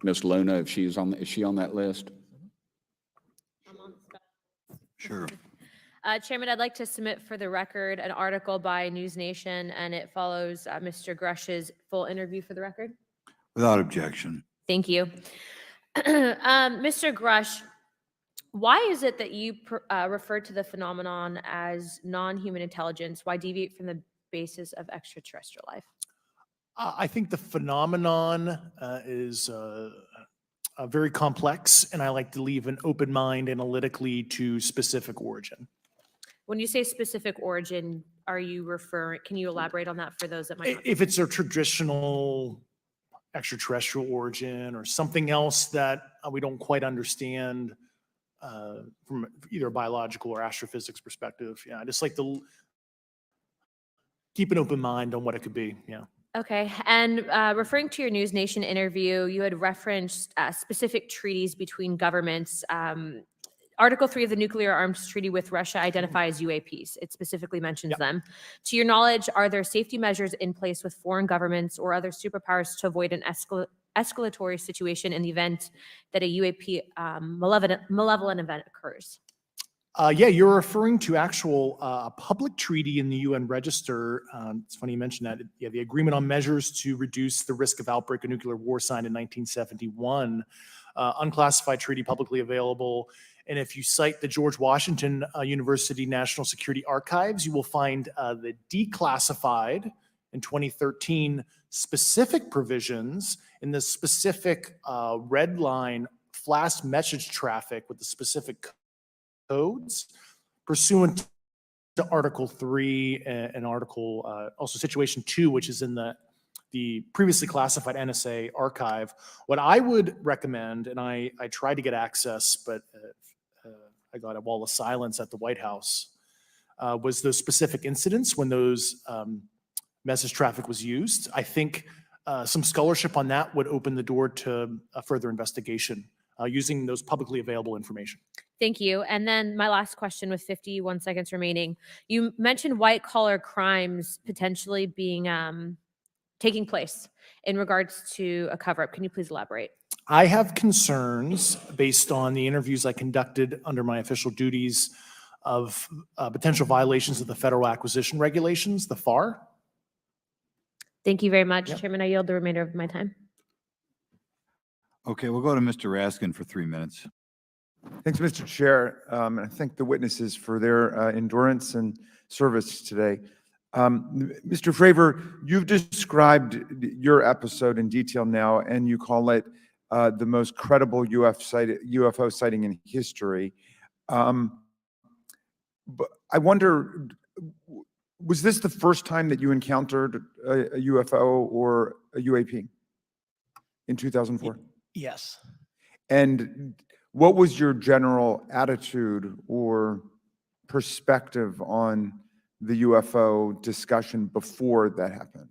Ms. Luna, if is she on that list? Sure. Chairman, I'd like to submit for the record an article by News Nation, and it follows Mr. Grush's full interview for the record. Without objection. Thank you. Mr. Grush, why is it that you refer to the phenomenon as non-human intelligence? Why deviate from the basis of extraterrestrial life? I think the phenomenon is very complex, and I like to leave an open mind analytically to specific origin. When you say specific origin, are you referring, can you elaborate on that for those that might not? If it's a traditional extraterrestrial origin or something else that we don't quite understand from either a biological or astrophysics perspective, I just like to keep an open mind on what it could be. Okay, and referring to your News Nation interview, you had referenced specific treaties between governments. Article 3 of the Nuclear Arms Treaty with Russia identifies UAPs. It specifically mentions them. To your knowledge, are there safety measures in place with foreign governments or other superpowers to avoid an escalatory situation in the event that a UAP malevolent event occurs? You're referring to actual public treaty in the UN Register. It's funny you mentioned that. The Agreement on Measures to Reduce the Risk of Outbreak of Nuclear War signed in 1971. Unclassified treaty publicly available. And if you cite the George Washington University National Security Archives, you will find the declassified in 2013 specific provisions in the specific red line flash message traffic with the specific codes pursuant to Article 3 and Article, also Situation 2, which is in the previously classified NSA archive. What I would recommend, and I tried to get access, but I got a wall of silence at the White House, was those specific incidents when those message traffic was used. I think some scholarship on that would open the door to a further investigation using those publicly available information. Thank you. And then my last question with 51 seconds remaining. You mentioned white collar crimes potentially being taking place in regards to a cover-up. Can you please elaborate? I have concerns based on the interviews I conducted under my official duties of potential violations of the federal acquisition regulations, the FAR. Thank you very much, Chairman. I yield the remainder of my time. Okay, we'll go to Mr. Raskin for 3 minutes. Thanks, Mr. Chair. And I thank the witnesses for their endurance and service today. Mr. Fravor, you've described your episode in detail now, and you call it the most credible UFO sighting in history. But I wonder, was this the first time that you encountered a UFO or a UAP in 2004? Yes. And what was your general attitude or perspective on the UFO discussion before that happened?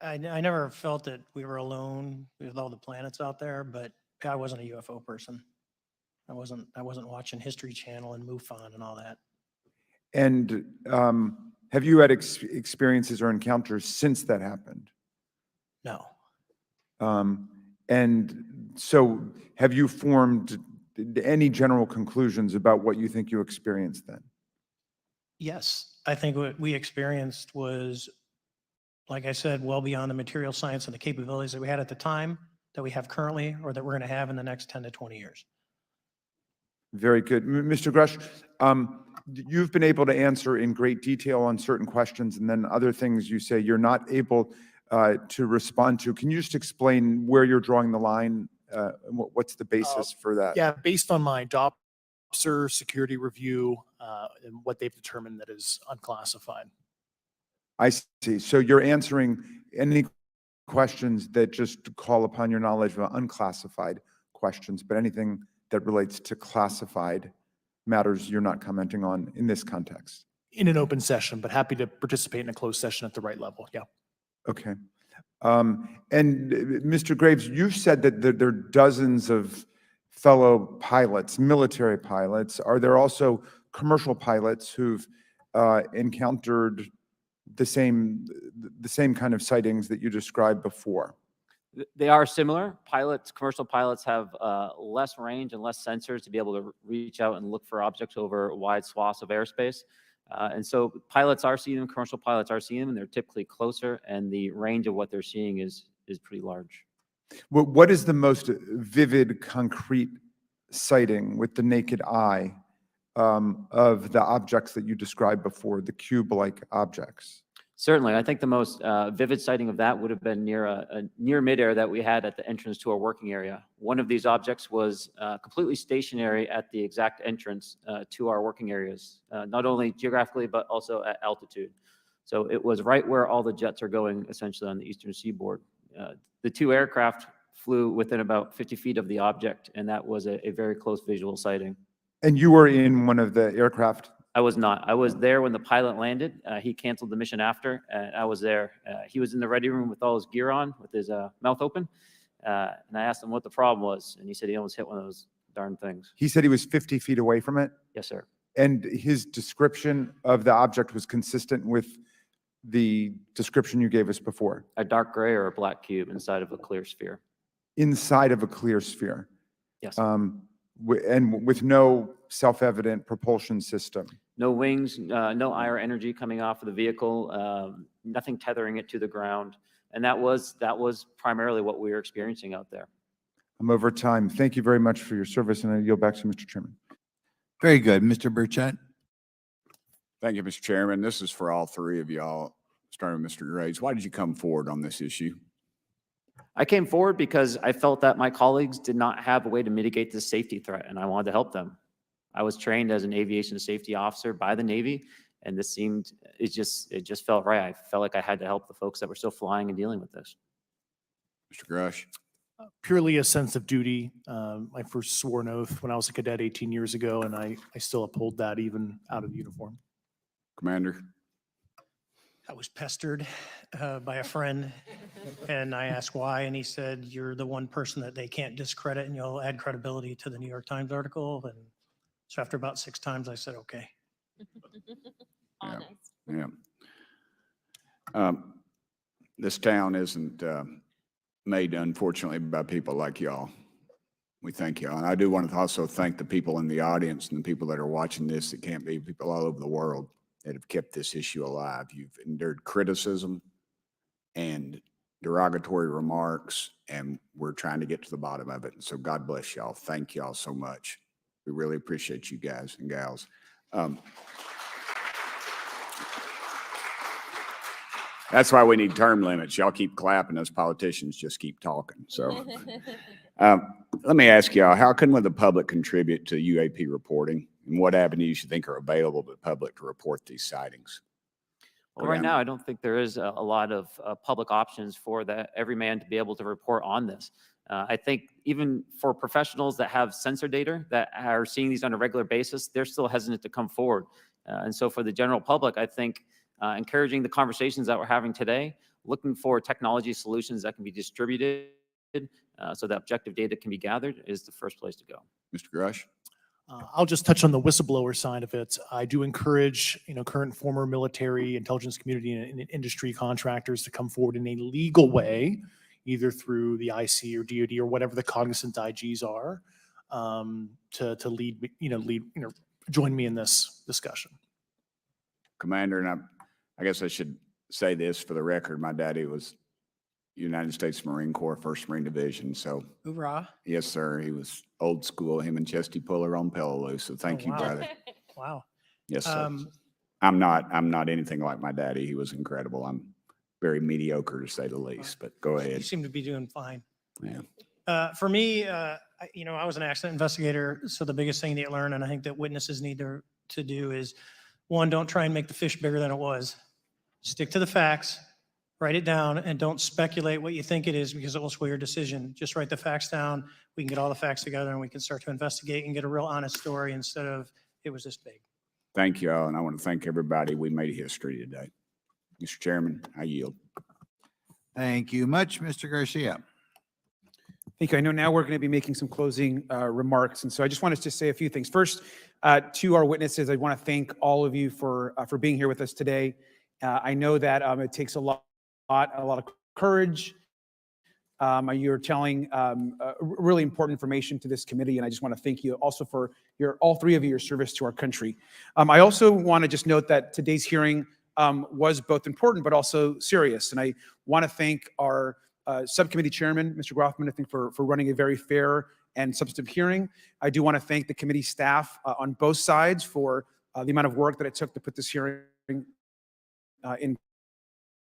I never felt that we were alone with all the planets out there, but I wasn't a UFO person. I wasn't watching History Channel and MUFON and all that. And have you had experiences or encounters since that happened? No. And so have you formed any general conclusions about what you think you experienced then? Yes, I think what we experienced was, like I said, well beyond the material science and the capabilities that we had at the time, that we have currently, or that we're going to have in the next 10 to 20 years. Very good. Mr. Grush, you've been able to answer in great detail on certain questions, and then other things you say you're not able to respond to. Can you just explain where you're drawing the line? What's the basis for that? Yeah, based on my officer security review and what they've determined that is unclassified. I see. So you're answering any questions that just call upon your knowledge of unclassified questions, but anything that relates to classified matters you're not commenting on in this context. In an open session, but happy to participate in a closed session at the right level. Yeah. Okay. And Mr. Graves, you've said that there are dozens of fellow pilots, military pilots. Are there also commercial pilots who've encountered the same kind of sightings that you described before? They are similar. Commercial pilots have less range and less sensors to be able to reach out and look for objects over wide swaths of airspace. And so pilots are seeing them, commercial pilots are seeing them, and they're typically closer, and the range of what they're seeing is pretty large. What is the most vivid, concrete sighting with the naked eye of the objects that you described before, the cube-like objects? Certainly, I think the most vivid sighting of that would have been near midair that we had at the entrance to our working area. One of these objects was completely stationary at the exact entrance to our working areas, not only geographically, but also at altitude. So it was right where all the jets are going, essentially on the eastern seaboard. The two aircraft flew within about 50 feet of the object, and that was a very close visual sighting. And you were in one of the aircraft? I was not. I was there when the pilot landed. He canceled the mission after, and I was there. He was in the ready room with all his gear on, with his mouth open. And I asked him what the problem was, and he said he almost hit one of those darn things. He said he was 50 feet away from it? Yes, sir. And his description of the object was consistent with the description you gave us before? A dark gray or a black cube inside of a clear sphere. Inside of a clear sphere? Yes. And with no self-evident propulsion system? No wings, no IR energy coming off of the vehicle, nothing tethering it to the ground. And that was primarily what we were experiencing out there. I'm over time. Thank you very much for your service, and I yield back to Mr. Chairman. Very good. Mr. Burchett? Thank you, Mr. Chairman. This is for all three of y'all, starting with Mr. Graves. Why did you come forward on this issue? I came forward because I felt that my colleagues did not have a way to mitigate this safety threat, and I wanted to help them. I was trained as an aviation safety officer by the Navy, and it just felt right. I felt like I had to help the folks that were still flying and dealing with this. Mr. Grush? Purely a sense of duty. I first swore an oath when I was a cadet 18 years ago, and I still uphold that even out of uniform. Commander? I was pestered by a friend, and I asked why, and he said, "You're the one person that they can't discredit, and you'll add credibility to the New York Times article." And so after about 6 times, I said, "Okay." Honest. Yeah. This town isn't made, unfortunately, by people like y'all. We thank y'all. And I do want to also thank the people in the audience and the people that are watching this that can't be, people all over the world that have kept this issue alive. You've endured criticism and derogatory remarks, and we're trying to get to the bottom of it. And so God bless y'all. Thank y'all so much. We really appreciate you guys and gals. That's why we need term limits. Y'all keep clapping, us politicians just keep talking. So let me ask y'all, how can the public contribute to UAP reporting, and what avenues you think are available to the public to report these sightings? Well, right now, I don't think there is a lot of public options for every man to be able to report on this. I think even for professionals that have sensor data that are seeing these on a regular basis, they're still hesitant to come forward. And so for the general public, I think encouraging the conversations that we're having today, looking for technology solutions that can be distributed so that objective data can be gathered is the first place to go. Mr. Grush? I'll just touch on the whistleblower side of it. I do encourage, current and former military, intelligence community, and industry contractors to come forward in a legal way, either through the IC or DoD or whatever the cognizant IGs are, to lead, join me in this discussion. Commander, and I guess I should say this for the record. My daddy was United States Marine Corps, 1st Marine Division. So, Hoorah. yes, sir. He was old school, him and Chesty Puller on Peleliu. So thank you, wow. brother. Wow. Yes, sir. I'm not anything like my daddy. He was incredible. I'm very mediocre to say the least, but go You ahead. seem to be doing fine. Yeah. For me, I was an accident investigator, so the biggest thing that you learn, and I think that witnesses need to do is, one, don't try and make the fish bigger than it was. Stick to the facts, write it down, and don't speculate what you think it is because it will sway your decision. Just write the facts down. We can get all the facts together and we can start to investigate and get a real honest story instead of it was this big. Thank you all, and I want to thank everybody. We made history today. Mr. Chairman, I yield. Thank you much, Mr. Garcia. Thank you. I know now we're going to be making some closing remarks, and so I just wanted to say a few things. First, to our witnesses, I want to thank all of you for being here with us today. I know that it takes a lot of courage. You're telling really important information to this committee, and I just want to thank you also for all three of you, your service to our country. I also want to just note that today's hearing was both important but also serious, and I want to thank our subcommittee chairman, Mr. Grothman, I think for running a very fair and substantive hearing. I do want to thank the committee staff on both sides for the amount of work that it took to put this hearing in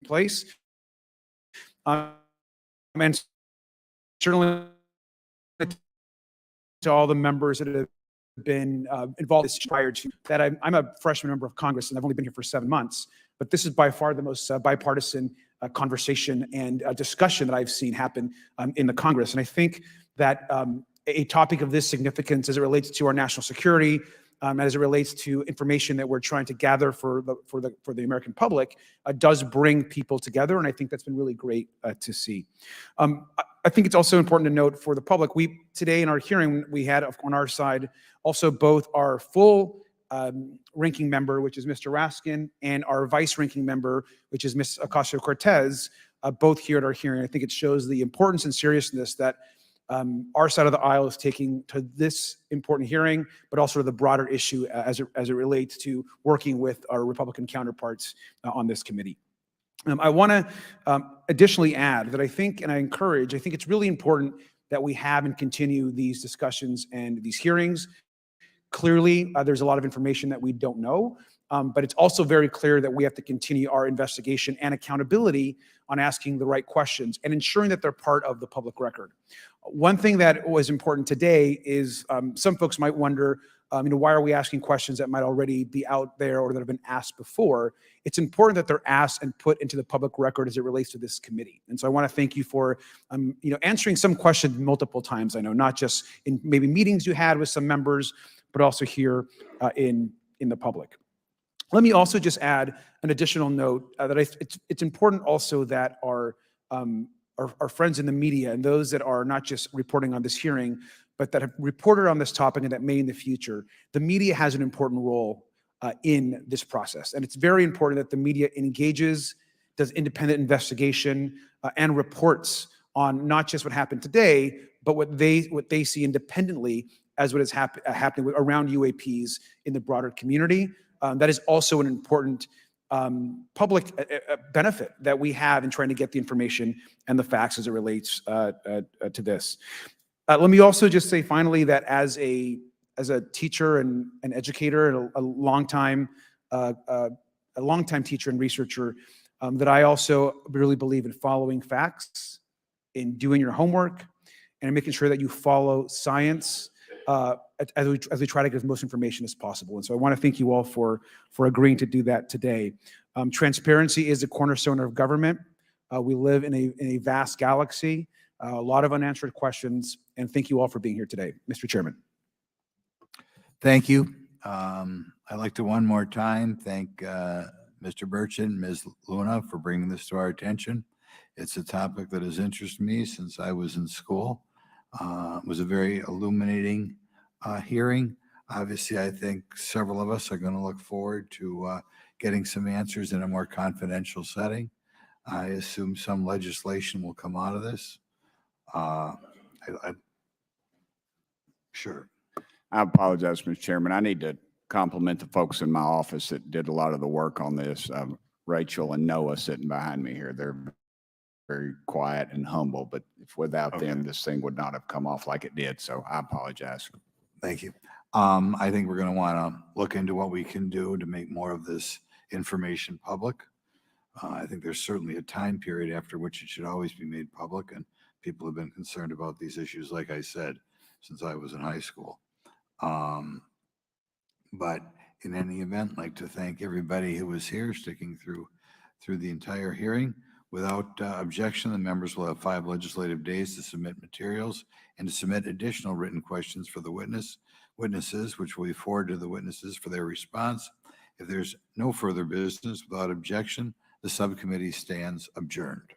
place. And certainly to all the members that have been involved prior to that. I'm a freshman member of Congress, and I've only been here for 7 months, but this is by far the most bipartisan conversation and discussion that I've seen happen in the Congress. And I think that a topic of this significance as it relates to our national security, as it relates to information that we're trying to gather for the American public, does bring people together, and I think that's been really great to see. I think it's also important to note for the public, today in our hearing, we had on our side also both our full ranking member, which is Mr. Raskin, and our vice ranking member, which is Ms. Ocasio-Cortez, both here at our hearing. I think it shows the importance and seriousness that our side of the aisle is taking to this important hearing, but also to the broader issue as it relates to working with our Republican counterparts on this committee. I want to additionally add that I think it's really important that we have and continue these discussions and these hearings. Clearly, there's a lot of information that we don't know, but it's also very clear that we have to continue our investigation and accountability on asking the right questions and ensuring that they're part of the public record. One thing that was important today is some folks might wonder, why are we asking questions that might already be out there or that have been asked before? It's important that they're asked and put into the public record as it relates to this committee. And so I want to thank you for, answering some questions multiple times. I know not just in maybe meetings you had with some members, but also here in the public. Let me also just add an additional note that it's important also that our friends in the media and those that are not just reporting on this hearing, but that have reported on this topic and that may in the future, the media has an important role in this process. And it's very important that the media engages, does independent investigation, and reports on not just what happened today, but what they see independently as what is happening around UAPs in the broader community. That is also an important public benefit that we have in trying to get the information and the facts as it relates to this. Let me also just say finally that as a teacher and an educator and a longtime teacher and researcher, that I also really believe in following facts, in doing your homework, and making sure that you follow science as we try to get as most information as possible. And so I want to thank you all for agreeing to do that today. Transparency is a cornerstone of government. We live in a vast galaxy. a lot of unanswered questions, and thank you all for being here today. Mr. Chairman. Thank you. I'd like to one more time thank Mr. Burchett and Ms. Luna for bringing this to our attention. It's a topic that has interested me since I was in school. It was a very illuminating hearing. Obviously, I think several of us are going to look forward to getting some answers in a more confidential setting. I assume some legislation will come out of this. Sure. I apologize, Mr. Chairman. I need to compliment the folks in my office that did a lot of the work on this. Rachel and Noah sitting behind me here. They're very quiet and humble, but if without them, this thing would not have come off like it did. So I apologize. Thank you. I think we're going to want to look into what we can do to make more of this information public. I think there's certainly a time period after which it should always be made public, and people have been concerned about these issues, like I said, since I was in high school. But in any event, I'd like to thank everybody who was here, sticking through the entire hearing. Without objection, the members will have 5 legislative days to submit materials and to submit additional written questions for the witnesses, which will be forwarded to the witnesses for their response. If there's no further business, without objection, the subcommittee stands adjourned.